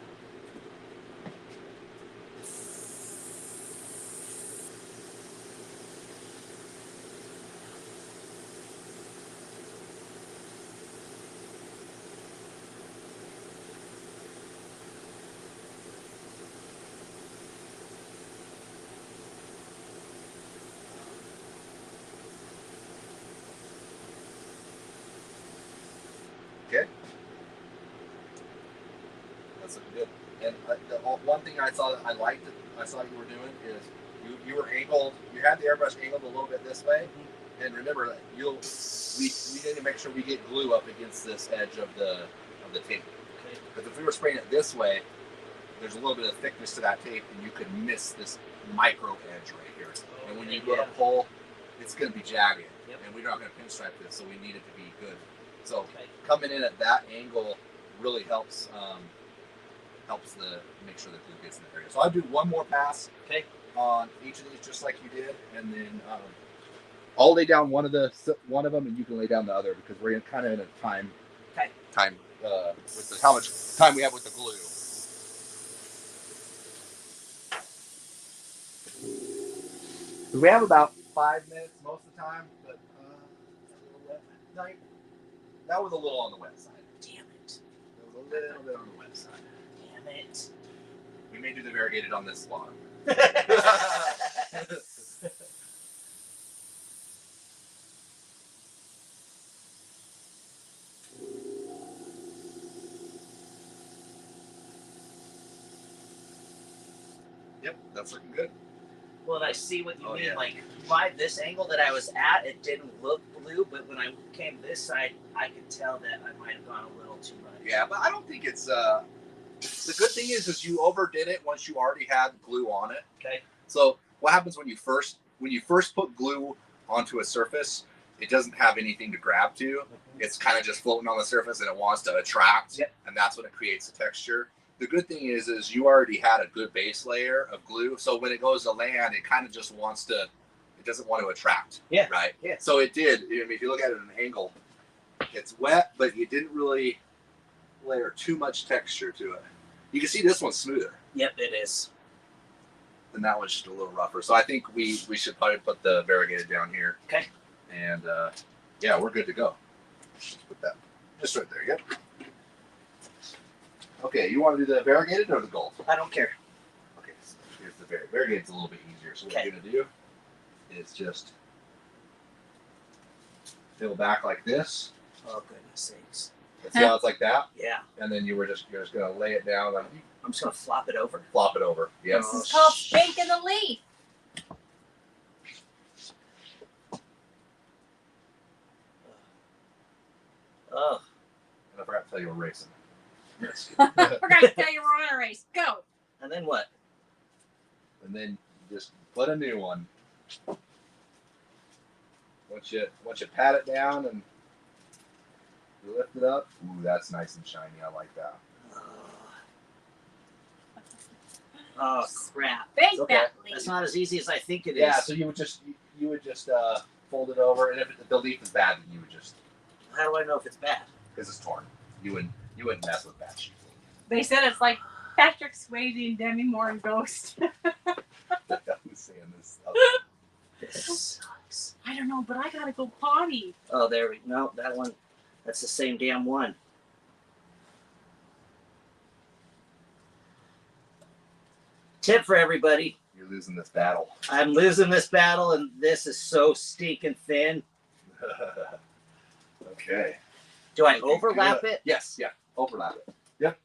Okay. That's looking good. And one thing I saw that I liked that I saw you were doing is you were angled. You had the airbrush angled a little bit this way. And remember that we need to make sure we get glue up against this edge of the tape. Okay. Because if we were spraying it this way, there's a little bit of thickness to that tape, and you could miss this micro edge right here. And when you go to pull, it's going to be jagged. Yep. And we're not going to pinstripe this, so we need it to be good. So Okay. coming in at that angle really helps the make sure the glue gets in the area. So I'll do one more pass Okay. on each of these, just like you did, and then I'll lay down one of them, and you can lay down the other because we're kind of in a time with how much time we have with the glue. We have about 5 minutes most of the time, but that was a little on the wet side. Damn it. That was a little bit on the wet side. Damn it. We may do the variegated on this spot. Yep, that's looking good. Well, I see what you Oh, mean. yeah. Like, by this angle that I was at, it didn't look blue, but when I came this side, I could tell that I might have gone a little too much. Yeah, but I don't think it's the good thing is you overdid it once you already had glue on it. Okay. So what happens when you first put glue onto a surface, it doesn't have anything to grab to. It's kind of just floating on the surface, and it wants to attract, and that's when it creates the texture. The good thing is you already had a good base layer of glue, so when it goes to land, it kind of just wants to. It doesn't want to attract. Yeah. Right. Yeah. So it did. I mean, if you look at it at an angle, it's wet, but you didn't really layer too much texture to it. You can see this one's smoother. Yep, it is. And that one's just a little rougher. So I think we should probably put the variegated down here. Okay. And yeah, we're good to go. Let's put that just right there. Yep. Okay, you want to do the variegated or the gold? I don't care. Okay, so here's the variegated's a little bit easier. So what we're gonna do is just fill back like this. Oh goodness sakes! See how it's like that? Yeah. And then you're just gonna lay it down. Like, I'm just gonna flop it over. flop it over. Yes. This is called spanking the leaf. Oh. And I forgot to tell you we're racing. I forgot to tell you we're on a race. Go. And then what? And then just put a new one. Once you pat it down and you lift it up, ooh, that's nice and shiny. I like that. Oh crap! Bake Okay. that leaf. That's not as easy as I think it is. Yeah, so you would just fold it over, and if the leaf is bad, then you would just How do I know if it's bad? because it's torn. You wouldn't mess with that shit. They said it's like Patrick Swayze and Demi Moore and Ghost. Who's saying this stuff? This sucks. I don't know, but I gotta go potty. Oh, there we no, that one. That's the same damn one. Tip for everybody. You're losing this battle. I'm losing this battle, and this is so stinking thin. Okay. Do I overlap it? Yes. Yeah. Overlap it. Yep.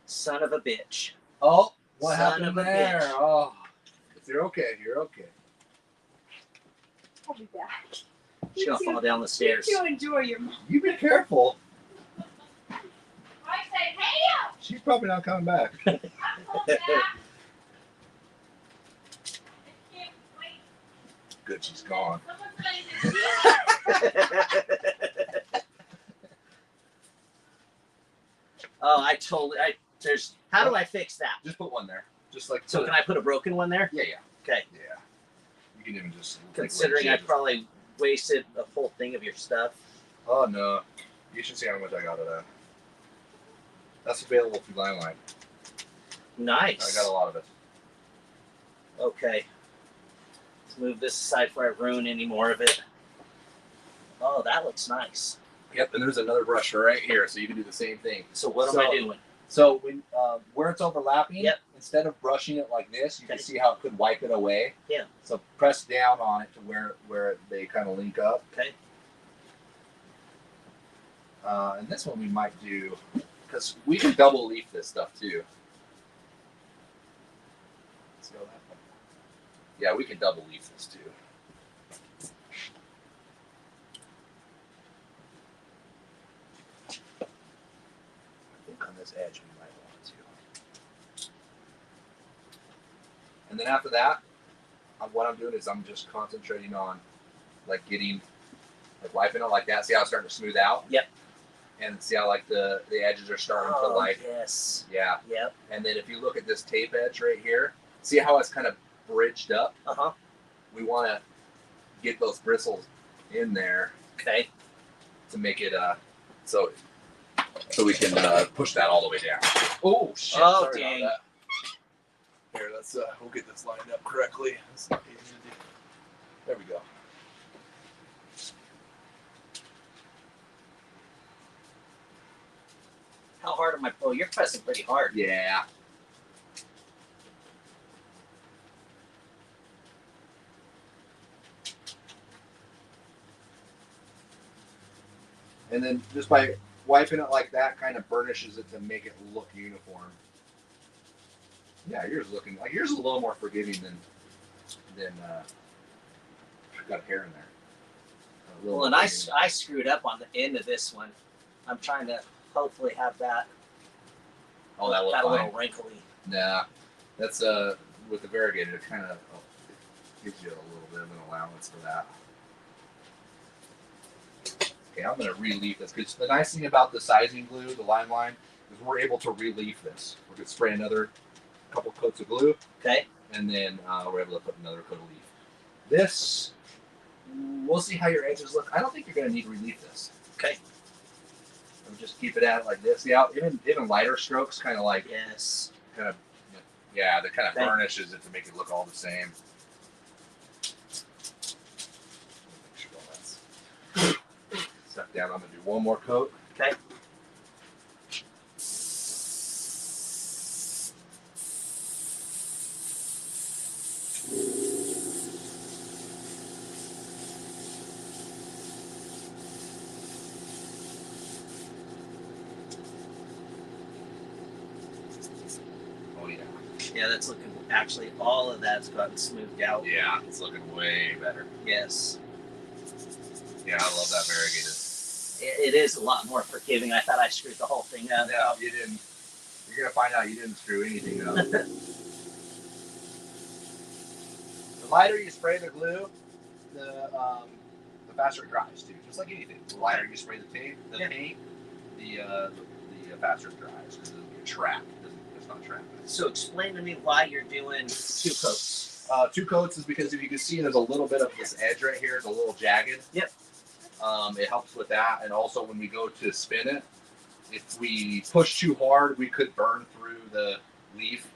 Son of a bitch. Oh, what Son happened of a there? bitch. Oh, you're okay. You're okay. I'll be back. She's gonna fall down the stairs. You enjoy your. You be careful. I said, hey, She's probably not coming back. I'm coming back. I can't wait. Good, she's gone. Someone's ready to Oh, there's. How do I fix that? Just put one there. Just like So can I put a broken one there? Yeah. Okay. Yeah. You can even just Considering I legit- probably wasted a whole thing of your stuff. Oh no. You should see how much I got of that. That's available through Limelight. Nice. I got a lot of it. Okay. Let's move this aside before I ruin any more of it. Oh, that looks nice. Yep, and there's another brush right here, so you can do the same thing. So what am I doing? So when where it's overlapping, Yep. instead of brushing it like this, you can Okay. see how it could wipe it away. Yeah. So press down on it to where they kind of link up. Okay. And this one we might do, because we can double leaf this stuff too. See how that one? Yeah, we can double leaf this too. I think on this edge we might want to. And then after that, what I'm doing is I'm just concentrating on like getting, like wiping it like that. See how it's starting to smooth out? Yep. And see how like the edges are starting to like, yes. yeah. Yep. And then if you look at this tape edge right here, see how it's kind of bridged up? Uh-huh. We want to get those bristles in there Okay. to make it so we can push that all the way down. Oh shit! Oh, sorry dang. about that. Here, let's we'll get this lined up correctly. That's not easy to do. There we go. How hard am I? Oh, you're pressing pretty hard. Yeah. And then just by wiping it like that, kind of burnishes it to make it look uniform. Yeah, yours is looking like yours is a little more forgiving than got hair in there. A little Well, and more I forgiving. screwed up on the end of this one. I'm trying to hopefully have that. Oh, that got a looks little fine. wrinkly. Nah, that's with the variegated, it kind of gives you a little bit of an allowance for that. Okay, I'm gonna relief this because the nice thing about the sizing glue, the line, is we're able to relief this. We're gonna spray another couple coats of glue. Okay. And then we're able to put another coat of leaf. This, we'll see how your edges look. I don't think you're going to need to relief this. Okay. So just keep it at like this. Yeah, even lighter strokes, kind of like Yes. that kind of Okay. burnishes it to make it look all the same. Make sure all that's stuck down. I'm going to do one more coat. Okay. Oh yeah. Yeah, that's looking. Actually, all of that's gotten smoothed out. Yeah, it's looking way better. Yes. Yeah, I love that variegated. It is a lot more forgiving. I thought I screwed the whole thing up. No, you didn't. You're gonna find out you didn't screw anything up. The lighter you spray the glue, the faster it dries too. Just like anything. The lighter you spray the paint, the faster it dries because it'll be a trap. It's not trap. So explain to me why you're doing 2 coats. 2 coats is because if you can see, there's a little bit of this edge right here. It's a little jagged. Yep. It helps with that, and also when we go to spin it, if we push too hard, we could burn through the leaf,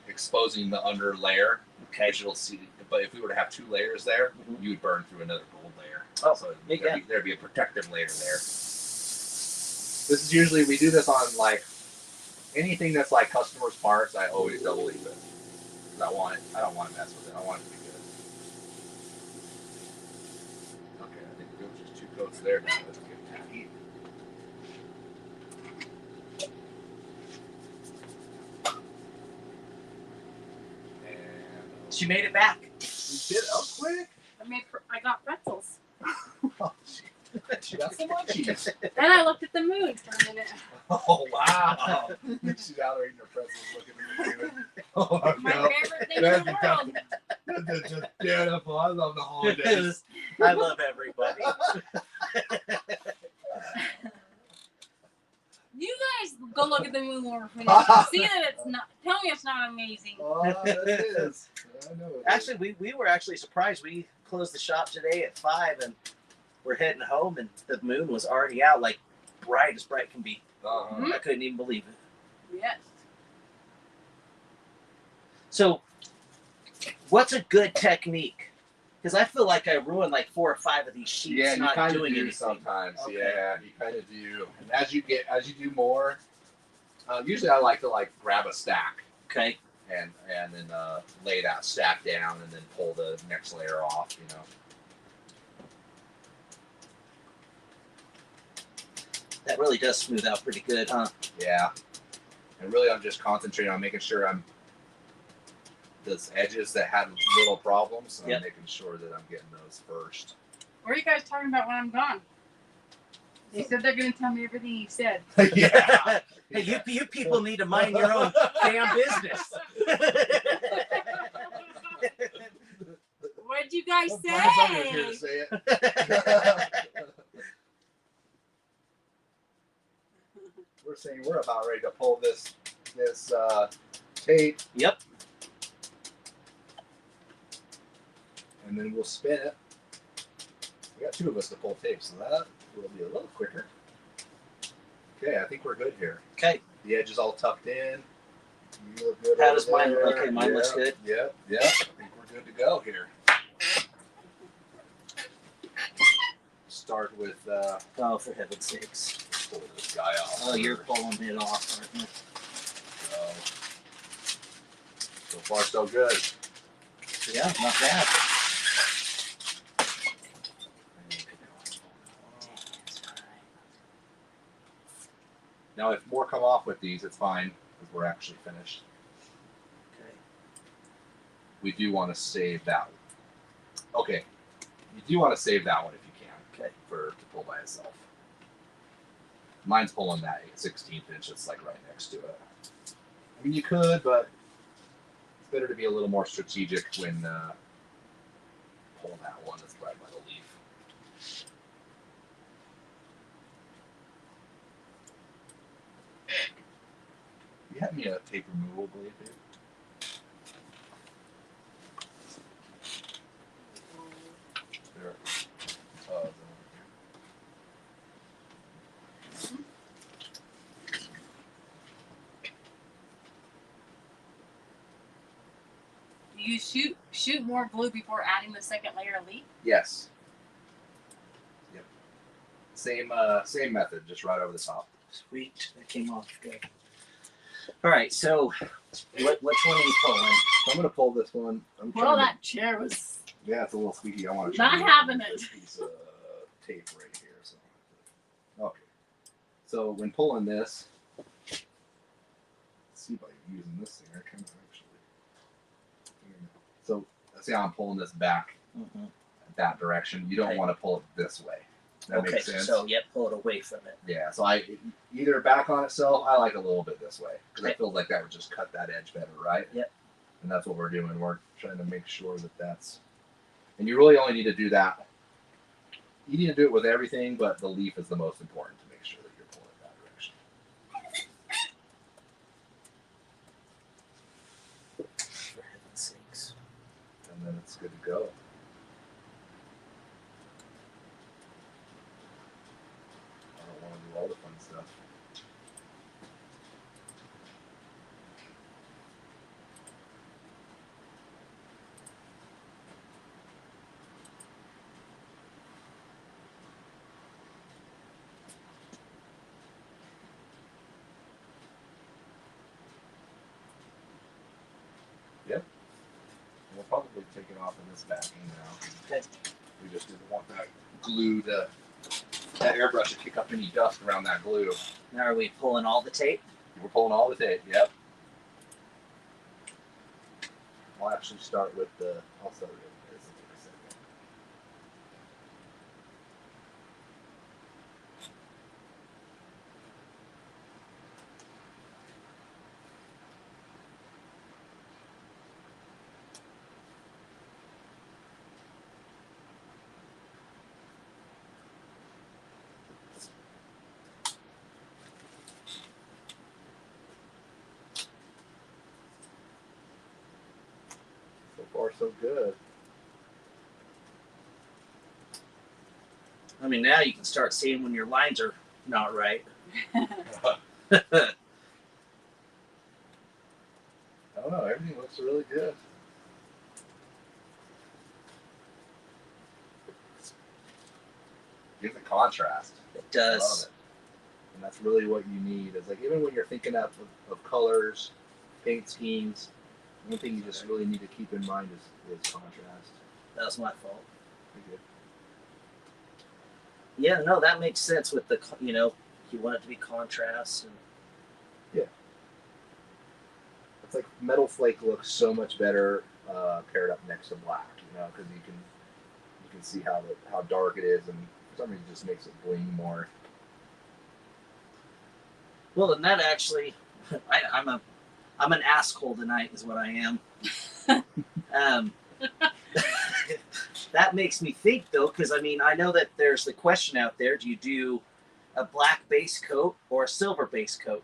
exposing the under layer. Okay. Which you'll see. But if we were to have 2 layers there, Mhm. you would burn through another gold layer. Oh, so yeah. there'd be a protective layer there. This is usually, we do this on like anything that's like customers' parts. I always double leaf it. I don't want to mess with it. I want it to be good. Okay, I think we'll just 2 coats there now. Let's get tacky. And She made it back. you did it up quick. I got pretzels. Oh, she got some munchies. Then I looked at the moon for a minute. Oh wow! She's out there eating her pretzels, looking at me. Oh My no! favorite thing in That'd the be world. That's just beautiful. I love the holidays. I love everybody. You guys go look at the moon when we're finished. See that it's not. Tell me it's not amazing. Oh, it is. I know. It Actually, we were actually surprised. We closed the shop today at 5, and we're heading home, and the moon was already out, like bright as bright can be. is. Uh-huh. I couldn't even believe it. Yes. So, what's a good technique? Because I feel like I ruined like 4 or 5 of these sheets Yeah, you not kind of doing do anything. sometimes. Okay. Yeah, you kind of do. And as you do more, usually I like to like grab a stack Okay. and then lay that stack down and then pull the next layer off. You know. That really does smooth out pretty good, huh? Yeah. And really, I'm just concentrating on making sure those edges that had little problems, I'm Yep. making sure that I'm getting those first. What are you guys talking about when I'm gone? They said they're going to tell me everything you said. Yeah. Hey, you people need to mind your own damn business. What did you guys Well, Brian Sumner's here to say? say it. We're saying we're about ready to pull this tape, Yep. and then we'll spin it. We got 2 of us to pull tape, so that will be a little quicker. Okay, I think we're good here. Okay. The edge is all tucked in. You look good. How over does mine look? there. Okay, mine looks Yeah, good. Yeah. I think we're good to go here. Start with Oh, for heaven's sakes. pull this guy off. Oh, you're pulling it off, aren't you? So far, so good. Yeah, not bad. Now, if more come off with these, it's fine because we're actually finished. Okay. We do want to save that one. Okay, you do want to save that one if you can. Okay. For to pull by itself. Mine's pulling that 16th inch. It's like right next to it. I mean, you could, but it's better to be a little more strategic when pulling that one that's right by the leaf. You have me a tape removal blade, dude? There. Do you shoot more glue before adding the second layer of leaf? Yes. Yep. Same method, just right over the top. Sweet, that came off good. All right, so which one are you pulling? I'm gonna pull this one. Well, that chair was Yeah, it's a little squeaky. I want to not having it. Piece of tape right here. So, okay. So when pulling this, let's see if I'm using this thing. I can actually. So let's say I'm pulling this back that direction. You don't want to pull it this way. That makes sense. So pull it away from it. Yeah. So I either back on itself. I like a little bit this way because I feel like that would just cut that edge better, right? Yep. And that's what we're doing. We're trying to make sure that that's. And you really only need to do that. You need to do it with everything, but the leaf is the most important to make sure that you're pulling it that direction. For heaven's sakes. And then it's good to go. I don't want to do all the fun stuff. Yep. We'll probably take it off of this backing now. Okay. We just didn't want that glue to, that airbrush to kick up any dust around that glue. Now are we pulling all the tape? We're pulling all the tape, yep. I'll actually start with the, I'll start with this in a second. So far, so good. I mean, now you can start seeing when your lines are not right. I don't know, everything looks really good. Gives a contrast. It I love does. it. And that's really what you need. Is like even when you're thinking of colors, paint schemes, one thing you just really need to keep in mind is contrast. That was my fault. Pretty good. Yeah, no, that makes sense with the, you want it to be contrast. And It's like metal flake looks so much better paired up next to black, because you can see how dark it is, and for some reason it just makes it bling more. well, and that actually, I'm an asshole tonight, is what I am. That makes me think though, because I mean, I know that there's the question out there: do you do a black base coat or a silver base coat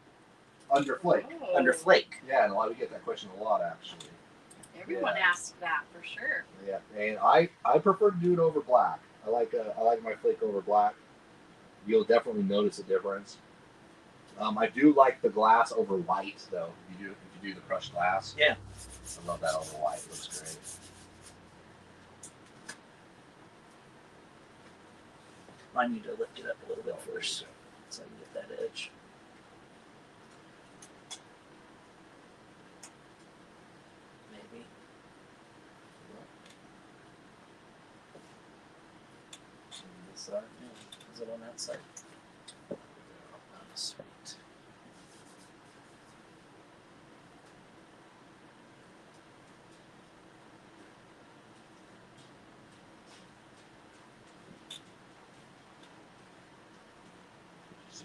Under flake. Oh. under flake? Yeah, and we get that question a lot actually. Everyone Yeah. asks that for sure. Yeah, and I prefer to do it over black. I like my flake over black. You'll definitely notice a difference. I do like the glass over white though. If you do the crushed glass. Yeah. I love that over white. It looks great. I need to lift it up a little bit first, so I can get that edge. Maybe. This side. Yeah. Is it on that side? Oh, sweet.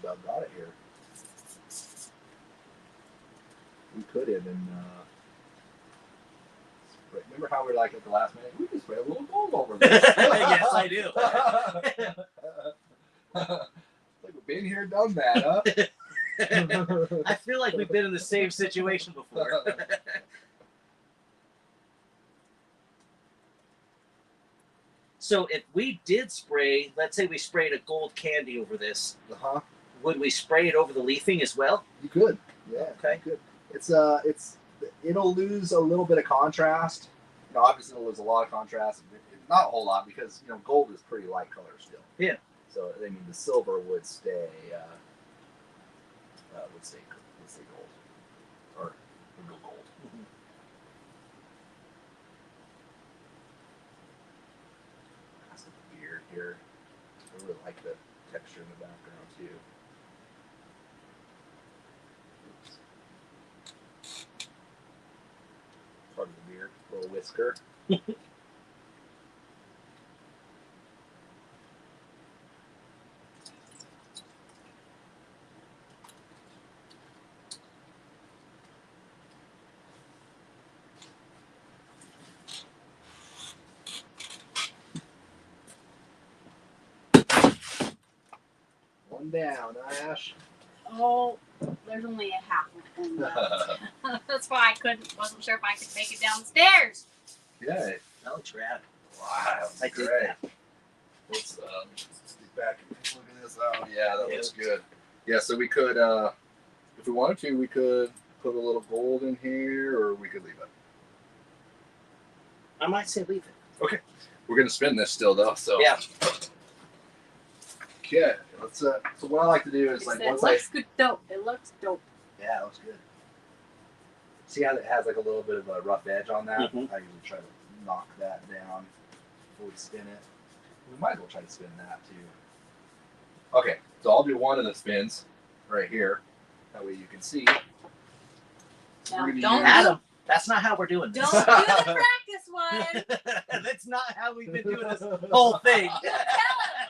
about got it here. We could even. Remember how we were like at the last minute? We can spray a little gold over this. Yes, I do. Like we've been here, done that, huh? I feel like we've been in the same situation before. So if we did spray, let's say we sprayed a gold candy over this, would we spray it over the leafing as well? You could, yeah. Okay. You could. It'll lose a little bit of contrast. You know, obviously it'll lose a lot of contrast. Not a whole lot because gold is pretty light color still. Yeah. So I mean the silver would stay gold, or would go gold. Mm-hmm. That's weird here. I really like the texture in the background too. Oops. Part of the beard, little whisker. One down, Ash. Oh, there's only a half one left. That's why wasn't sure if I could make it downstairs. Yeah. That looks rad. Wow. I did great. that. Let's get back and look at this. Oh yeah, that Yeah. looks good. Yeah, so we could, if we wanted to, we could put a little gold in here, or we could leave it. I might say leave it. Okay. We're gonna spin this still though, so Yeah. Okay. Let's. So what I like to do is like It once looks good dope. It looks dope. Yeah, it looks good. See how it has like a little bit of a rough edge on that? Mhm. I usually try to knock that down before we spin it. We might as well try to spin that too. Okay, so I'll do one of the spins right here. That way you can see. Now, We're gonna don't use- Adam, that's not how we're doing this. Don't do the practice one. That's not how we've been doing this whole thing.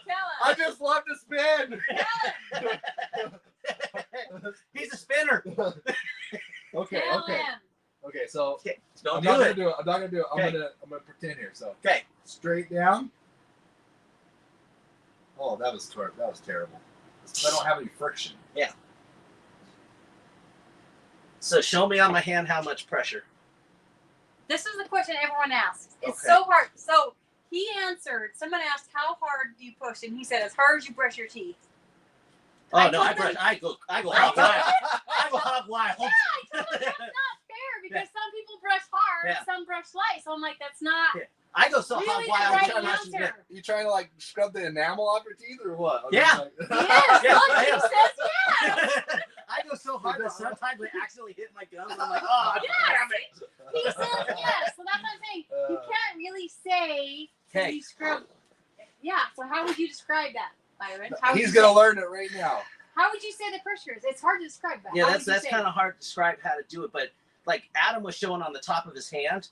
Tell I us. just love to spin. He's a spinner. Okay, Tell okay, him. okay. So Okay, don't I'm do not gonna it. do it. I'm not gonna do it. Okay. I'm gonna pretend here. So Okay. straight down. Oh, that was terrible. I don't have any friction. So show me on my hand how much pressure. This is the question everyone asks. It's Okay. so hard. So he answered. Someone asked, "How hard do you push?" And he said, "As hard as you brush your teeth." Oh I no, told I brush. them- I go hog wild. I go hog wild. Yeah, I told him that's not fair because some people brush hard, Yeah. some brush light. So I'm like, that's not Yeah. I go so hog really the wild. right I'm not just answer. You trying to like scrub the enamel off your teeth or what? I'm Yeah. just like- Yes, Yeah, look, I he am. says yes. I go so hard that sometimes I accidentally hit my gums. I'm like, oh, Yes. damn it. He says yes. So that's what I'm saying. You can't really say that Okay. you scrub. Yeah. So how would you describe that, Byron? How would He's you gonna say- learn it right now. How would you say the pressure is? It's hard to describe that. Yeah, How that's would you say kind of hard to describe how to do it. But like Adam was showing on the top of his hand,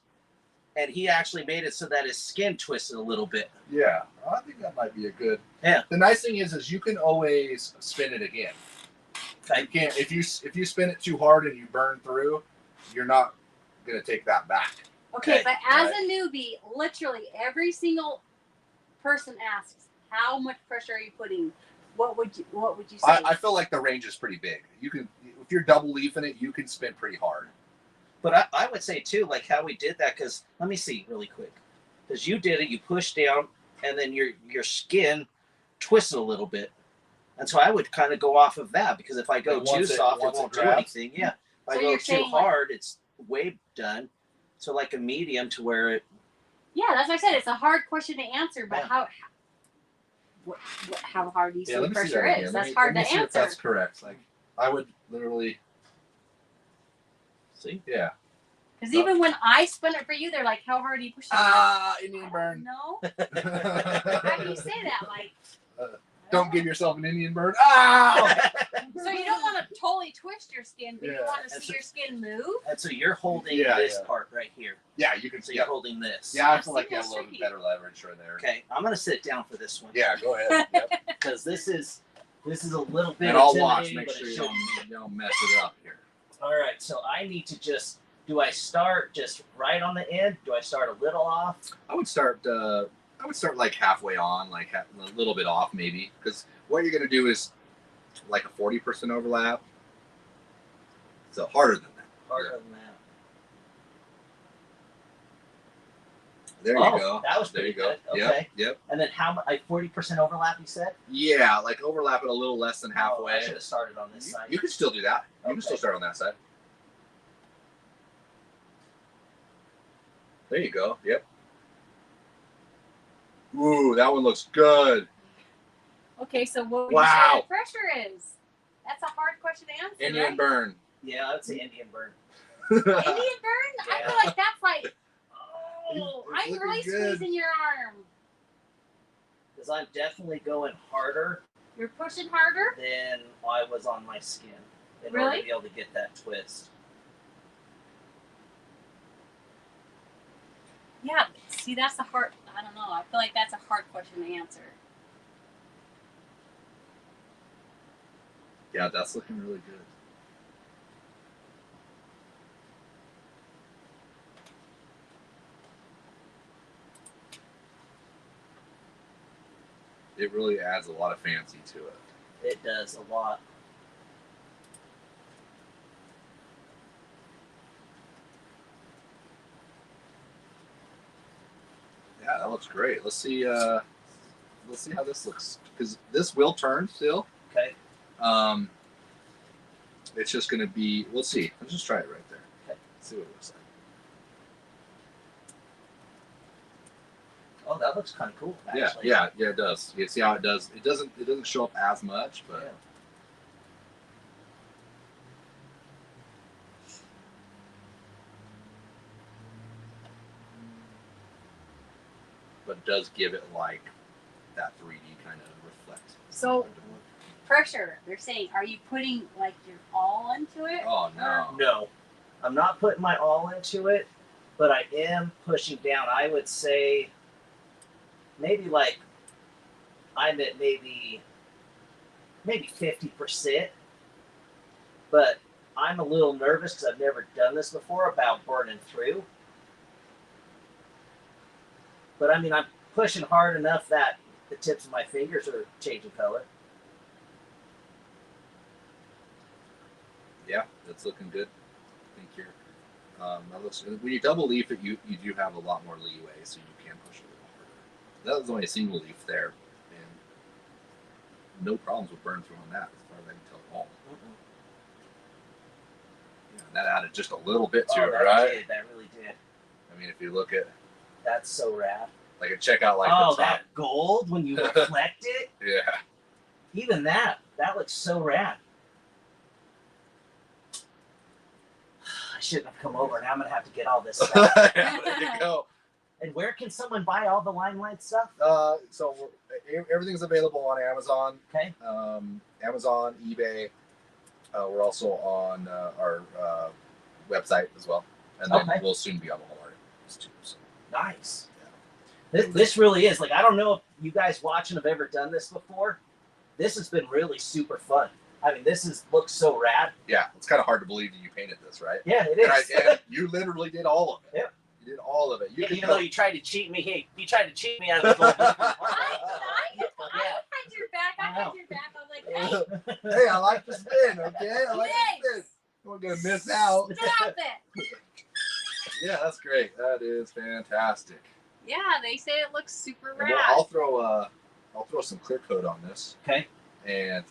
and he actually made it so that his skin twisted a little bit. Yeah, I think that might be a good. Yeah. The nice thing is you can always spin it again. Okay. You can't if you spin it too hard and you burn through, you're not gonna take that back. Okay, Okay, but as a newbie, literally every single person asks, "How much pressure are you putting?" What would you say? I feel like the range is pretty big. You can if you're double leafing it, you can spin pretty hard. But I would say too, like how we did that, because let me see really quick. Because you did it, you pushed down, and then your skin twisted a little bit. And so I would kind of go off of that, because if I go Like too once it- soft, it once it won't do grabs? anything. Yeah. If I So go you're too saying, like- hard, it's way done. So like a medium to where it. yeah, that's what I said. It's a hard question to answer, but Yeah. how hard do you say let me see pressure that again. is? Let That's me- hard let me to see if answer. that's correct. Like I would literally, See? yeah. Because even when I spin it for you, they're like, "How hard do you push it?" Indian burn. No. How do you say that? Like, Don't give yourself an Indian burn. Ah! So you don't want to totally twist your skin, but you Yeah. want to That's see a- your skin move. And so you're holding Yeah, this yeah. part right here. Yeah, you can So see. you're Yeah, holding this. yeah. I Yeah, feel like see, you have a that's little bit tricky. better leverage right there. Okay, I'm gonna sit down for this one. Yeah, go ahead. Yep. Because this is This is a little bit And I'll watch, intimidating, make but sure it you shouldn't be. don't mess it up here. All right, so I need to just, do I start just right on the end? Do I start a little off? I would start like halfway on, like a little bit off maybe, because what you're gonna do is like a 40% overlap. So harder than that. Harder than that. There you go. That was there pretty you go. good. Yep, Okay. yep. And then how much? Like 40% overlap, you said? Yeah, like overlap it a little less than Oh, halfway. I should have started on this side. You can still do that. You Okay. can still start on that side. There you go. Yep. Ooh, that one looks good. Okay, so what would Wow. you say the pressure is? That's a hard question to answer. Indian right? burn. Yeah, I'd say Indian burn. Indian burn? I Yeah. feel like that's like, oh, It's I'm looking really good. squeezing your arm. Because I'm definitely going harder You're pushing harder. than I was on my skin in order Really? to be able to get that twist. Yeah. See, that's the hard. I don't know. I feel like that's a hard question to answer. Yeah, that's looking really good. It really adds a lot of fancy to it. It does a lot. Yeah, that looks great. Let's see how this looks, because this will turn still. Okay. It's just gonna be. We'll see. Let's just try it right there. Okay. See what it looks like. Oh, that looks kind of cool, actually. Yeah, it does. You see how it does? It doesn't show up as much, but Yeah. it does give it like that 3D kind of reflect. So pressure. They're saying, are you putting like your all into it? Oh no. No, I'm not putting my all into it, but I am pushing down. I would say maybe like I'm at maybe 50%, but I'm a little nervous because I've never done this before about burning through. But I mean, I'm pushing hard enough that the tips of my fingers are changing color. Yeah, that's looking good. I think you're. That looks, when you double leaf it, you do have a lot more leeway, so you can push a little harder. That was only a single leaf there, and no problems with burn through on that, as far as I can tell at all. Yeah, that added just a little bit to it, that right? did. That really did. I mean, if you look at That's so rad. like a checkout, like Oh, the top, that gold when you reflect it. yeah. Even that looks so rad. I shouldn't have come over. Now I'm gonna have to get all this stuff. Yeah, there you go. And where can someone buy all the Limelight stuff? So everything's available on Amazon. Okay. Amazon, eBay. We're also on our website as well, and then Okay. we'll soon be on Walmart too. So. Nice. This really is like, I don't know if you guys watching have ever done this before. This has been really super fun. I mean, looks so rad. Yeah, it's kind of hard to believe that you painted this, right? Yeah, it And, is. and you literally did all of it. Yep. You did all of it. You Yeah, could even though you tried to cheat me, you tried to cheat me out of the gold. I had your back. I I know. had your back. I'm like, hey, Hey, I like the spin. Okay, I like the spin. Yes. We're gonna miss out. stop it. Yeah, that's great. That is fantastic. Yeah, they say it looks super And rad. I'll throw some clear coat on this. Okay. And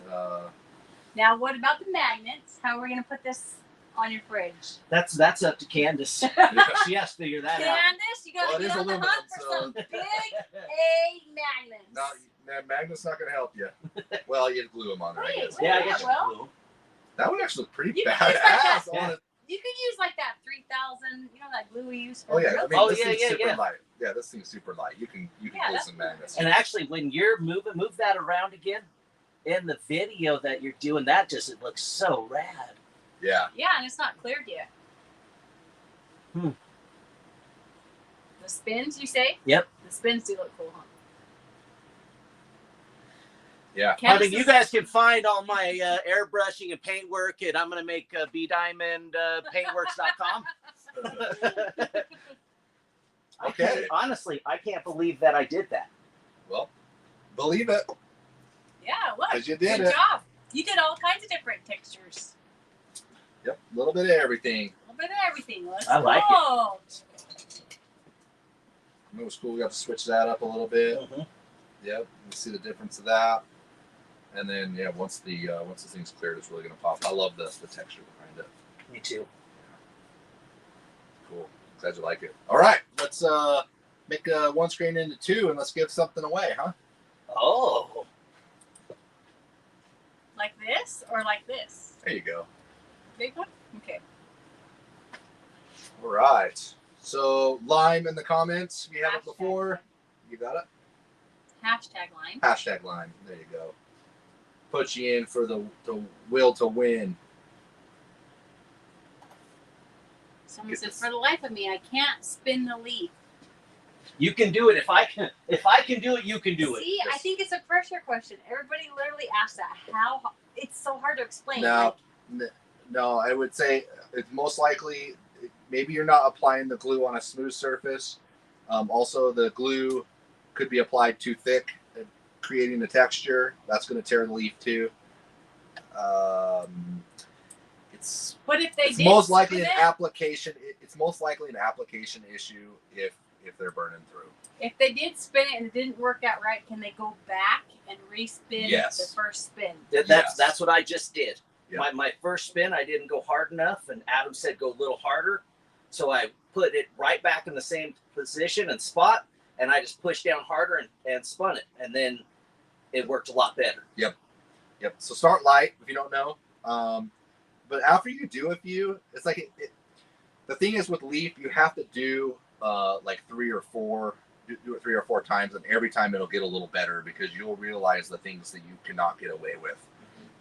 Now, what about the magnets? How are we going to put this on your fridge? That's up to Candace. She has to figure that out. Candace, you got Well, to it get is on the aluminum, hunt for so- some big A magnets. no, magnet's not gonna help you. Well, you glue them on there, I Wait, guess. wait. Yeah, I guess Well. you. That would actually look pretty You can use like that. badass on it. You could use like that 3000, you know, that glue we use for Oh yeah, real I mean Oh, this yeah, thing's yeah, super yeah. light. Yeah, this thing's super light. You can Yeah, glue that's some magnets. And actually, when you're move that around again, in the video that you're doing, it looks so rad. Yeah. Yeah, and it's not cleared yet. Hmm. The spins, you say? Yep. The spins do look cool, huh? Yeah. I mean, you guys can find all my airbrushing and paintwork, and I'm going to make bdiamondpaintworks.com. Okay. Honestly, I can't believe that I did that. Well, believe it. Yeah, look. 'Cause you did Good it. job. You did all kinds of different textures. Yep. A little bit of everything. A little bit of everything. Let's I like go. It was cool. We got to switch that up a little bit. Mm-hmm. Yep. You see the difference of that. And then yeah, once the thing's cleared, it's really gonna pop. I love the texture behind it. Me too. Cool. Glad you like it. All right, let's make one screen into two, and let's give something away, huh? Oh. Like this or like this? There you go. Big one? Okay. All right. So lime in the comments. If you have it before, you got it. Hashtag line. Hashtag lime. There you go. Put you in for the will to win. Someone Get said, this. for the life of me, I can't spin the leaf. You can do it. If I can do it, you can do it. See, I think it's a pressure question. Everybody literally asks that. How? It's so hard to explain. No, Like, no, I would say it's most likely maybe you're not applying the glue on a smooth surface. Also, the glue could be applied too thick, creating the texture. That's going to tear the leaf too. but if they It's did most likely spin an it, application. It's most likely an application issue if they're burning through. if they did spin it and it didn't work out right, can they go back and respin Yes. the first spin? That's what I just did. Yeah. My first spin, I didn't go hard enough, and Adam said go a little harder. So I put it right back in the same position and spot, and I just pushed down harder and spun it. And then it worked a lot better. Yep. So start light if you don't know. But after you do a few, it's like the thing is with leaf, you have to do like do it 3 or 4 times, and every time it'll get a little better because you'll realize the things that you cannot get away with.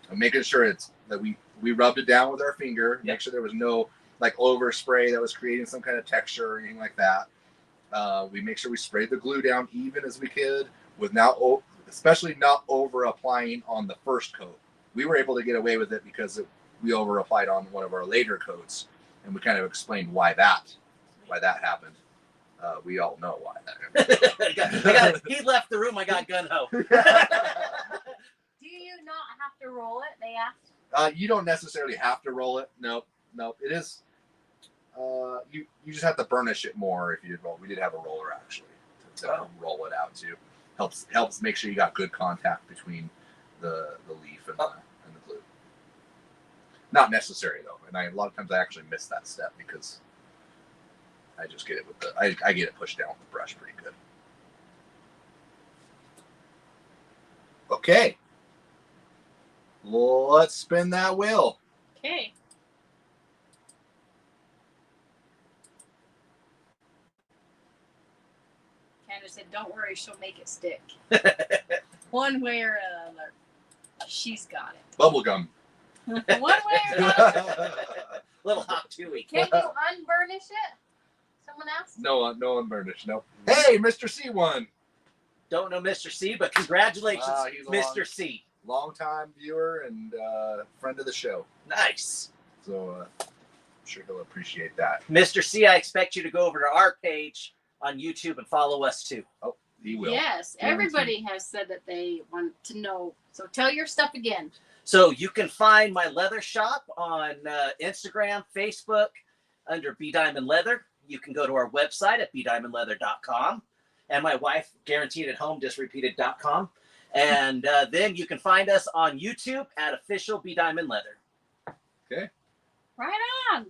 And making sure it's that we rubbed it down with our finger, make sure there was no like overspray that was creating some kind of texture or anything like that. We make sure we sprayed the glue down even as we could, with especially not over applying on the first coat. We were able to get away with it because we over applied on one of our later coats, and we kind of explained why that happened. We all know why that happened. He left the room. I got gun ho. Do you not have to roll it? They asked. You don't necessarily have to roll it. Nope. It is. You just have to burnish it more if you did roll. We did have a roller actually to roll it out too. Helps make sure you got good contact between the leaf and the glue. Not necessary though, and a lot of times I actually miss that step because I just get it with I get it pushed down with the brush pretty good. Okay. Let's spin that wheel. Okay. Candace said, "Don't worry, she'll make it stick." One way or another, she's got it. Bubblegum. One way or another. Little hot chewy. Can you unburnish it? Someone asked. No unburnished. No. Hey, Mr. C won. Don't know Mr. C, but congratulations, He's Mr. C. Long-time viewer and friend of the show. Nice. So I'm sure he'll appreciate that. Mr. C, I expect you to go over to our page on YouTube and follow us too. Oh, he will. Yes, everybody has said that they want to know. So tell your stuff again. So you can find my leather shop on Instagram, Facebook under B Diamond Leather. You can go to our website at bdiamondleather.com. And my wife, guaranteed at home, just repeated.com. And then you can find us on YouTube at official B Diamond Leather. Okay. Right on.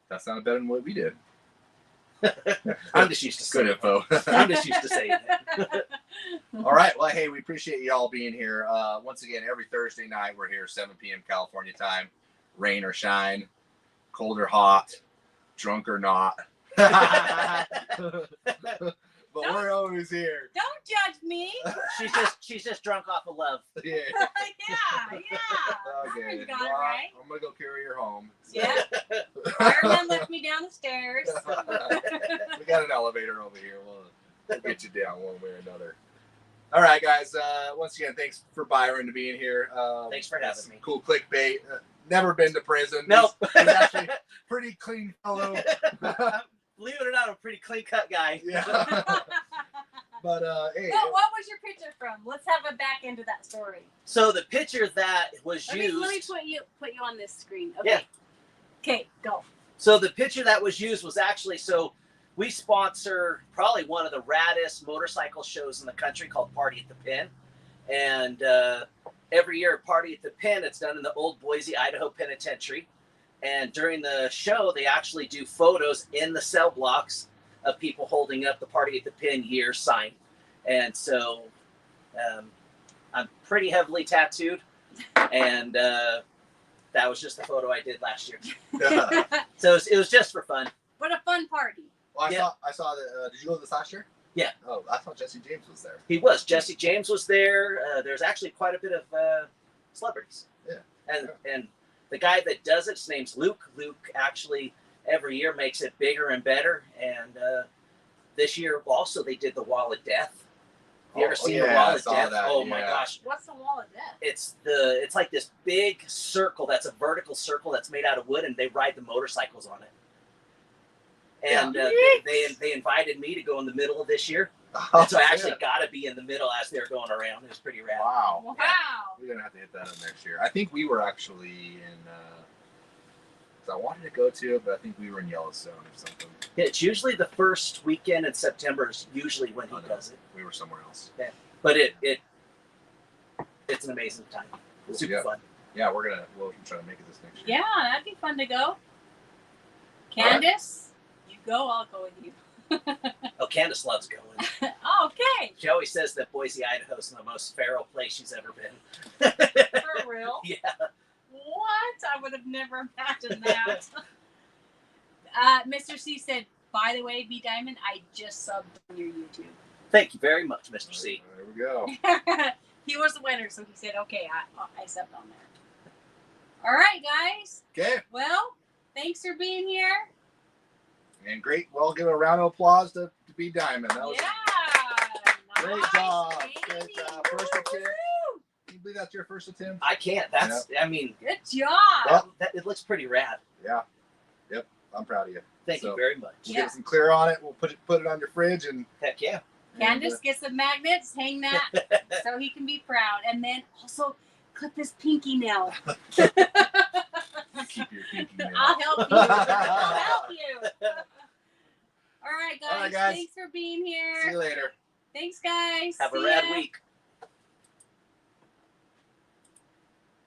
That sounded better than what we did. I'm just used to saying Good info. I'm just used to saying it. All right. Well, hey, we appreciate you all being here. Once again, every Thursday night, we're here 7 p.m. California time. Rain or shine, cold or hot, drunk or not. But we're always here. Don't judge me. She's just drunk off of love. Yeah. yeah. Okay. Got it Well, right. I'm gonna go carry her home. Yeah. Fireman left me down the stairs. We got an elevator over here. We'll get you down one way or another. All right, guys. Once again, thanks for Byron being here. Thanks for having me. Cool clickbait. Never been to prison. Nope. He's actually pretty clean fellow. Believe it or not, I'm a pretty clean cut guy. Yeah. But hey. What was your picture from? Let's have a back into that story. So the picture that was Let used. me put you on this screen. Okay. Yeah. Okay, go. So the picture that was used was actually, so we sponsor probably one of the raddest motorcycle shows in the country called Party at the Pin. And every year at Party at the Pin, it's done in the old Boise, Idaho Penitentiary. And during the show, they actually do photos in the cell blocks of people holding up the Party at the Pin year sign. And so I'm pretty heavily tattooed. And that was just the photo I did last year. So it was just for fun. What a fun party. Well, Yeah. I saw that. Did you go to this last year? Yeah. Oh, I thought Jesse James was there. He was. Jesse James was there. There's actually quite a bit of celebrities. Yeah. And the guy that does it, his name's Luke. Luke actually every year makes it bigger and better. And this year also they did the Wall of Death. You ever seen the Wall I of saw Death? that, Oh my gosh. What's the Wall of Death? It's like this big circle that's a vertical circle that's made out of wood, and they ride the motorcycles on it. And they invited me to go in the middle of this year. And so I actually got to be in the middle as they're going around. It was pretty rad. Wow. Wow. We're gonna have to hit that in next year. I think we were actually in. I wanted to go to it, but I think we were in Yellowstone or something. It's usually the first weekend in September is usually when he does it. We were somewhere else. But it's an amazing time. It's super fun. Yeah, we'll try to make it this next year. Yeah, that'd be fun to go. Candace, you go, I'll go with you. Oh, Candace loves going. Okay. She always says that Boise, Idaho is the most feral place she's ever been. For real? Yeah. What? I would have never imagined that. Mr. C said, by the way, B Diamond, I just subbed on your YouTube. Thank you very much, Mr. C. There we go. He was the winner, so he said, okay, I subbed on there. All right, guys. Okay. Well, thanks for being here. And great. Well, give a round of applause to B Diamond. That was great Nice, job. baby. Great job. First attempt. Woo-hoo. Can you believe that's your first attempt? I can't. That's, I mean, Good job. it looks pretty rad. Yeah. Yep. I'm proud of you. Thank you very much. We'll get some clear on it. We'll put it on your fridge and. Heck yeah. Candace, get some magnets, hang that so he can be proud. And then also clip his pinky nail. Keep your pinky nail. I'll help you. I'll help you. All right, guys. All right, guys. Thanks for being here. See you later. Thanks, guys. Have a See rad ya. week.